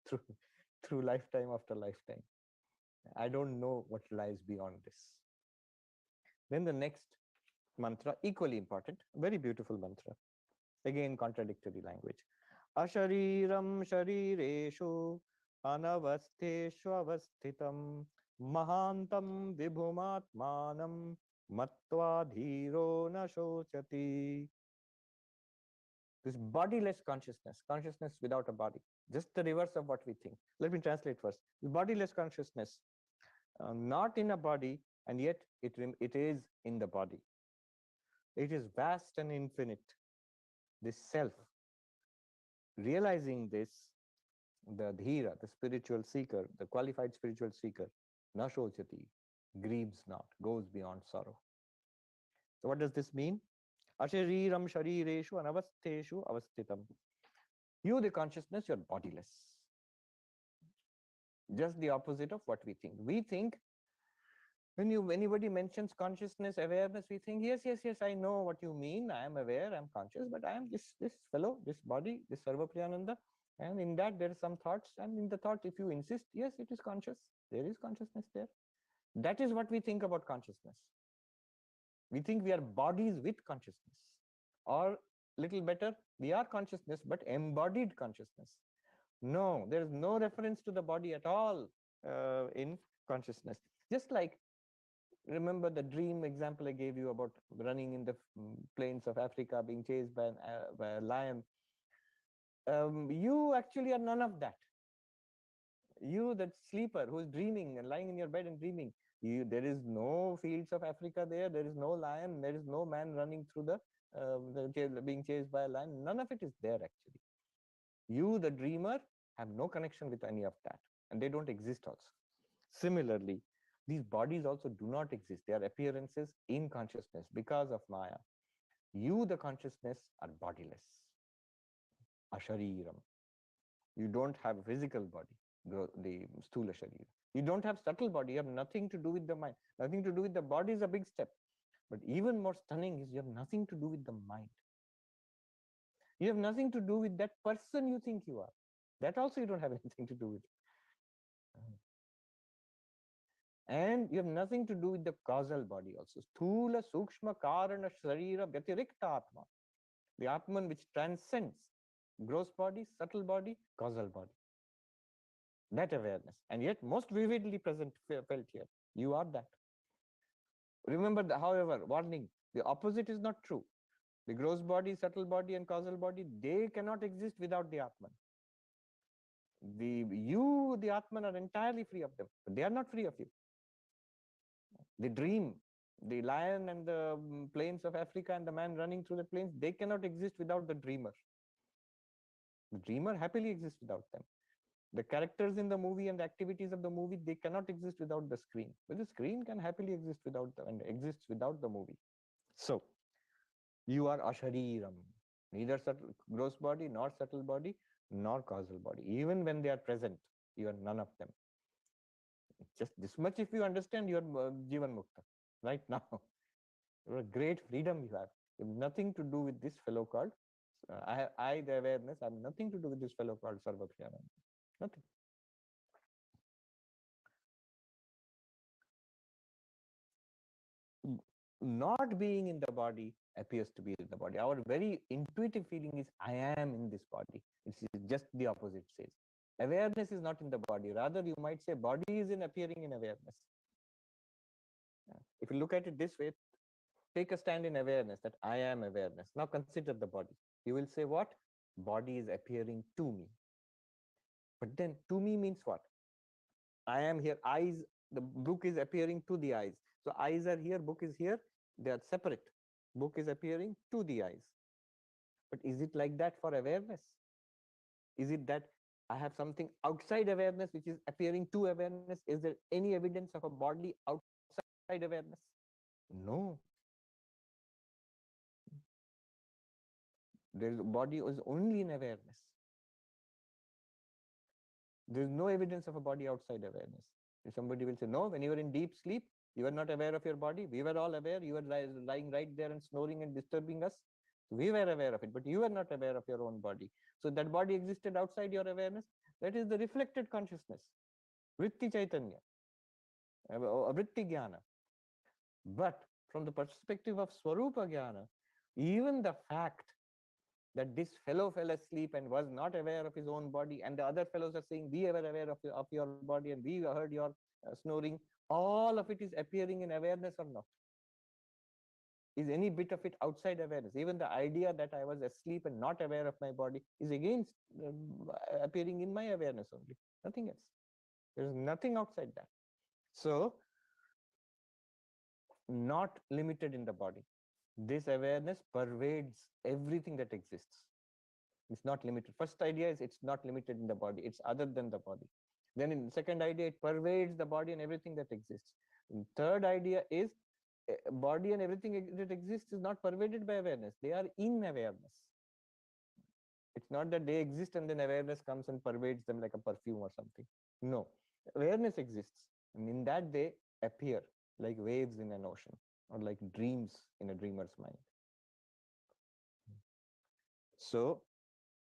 through lifetime after lifetime. I don't know what lies beyond this. Then the next mantra, equally important, very beautiful mantra. Again, contradictory language. Ashariram sharireshu anavastheshu avasthitam mahantam vibhumatmanam matva dhiro na shochati. This bodiless consciousness, consciousness without a body, just the reverse of what we think. Let me translate first. Bodiless consciousness, not in a body, and yet it is in the body. It is vast and infinite, this self. Realizing this, the dhira, the spiritual seeker, the qualified spiritual seeker, na shochati, grieves not, goes beyond sorrow. So what does this mean? Ashariram sharireshu anavastheshu avasthitam. You, the consciousness, you're bodiless. Just the opposite of what we think. We think When anybody mentions consciousness, awareness, we think, yes, yes, yes, I know what you mean. I am aware, I'm conscious, but I am this fellow, this body, this Sarvapriyananda. And in that there are some thoughts. And in the thought, if you insist, yes, it is conscious. There is consciousness there. That is what we think about consciousness. We think we are bodies with consciousness. Or little better, we are consciousness, but embodied consciousness. No, there is no reference to the body at all in consciousness. Just like, remember the dream example I gave you about running in the plains of Africa, being chased by a lion. You actually are none of that. You, that sleeper who is dreaming and lying in your bed and dreaming, there is no fields of Africa there. There is no lion. There is no man running through being chased by a lion. None of it is there actually. You, the dreamer, have no connection with any of that, and they don't exist also. Similarly, these bodies also do not exist. They are appearances in consciousness because of Maya. You, the consciousness, are bodiless. Ashariram. You don't have a physical body, the sthula sharira. You don't have subtle body. You have nothing to do with the mind. Nothing to do with the body is a big step. But even more stunning is you have nothing to do with the mind. You have nothing to do with that person you think you are. That also you don't have anything to do with. And you have nothing to do with the causal body also. Sthula, sukshma, karana, sharira, vyatirikta atma. The Atman which transcends gross body, subtle body, causal body. That awareness. And yet most vividly present, felt here. You are that. Remember, however, warning, the opposite is not true. The gross body, subtle body, and causal body, they cannot exist without the Atman. The Atman are entirely free of them, but they are not free of you. The dream, the lion and the plains of Africa and the man running through the plains, they cannot exist without the dreamer. The dreamer happily exists without them. The characters in the movie and the activities of the movie, they cannot exist without the screen. But the screen can happily exist without and exists without the movie. So, you are ashariram, neither gross body, nor subtle body, nor causal body. Even when they are present, you are none of them. Just this much if you understand, you are Jivan Mukta right now. What a great freedom you have. You have nothing to do with this fellow called, the awareness, I have nothing to do with this fellow called Sarvapriyananda. Nothing. Not being in the body appears to be in the body. Our very intuitive feeling is, I am in this body. It's just the opposite says. Awareness is not in the body. Rather, you might say body is in appearing in awareness. If you look at it this way, take a stand in awareness that I am awareness. Now consider the body. You will say what? Body is appearing to me. But then to me means what? I am here. Eyes, the book is appearing to the eyes. So eyes are here, book is here. They are separate. Book is appearing to the eyes. But is it like that for awareness? Is it that I have something outside awareness which is appearing to awareness? Is there any evidence of a body outside awareness? No. The body is only in awareness. There is no evidence of a body outside awareness. If somebody will say, no, when you were in deep sleep, you were not aware of your body. We were all aware. You were lying right there and snoring and disturbing us. We were aware of it, but you were not aware of your own body. So that body existed outside your awareness. That is the reflected consciousness, vritti chaitanya, vritti jnana. But from the perspective of swarupa jnana, even the fact that this fellow fell asleep and was not aware of his own body, and the other fellows are saying, we were aware of your body and we heard your snoring, all of it is appearing in awareness or not? Is any bit of it outside awareness? Even the idea that I was asleep and not aware of my body is again appearing in my awareness only, nothing else. There is nothing outside that. So, not limited in the body. This awareness pervades everything that exists. It's not limited. First idea is it's not limited in the body. It's other than the body. Then in second idea, it pervades the body and everything that exists. And third idea is body and everything that exists is not pervaded by awareness. They are in awareness. It's not that they exist and then awareness comes and pervades them like a perfume or something. No, awareness exists. And in that they appear. like waves in an ocean, or like dreams in a dreamer's mind. So,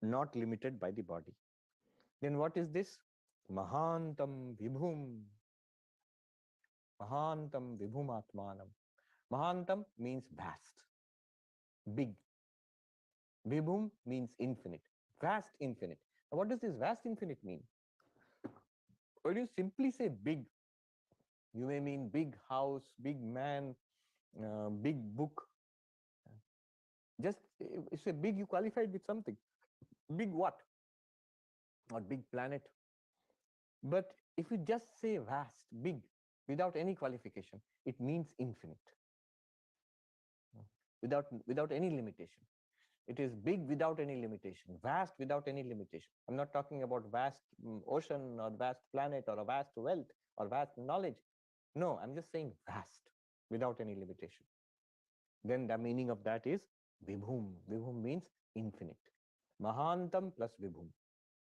not limited by the body. Then what is this? Mahantam Vibhum. Mahantam Vibhum Atmanam. Mahantam means vast, big. Vibhum means infinite, vast infinite. Now, what does this vast infinite mean? When you simply say big, you may mean big house, big man, big book. Just if you say big, you qualified with something. Big what? Not big planet. But if you just say vast, big, without any qualification, it means infinite, without any limitation. It is big without any limitation, vast without any limitation. I'm not talking about vast ocean or vast planet or a vast wealth or vast knowledge. No, I'm just saying vast without any limitation. Then the meaning of that is vibhum. Vibhum means infinite. Mahantam plus vibhum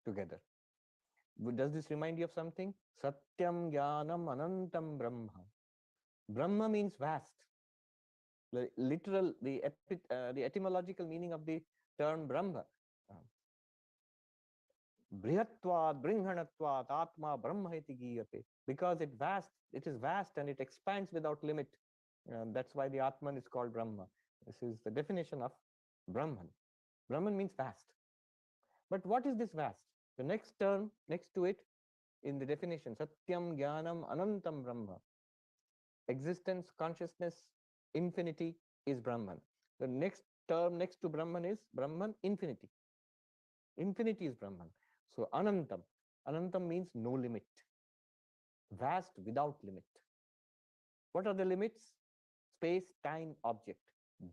together. Does this remind you of something? Satyam Jnanam Anantam Brahma. Brahma means vast. The literal, the etymological meaning of the term Brahma. Brihatvat, Bringhanatvat, Atma, Brahma iti giyate. Because it is vast and it expands without limit. That's why the Atman is called Brahma. This is the definition of Brahman. Brahman means vast. But what is this vast? The next term next to it in the definition, Satyam Jnanam Anantam Brahma. Existence, consciousness, infinity is Brahman. The next term next to Brahman is Brahman, infinity. Infinity is Brahman. So Anantam. Anantam means no limit. Vast without limit. What are the limits? Space, time, object.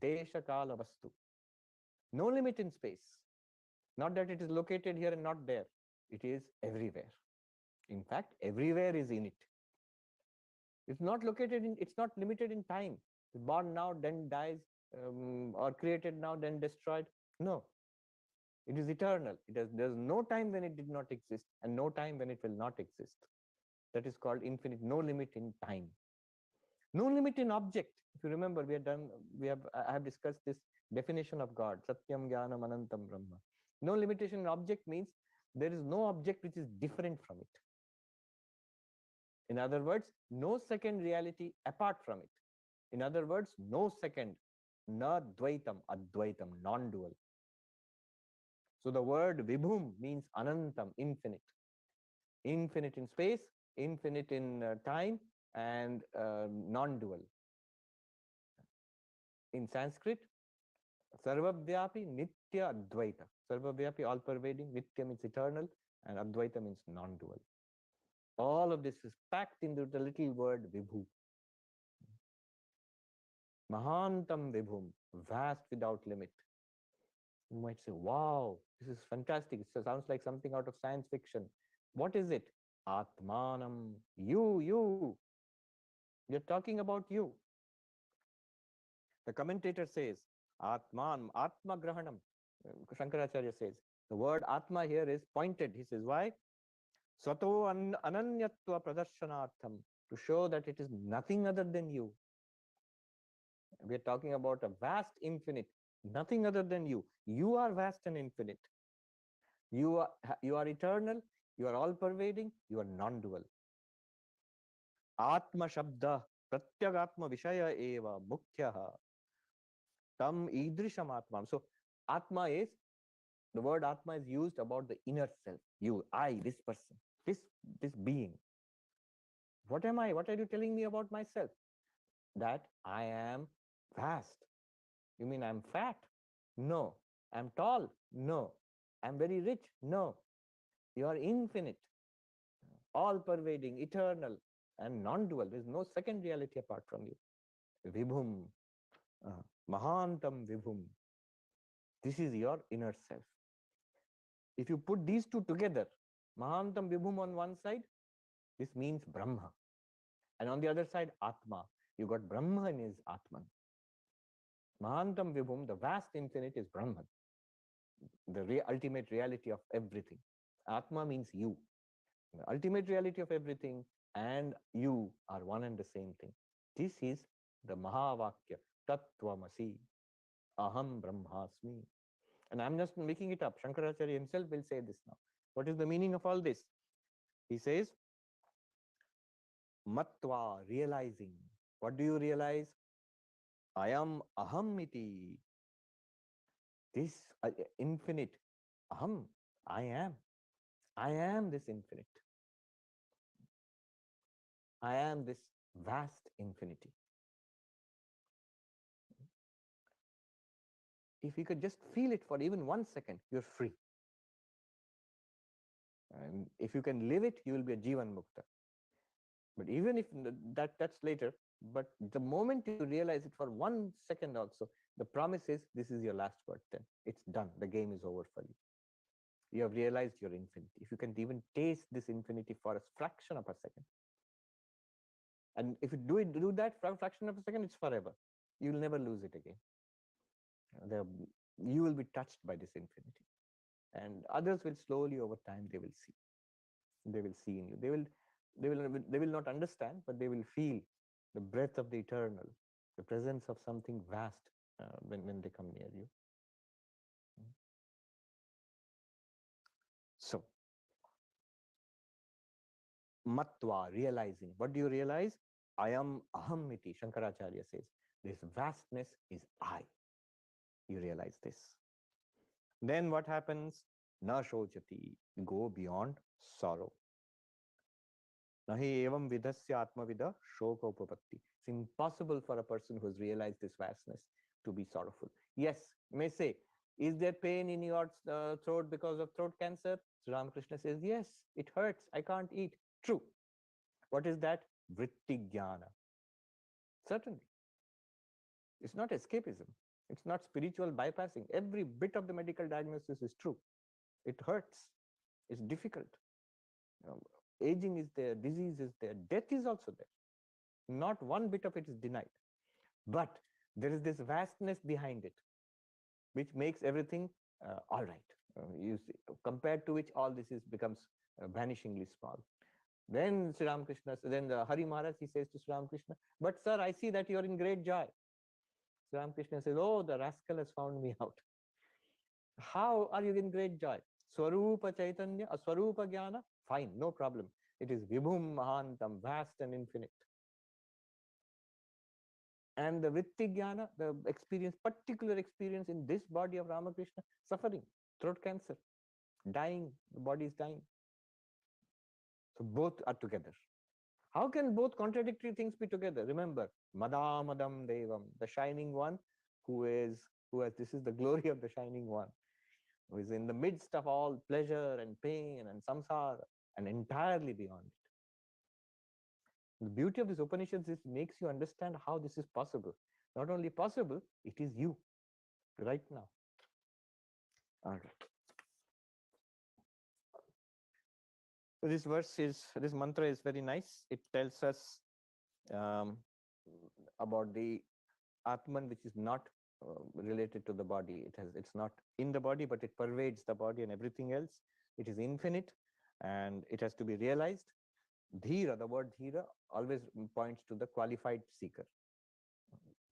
Desha, Kala, Vastu. No limit in space. Not that it is located here and not there. It is everywhere. In fact, everywhere is in it. It's not located in, it's not limited in time. It's born now, then dies, or created now, then destroyed. No, it is eternal. There's no time when it did not exist and no time when it will not exist. That is called infinite, no limit in time. No limit in object. If you remember, I have discussed this definition of God, Satyam Jnanam Anantam Brahma. No limitation in object means there is no object which is different from it. In other words, no second reality apart from it. In other words, no second, na dvaitam, advaitam, non-dual. So the word vibhum means anantam, infinite. Infinite in space, infinite in time, and non-dual. In Sanskrit, Sarvavyapi, Nitya, Advaita. Sarvavyapi, all-pervading, Nitya means eternal, and Advaita means non-dual. All of this is packed into the little word vibhu. Mahantam vibhum, vast without limit. You might say, wow, this is fantastic. It sounds like something out of science fiction. What is it? Atmanam, you. You're talking about you. The commentator says, Atman, Atma Grahanam. Shankaracharya says, the word Atma here is pointed. He says, why? Swato ananyatva pradarshanaartham, to show that it is nothing other than you. We are talking about a vast infinite, nothing other than you. You are vast and infinite. You are eternal, you are all-pervading, you are non-dual. Atma Shabda, Pratyagatma Vishaya Eva, Mukhyaha, Tam Idrisham Atman. So, Atma is, the word Atma is used about the inner self. You, I, this person, this being. What am I? What are you telling me about myself? That I am vast. You mean I'm fat? No. I'm tall? No. I'm very rich? No. You are infinite, all-pervading, eternal, and non-dual. There's no second reality apart from you. Vibhum, Mahantam Vibhum. This is your inner self. If you put these two together, Mahantam Vibhum on one side, this means Brahma. And on the other side, Atma. You got Brahma in his Atman. Mahantam Vibhum, the vast infinite, is Brahman, the ultimate reality of everything. Atma means you. The ultimate reality of everything and you are one and the same thing. This is the Mahavakya, Tattvamasi, Aham Brahmasmi. And I'm just making it up. Shankaracharya himself will say this now. What is the meaning of all this? He says, Matva, realizing. What do you realize? I am Aham iti. This infinite. Aham, I am. I am this infinite. I am this vast infinity. If you could just feel it for even 1 second, you're free. And if you can live it, you will be a Jivan Mukta. But even if that's later, but the moment you realize it for 1 second also, the promise is this is your last word then. It's done. The game is over for you. You have realized your infinity. If you can even taste this infinity for a fraction of a second, and if you do that for a fraction of a second, it's forever. You will never lose it again. You will be touched by this infinity. And others will slowly over time, they will see. They will see in you. They will not understand, but they will feel the breath of the eternal, the presence of something vast when they come near you. So, matva, realizing. What do you realize? I am aham iti. Shankaracharya says, this vastness is I. You realize this. Then what happens? Na shojati, go beyond sorrow. Nahi evam vidasya atmavida shokopapatti. It's impossible for a person who has realized this vastness to be sorrowful. Yes, may say, is there pain in your throat because of throat cancer? So Ramakrishna says, yes, it hurts. I can't eat. True. What is that? Vritti jnana. Certainly. It's not escapism. It's not spiritual bypassing. Every bit of the medical diagnosis is true. It hurts. It's difficult. Aging is there, disease is there, death is also there. Not one bit of it is denied. But there is this vastness behind it, which makes everything all right. You see, compared to which all this becomes vanishingly small. Then Sri Ramakrishna, then the Hari Maharaj, he says to Sri Ramakrishna, but sir, I see that you are in great joy. Sri Ramakrishna says, oh, the rascal has found me out. How are you in great joy? Swarupa Chaitanya, Swarupa Jnana? Fine, no problem. It is Vibhum Mahantam, vast and infinite. And the Vritti Jnana, the experience, particular experience in this body of Ramakrishna, suffering, throat cancer, dying, the body is dying. So both are together. How can both contradictory things be together? Remember, Madamadam Devam, the shining one this is the glory of the shining one, who is in the midst of all pleasure and pain and samsara and entirely beyond it. The beauty of this Upanishads is it makes you understand how this is possible. Not only possible, it is you right now. All right. So this mantra is very nice. It tells us um, about the Atman, which is not related to the body. It's not in the body, but it pervades the body and everything else. It is infinite, and it has to be realized. Dhira, the word dhira always points to the qualified seeker.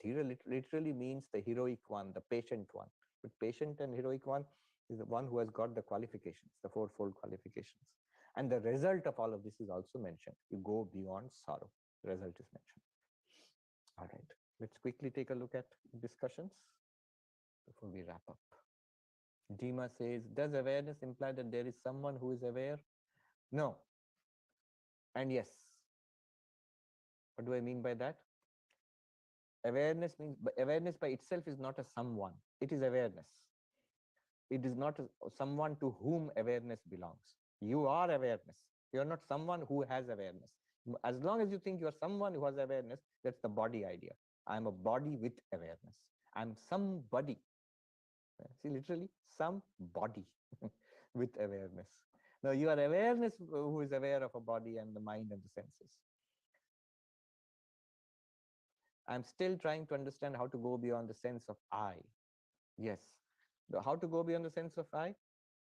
Dhira literally means the heroic one, the patient one. But patient and heroic one is the one who has got the qualifications, the fourfold qualifications. And the result of all of this is also mentioned. You go beyond sorrow. The result is mentioned. All right. Let's quickly take a look at discussions before we wrap up. Dima says, does awareness imply that there is someone who is aware? No. And yes. What do I mean by that? Awareness by itself is not a someone. It is awareness. It is not someone to whom awareness belongs. You are awareness. You are not someone who has awareness. As long as you think you are someone who has awareness, that's the body idea. I'm a body with awareness. I'm somebody. See, literally, somebody with awareness. Now, you are awareness who is aware of a body and the mind and the senses. I'm still trying to understand how to go beyond the sense of I. Yes. How to go beyond the sense of I?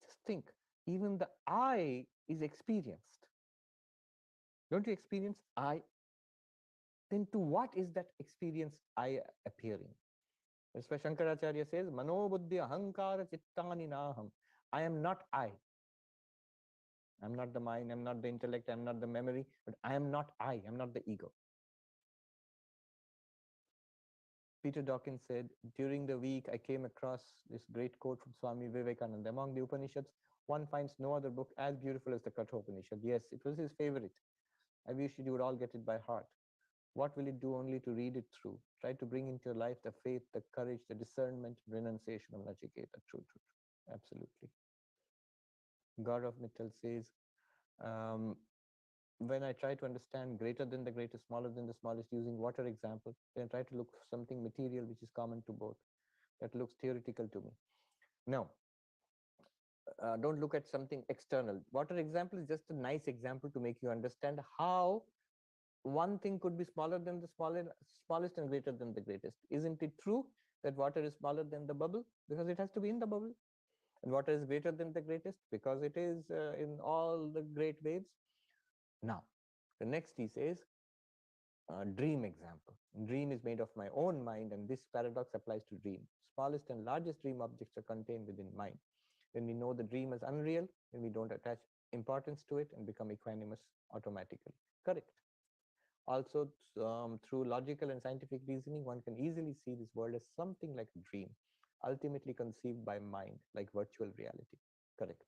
Just think, even the I is experienced. Don't you experience I? then to what is that experience I appearing? That's why Shankaracharya says, Mano buddhi ahankara chittani naham. I am not I. I'm not the mind, I'm not the intellect, I'm not the memory, but I am not I, I'm not the ego. Peter Dawkins said, during the week I came across this great quote from Swami Vivekananda. Among the Upanishads, one finds no other book as beautiful as the Katha Upanishad. Yes, it was his favorite. I wish you would all get it by heart. What will it do only to read it through? Try to bring into your life the faith, the courage, the discernment, renunciation of Nachiketa. True, true, true. Absolutely. God of Mittal says, um, when I try to understand greater than the greatest, smaller than the smallest, using water example, then I try to look for something material which is common to both. That looks theoretical to me. No, don't look at something external. Water example is just a nice example to make you understand how one thing could be smaller than the smallest and greater than the greatest. Isn't it true that water is smaller than the bubble? Because it has to be in the bubble. And water is greater than the greatest because it is in all the great waves. Now, the next he says, dream example. Dream is made of my own mind, and this paradox applies to dream. Smallest and largest dream objects are contained within mind. When we know the dream as unreal, then we don't attach importance to it and become equanimous automatically. Correct. Also, through logical and scientific reasoning, one can easily see this world as something like a dream, ultimately conceived by mind, like virtual reality. Correct.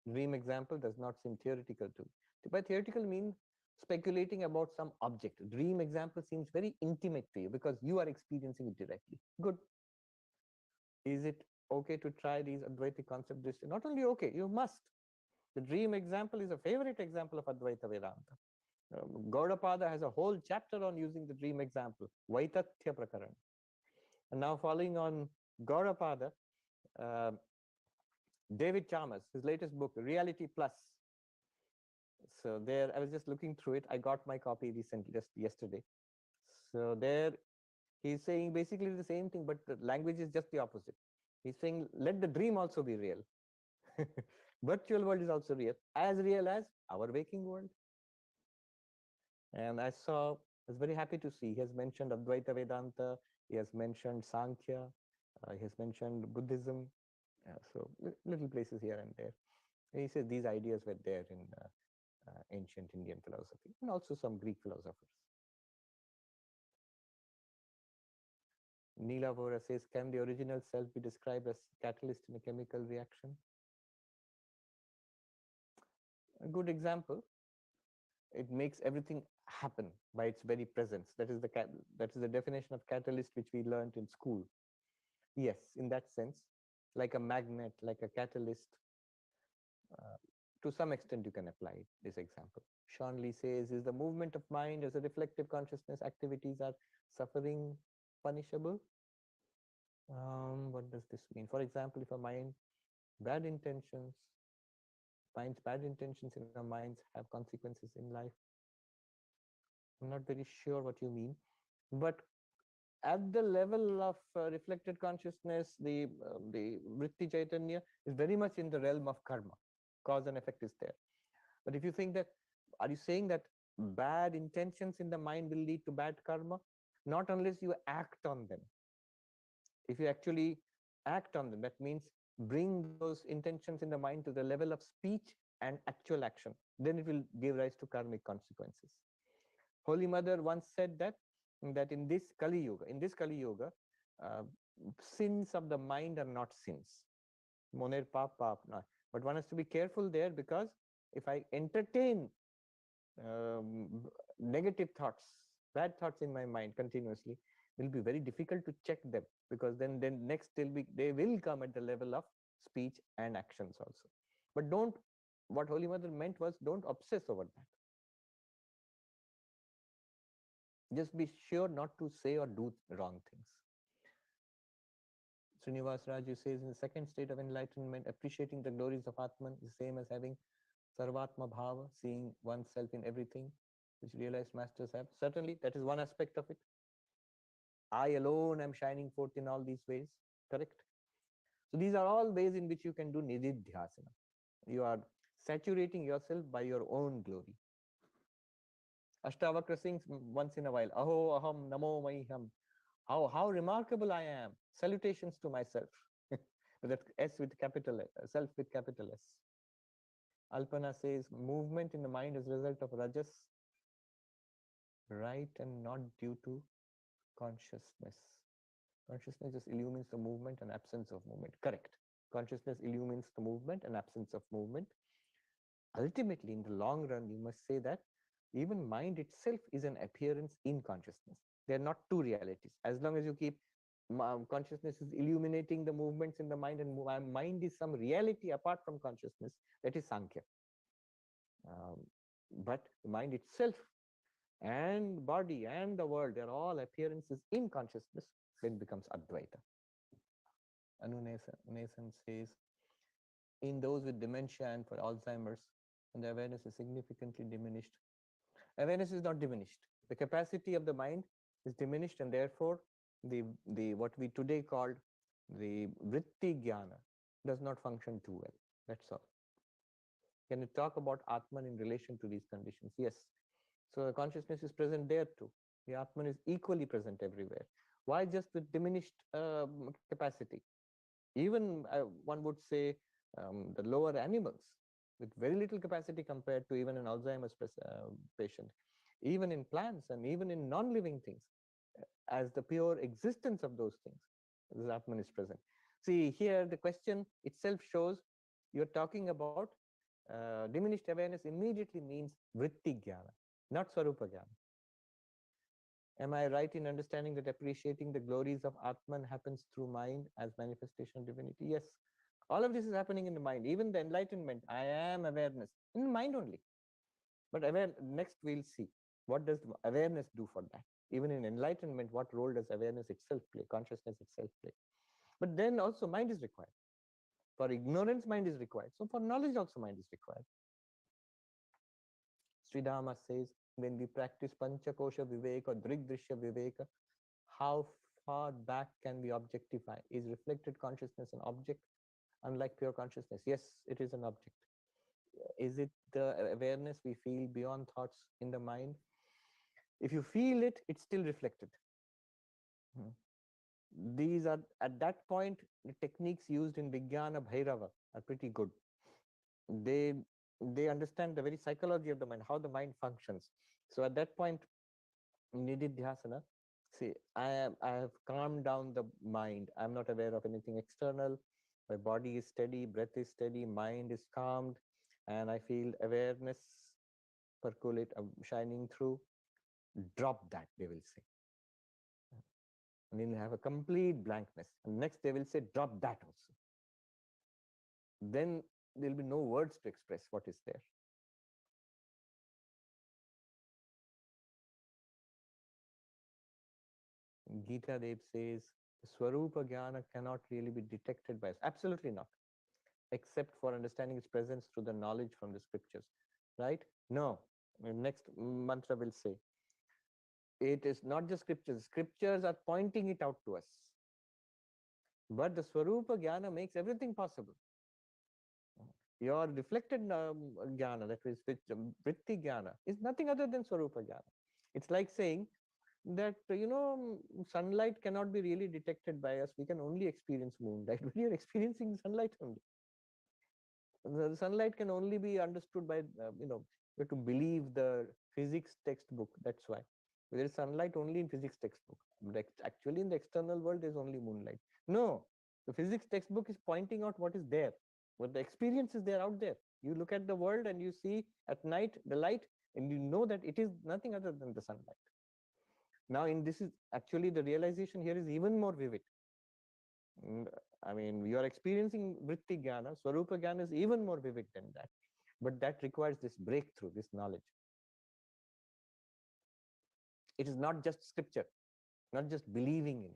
Dream example does not seem theoretical to me. By theoretical mean speculating about some object. Dream example seems very intimate to you because you are experiencing it directly. Good. Is it okay to try these Advaita concepts? Not only okay, you must. The dream example is a favorite example of Advaita Vedanta. Gaudapada has a whole chapter on using the dream example, Vaitatya Prakarana. And now following on Gaudapada, uh, David Chalmers, his latest book, Reality Plus. So there, I was just looking through it. I got my copy recently, just yesterday. So there, he's saying basically the same thing, but the language is just the opposite. He's saying, let the dream also be real. Virtual world is also real as our waking world. And I was very happy to see he has mentioned Advaita Vedanta, he has mentioned Sankhya, he has mentioned Buddhism, so little places here and there. And he says these ideas were there in ancient Indian philosophy and also some Greek philosophers. Neela Vora says, can the original self be described as catalyst in a chemical reaction? A good example, it makes everything happen by its very presence. That is the definition of catalyst which we learned in school. Yes, in that sense, like a magnet, like a catalyst, uh, to some extent you can apply this example. Sean Lee says, is the movement of mind as a reflective consciousness activities are suffering punishable? What does this mean? For example, if a mind, bad intentions, bad intentions in our minds have consequences in life. I'm not very sure what you mean, but at the level of reflected consciousness, the Vritti Chaitanya is very much in the realm of karma. Cause and effect is there. But if you think that, are you saying that bad intentions in the mind will lead to bad karma? Not unless you act on them. If you actually act on them, that means bring those intentions in the mind to the level of speech and actual action. Then it will give rise to karmic consequences. Holy Mother once said that in this Kali Yuga, uh, sins of the mind are not sins. Moner pap pap na. But one has to be careful there because if I entertain negative thoughts, bad thoughts in my mind continuously, it will be very difficult to check them because then next they will come at the level of speech and actions also. But don't, what Holy Mother meant was don't obsess over that. Just be sure not to say or do wrong things. Srinivas Raju says, in the second state of enlightenment, appreciating the glories of Atman is the same as having Sarvatma Bhava, seeing oneself in everything, which realized masters have. Certainly, that is one aspect of it. I alone am shining forth in all these ways. Correct? So these are all ways in which you can do nididhyasana. You are saturating yourself by your own glory. Ashtavakra sings once in a while, Aho aham namo maham. How remarkable I am. Salutations to myself. That S with capital S, self with capital S. Alpana says movement in the mind is a result of rajas, right, and not due to consciousness. Consciousness just illumines the movement and absence of movement. Correct. Consciousness illumines the movement and absence of movement. Ultimately, in the long run, you must say that even mind itself is an appearance in consciousness. They are not two realities. As long as you keep consciousness is illuminating the movements in the mind, and mind is some reality apart from consciousness, that is Sankhya. Um, but the mind itself and body and the world, they're all appearances in consciousness, then becomes Advaita. Anunasan says, in those with dementia and for Alzheimer's, and the awareness is significantly diminished. Awareness is not diminished. The capacity of the mind is diminished, and therefore the what we today called the vritti jnana does not function too well. That's all. Can you talk about Atman in relation to these conditions? Yes. So the consciousness is present there too. The Atman is equally present everywhere. Why just with diminished capacity? Even one would say the lower animals with very little capacity compared to even an Alzheimer's patient, even in plants and even in non-living things, as the pure existence of those things, the Atman is present. See, here the question itself shows you're talking about diminished awareness immediately means vritti jnana, not swarupa jnana. Am I right in understanding that appreciating the glories of Atman happens through mind as manifestation of divinity? Yes. All of this is happening in the mind. Even the enlightenment, I am awareness, in the mind only. But next we'll see. What does awareness do for that? Even in enlightenment, what role does awareness itself play, consciousness itself play? But then also mind is required. For ignorance, mind is required. So for knowledge also mind is required. Sridhama says, when we practice Panchakosha Viveka or Drigdrishya Viveka, how far back can we objectify? Is reflected consciousness an object, unlike pure consciousness? Yes, it is an object. Is it the awareness we feel beyond thoughts in the mind? If you feel it, it's still reflected. These are, at that point, the techniques used in Vijnana Bhairava are pretty good. They they understand the very psychology of the mind, how the mind functions. So at that point, Nididhyasana, see, I have calmed down the mind. I'm not aware of anything external. My body is steady, breath is steady, mind is calmed, and I feel awareness percolate, shining through. Drop that, they will say. And then you have a complete blankness. And next they will say, drop that also. Then there'll be no words to express what is there. Gita Dev says, Swarupa Jnana cannot really be detected by us. Absolutely not. Except for understanding its presence through the knowledge from the scriptures. Right? No. Next mantra will say, it is not just scriptures. Scriptures are pointing it out to us. But the Swarupa Jnana makes everything possible. Your reflected jnana, that is vritti jnana, is nothing other than Swarupa jnana. It's like saying that, sunlight cannot be really detected by us. We can only experience moonlight, but you're experiencing sunlight only. The sunlight can only be understood by, you have to believe the physics textbook. That's why. There is sunlight only in physics textbook. But actually, in the external world, there's only moonlight. No, the physics textbook is pointing out what is there. But the experience is there out there. You look at the world and you see at night the light, and you know that it is nothing other than the sunlight. Now, this is actually the realization here is even more vivid. I mean, you are experiencing vritti jnana, swarupa jnana is even more vivid than that. But that requires this breakthrough, this knowledge. It is not just scripture, not just believing in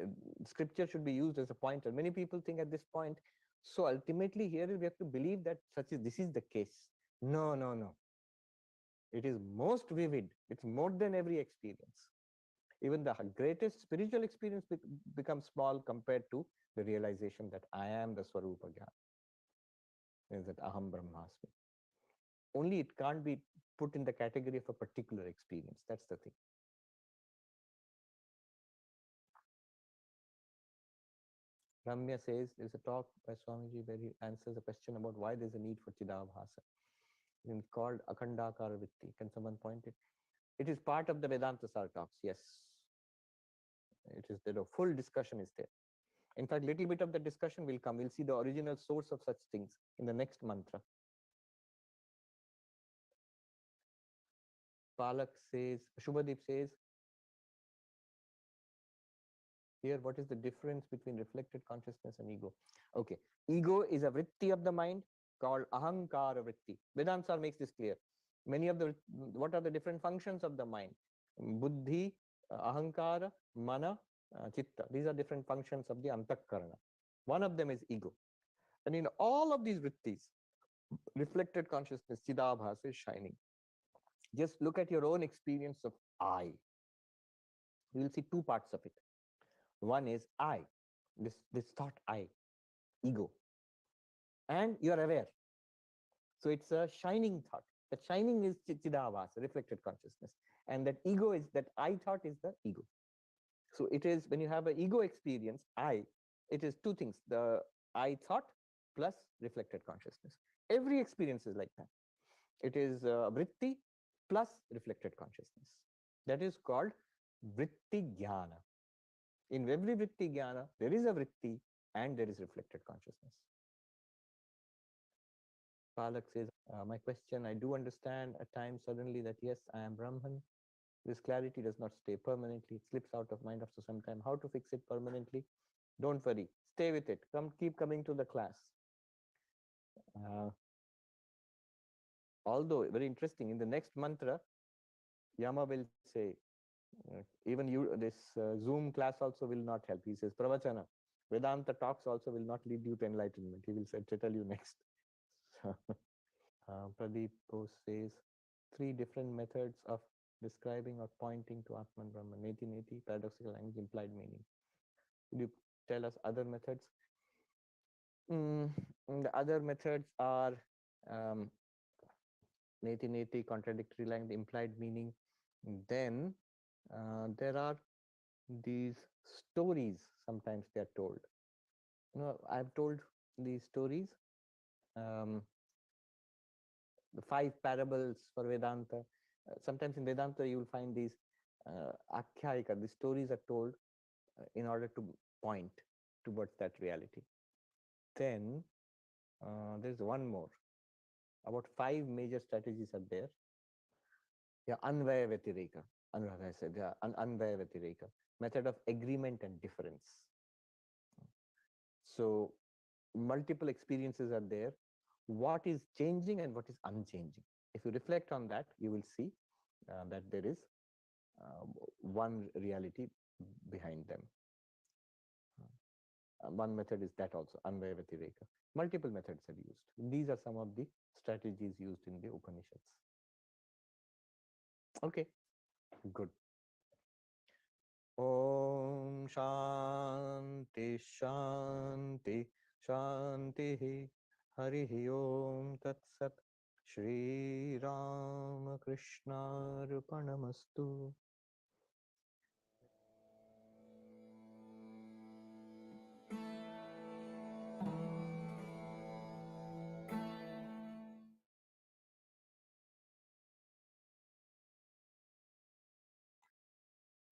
it. Scripture should be used as a pointer. Many people think at this point, so ultimately here we have to believe that this is the case. No, no, no. It is most vivid. It's more than every experience. Even the greatest spiritual experience becomes small compared to the realization that I am the Swarupa Jnana. Is that Aham Brahmasmi. only it can't be put in the category of a particular experience. That's the thing. Ramya says there's a talk by Swamiji where he answers a question about why there's a need for Chidabhasa. It's called Akhandakara Vritti. Can someone point it? It is part of the Vedanta Sar talks. Yes, it is there. A full discussion is there. In fact, little bit of the discussion will come. We'll see the original source of such things in the next mantra. Palak says, Shubhadeep says, here, what is the difference between reflected consciousness and ego? Okay, ego is a vritti of the mind called ahankara vritti. Vedanta makes this clear. Many of the, what are the different functions of the mind? Buddhi, ahankara, mana, chitta. These are different functions of the antakarana. One of them is ego. And in all of these vrittis, reflected consciousness, chidabhas, is shining. Just look at your own experience of I. You will see two parts of it. One is I, this thought I, ego. And you are aware. So it's a shining thought. That shining is chidavasa, reflected consciousness. And that ego is, that I thought is the ego. So it is, when you have an ego experience, I, it is two things, the I thought plus reflected consciousness. Every experience is like that. It is vritti plus reflected consciousness. That is called vritti jnana. In every vritti jnana, there is a vritti and there is reflected consciousness. Palak says, my question, I do understand at times suddenly that yes, I am Brahman. This clarity does not stay permanently. It slips out of mind after some time. How to fix it permanently? Don't worry. Stay with it. Keep coming to the class. Although, very interesting, in the next mantra, Yama will say, even you, this Zoom class also will not help. He says, Pravachana, Vedanta talks also will not lead you to enlightenment. He will say, tell you next. Pradeep Bose says, three different methods of describing or pointing to Atman Brahman, neti neti, paradoxical language, implied meaning. Could you tell us other methods? The other methods are neti neti, contradictory language, implied meaning. Then there are these stories, sometimes they are told. I've told these stories, the 5 parables for Vedanta. Sometimes in Vedanta, you will find these akhyayika, these stories are told in order to point towards that reality. Then there's one more. About 5 major strategies are there. Yeah, Anvaya Vyatireka. Anurag, I said, yeah, Anvaya Vyatireka. Method of agreement and difference. So multiple experiences are there. What is changing and what is unchanging? If you reflect on that, you will see that there is one reality behind them. One method is that also, Anvaya Vyatireka. Multiple methods are used. These are some of the strategies used in the Upanishads. Okay, good. Om Shanti Shanti Shanti Hari Om Tat Sat Shri Ram Krishna Arpanamastu.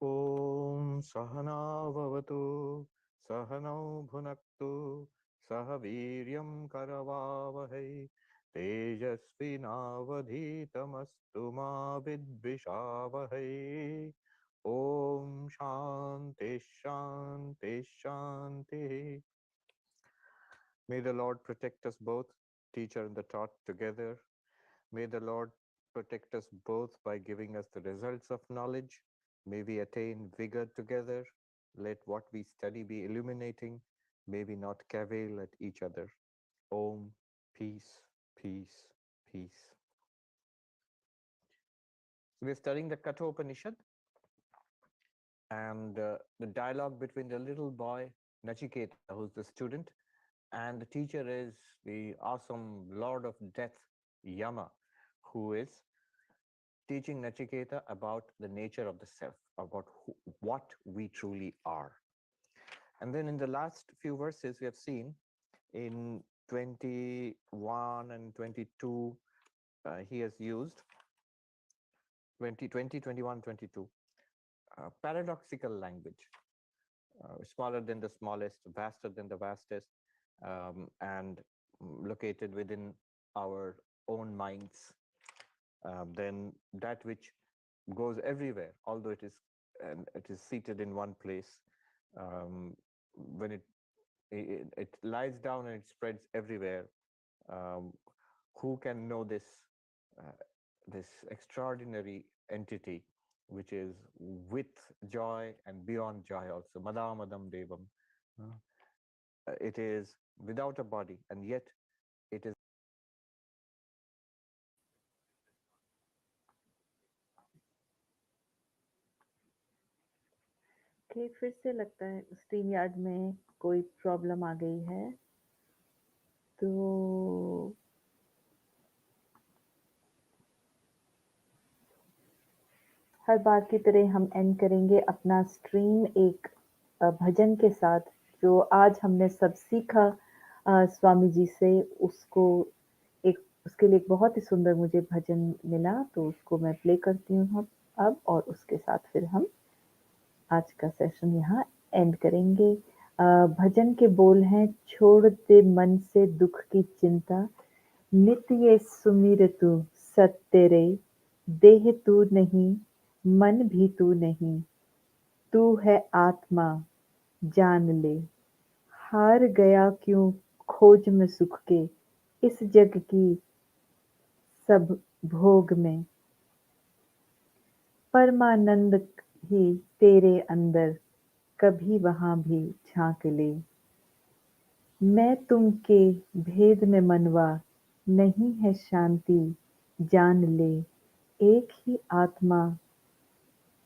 Om Sahana Bhavatu Sahanau Bhunaktu Sahaviryam Karavavahai Tejasvinavadhitamastu ma vidvishavahai. Om Shanti Shanti Shanti. May the Lord protect us both, teacher and the taught together. May the Lord protect us both by giving us the results of knowledge. May we attain vigor together. Let what we study be illuminating. May we not cavil at each other. Om, peace, peace, peace. So we're studying the Katha Upanishad, and the dialogue between the little boy, Nachiketa, who's the student, and the teacher is the awesome Lord of Death, Yama, who is teaching Nachiketa about the nature of the self, about what we truly are. And then in the last few verses, we have seen in 21 and 22, he has used 20, 21, 22, paradoxical language, smaller than the smallest, vaster than the vastest, and located within our own minds. Then that which goes everywhere, although it is seated in one place. When it lies down and it spreads everywhere, um, who can know uh, this extraordinary entity which is with joy and beyond joy also, Madamadam Devam. Uh, it is without a body, and yet it is. Okay, फिर से लगता है stream yard में कोई problem आ गई है, तो हर बार की तरह हम एंड करेंगे अपना स्ट्रीम एक भजन के साथ, जो आज हमने सब सीखा स्वामी जी से, उसको उसके लिए एक बहुत ही सुंदर मुझे भजन मिला, तो उसको मैं प्ले करती हूँ अब, और उसके साथ फिर हम आज का सेशन यहाँ एंड करेंगे। भजन के बोल हैं, छोड़ दे मन से दुख की चिंता, नित्य ये सुमिर तू सत तेरे, देह तू नहीं मन भी तू नहीं, तू है आत्मा जान ले, हार गया क्यों खोज में सुख के, इस जग की सब भोग में, परमानंद ही तेरे अंदर, कभी वहाँ भी झांक ले, मैं तुम के भेद में मनवा, नहीं है शांति जान ले, एक ही आत्मा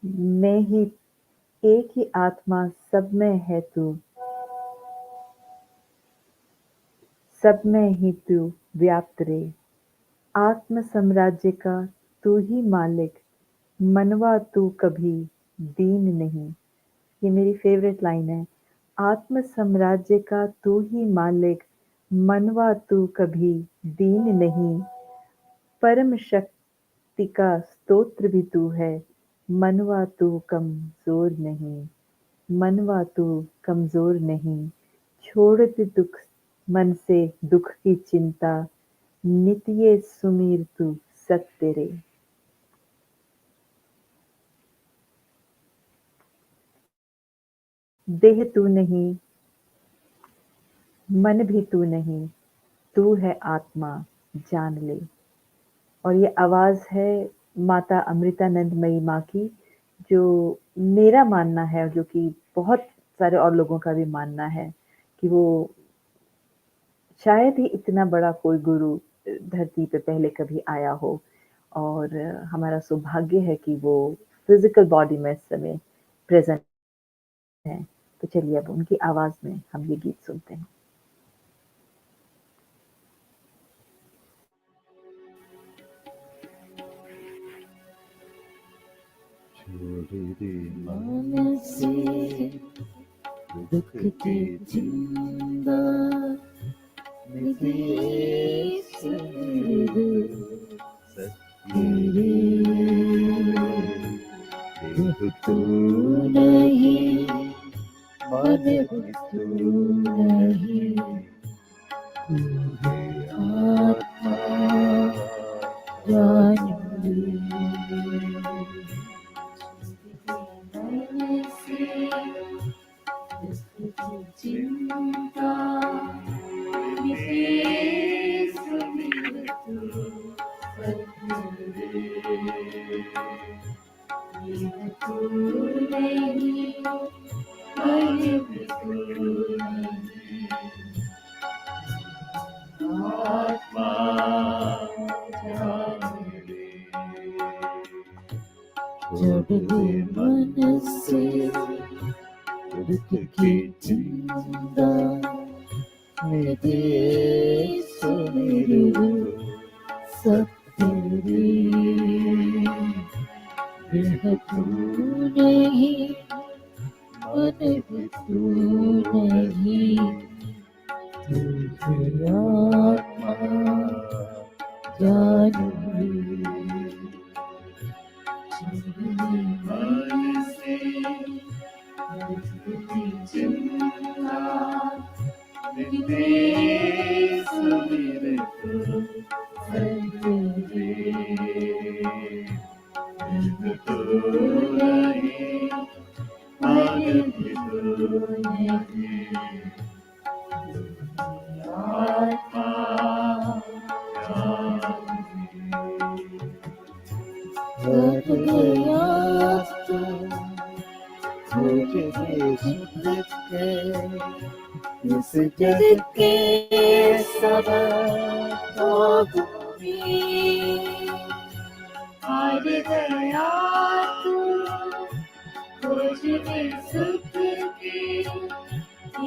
में ही, एक ही आत्मा सब में है तू, सब में ही तू व्याप्त रे, आत्म साम्राज्य का तू ही मालिक, मनवा तू कभी दीन नहीं। ये मेरी फेवरेट लाइन है, आत्म साम्राज्य का तू ही मालिक, मनवा तू कभी दीन नहीं, परम शक्ति का स्तोत्र भी तू है, मनवा तू कमजोर नहीं, मनवा तू कमजोर नहीं, छोड़ दे दुख मन से दुख की चिंता, नित्य सुमीर तू सत तेरे। देह तू नहीं मन भी तू नहीं, तू है आत्मा जान ले। और ये आवाज़ है माता अमृतानंदमयी माँ की, जो मेरा मानना है और जो कि बहुत सारे और लोगों का भी मानना है कि वो शायद ही इतना बड़ा कोई गुरु धरती पे पहले कभी आया हो, और हमारा सौभाग्य है कि वो फिजिकल बॉडी में इस समय प्रेजेंट है। तो चलिए अब उनकी आवाज़ में हम ये गीत सुनते हैं। छोड़ दे मन से दुख की चिंता, नित्य सुमिर सत्तेरे, देह तू नहीं मन भी तू नहीं, तू है आत्मा जान ले, चिंता आत्मा छोड़ दे मन से दुख की चिंता, नित्य सुमिर सत तेरी देह तू नहीं, मन भी तू नहीं, तू है आत्मा ज्ञान मन से चिंता विदेश मेरे को संजरे तो नहीं मन भी तो नहीं आत्मा हट गया तो मुझे सुख के इस जग के सब हार गया तू खोज में सुख के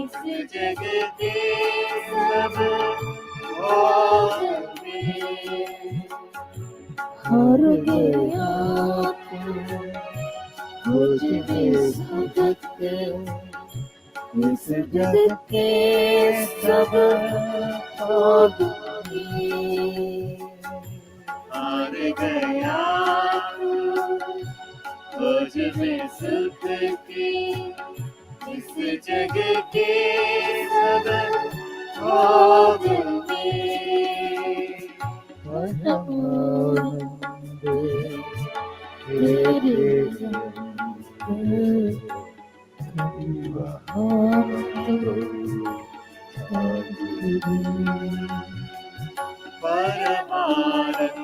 इस जग के सब भोग में हार गया तू खोज में सुख के इस जग के सब भोग में हार गया तू खोज में सुख के इस जग के सब भोग में परमानंद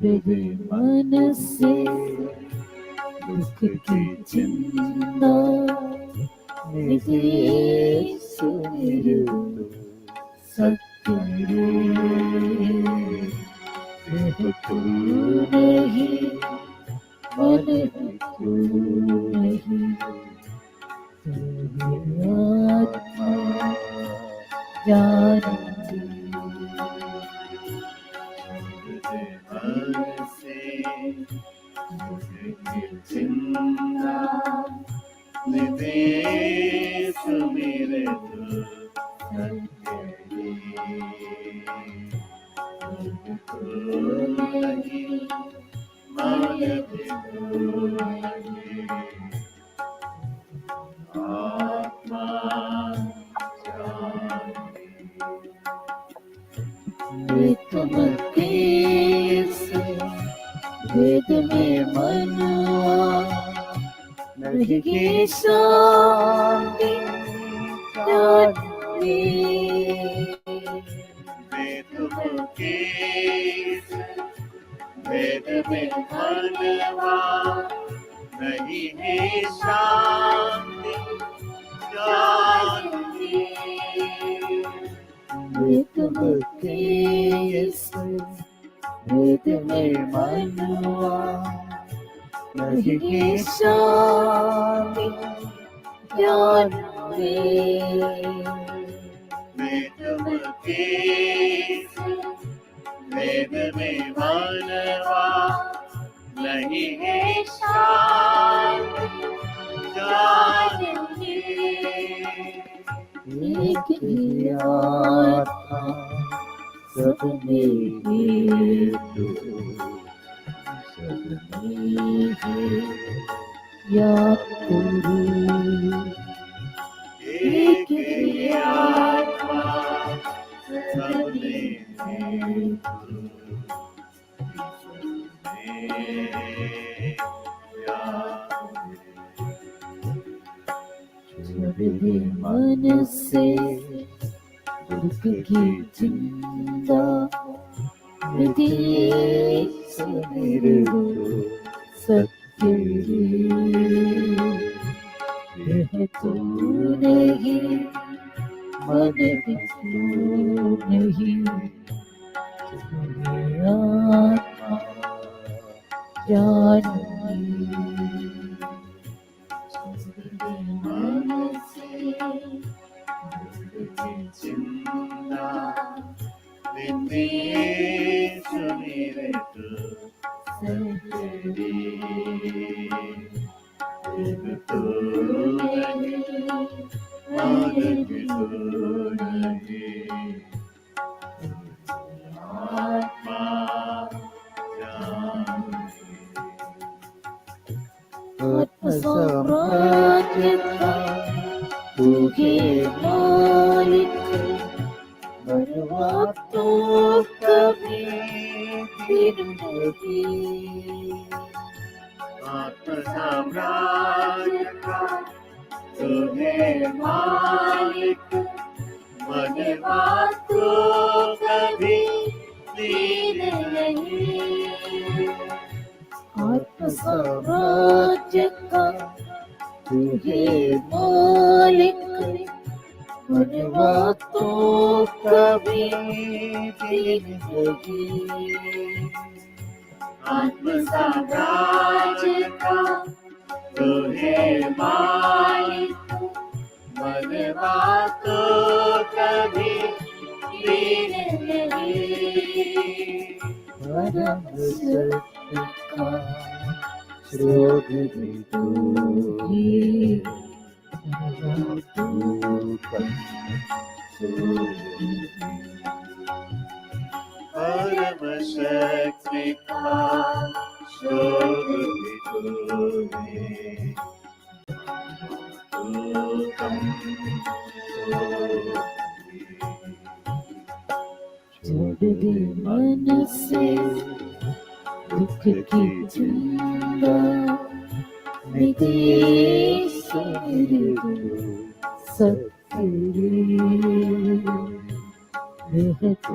तेरे मन से दुख की चिंता विदेश मेरे सत्य तू नहीं मन तू नहीं आत्मा ज्ञान चिंता विदेश मेरे आत्मा तुम वेद में मनवा नहीं शांति वेद में मनवा नहीं है शांति जानती वेद में मनवा नहीं शांति ज्ञान वेद में मनवा नहीं है शांति ज्ञान एक ही आत्मा सब में हेतु सब में है या गुरु एक ही आत्मा सब में हेतु मन से दुख की चिंता विदेश मेरे सत्य यह तू नहीं मन भी तू नहीं तुम्हें आत्मा ज्ञान में सुमिरे तो सतरी तो नहीं मन भी तो नहीं आत्मा आत्म साम्राज्य का तू है मालिक मरवा तो कभी फिर नहीं आत्म साम्राज्य का तू है मालिक मरवा तो कभी फिर नहीं आत्म साम्राज्य का तू है मालिक मरवा तो कभी दिन नहीं आत्म साम्राज्य का तू है मालिक मरवा तो कभी दिन नहीं परम सत्य का स्रोत भी तू ही परम शक्ति का स्रोत भी तू है छोड़ दे मन से दुख की चिंता विदेश सत्य वह तू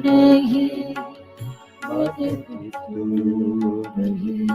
नहीं मन भी तू नहीं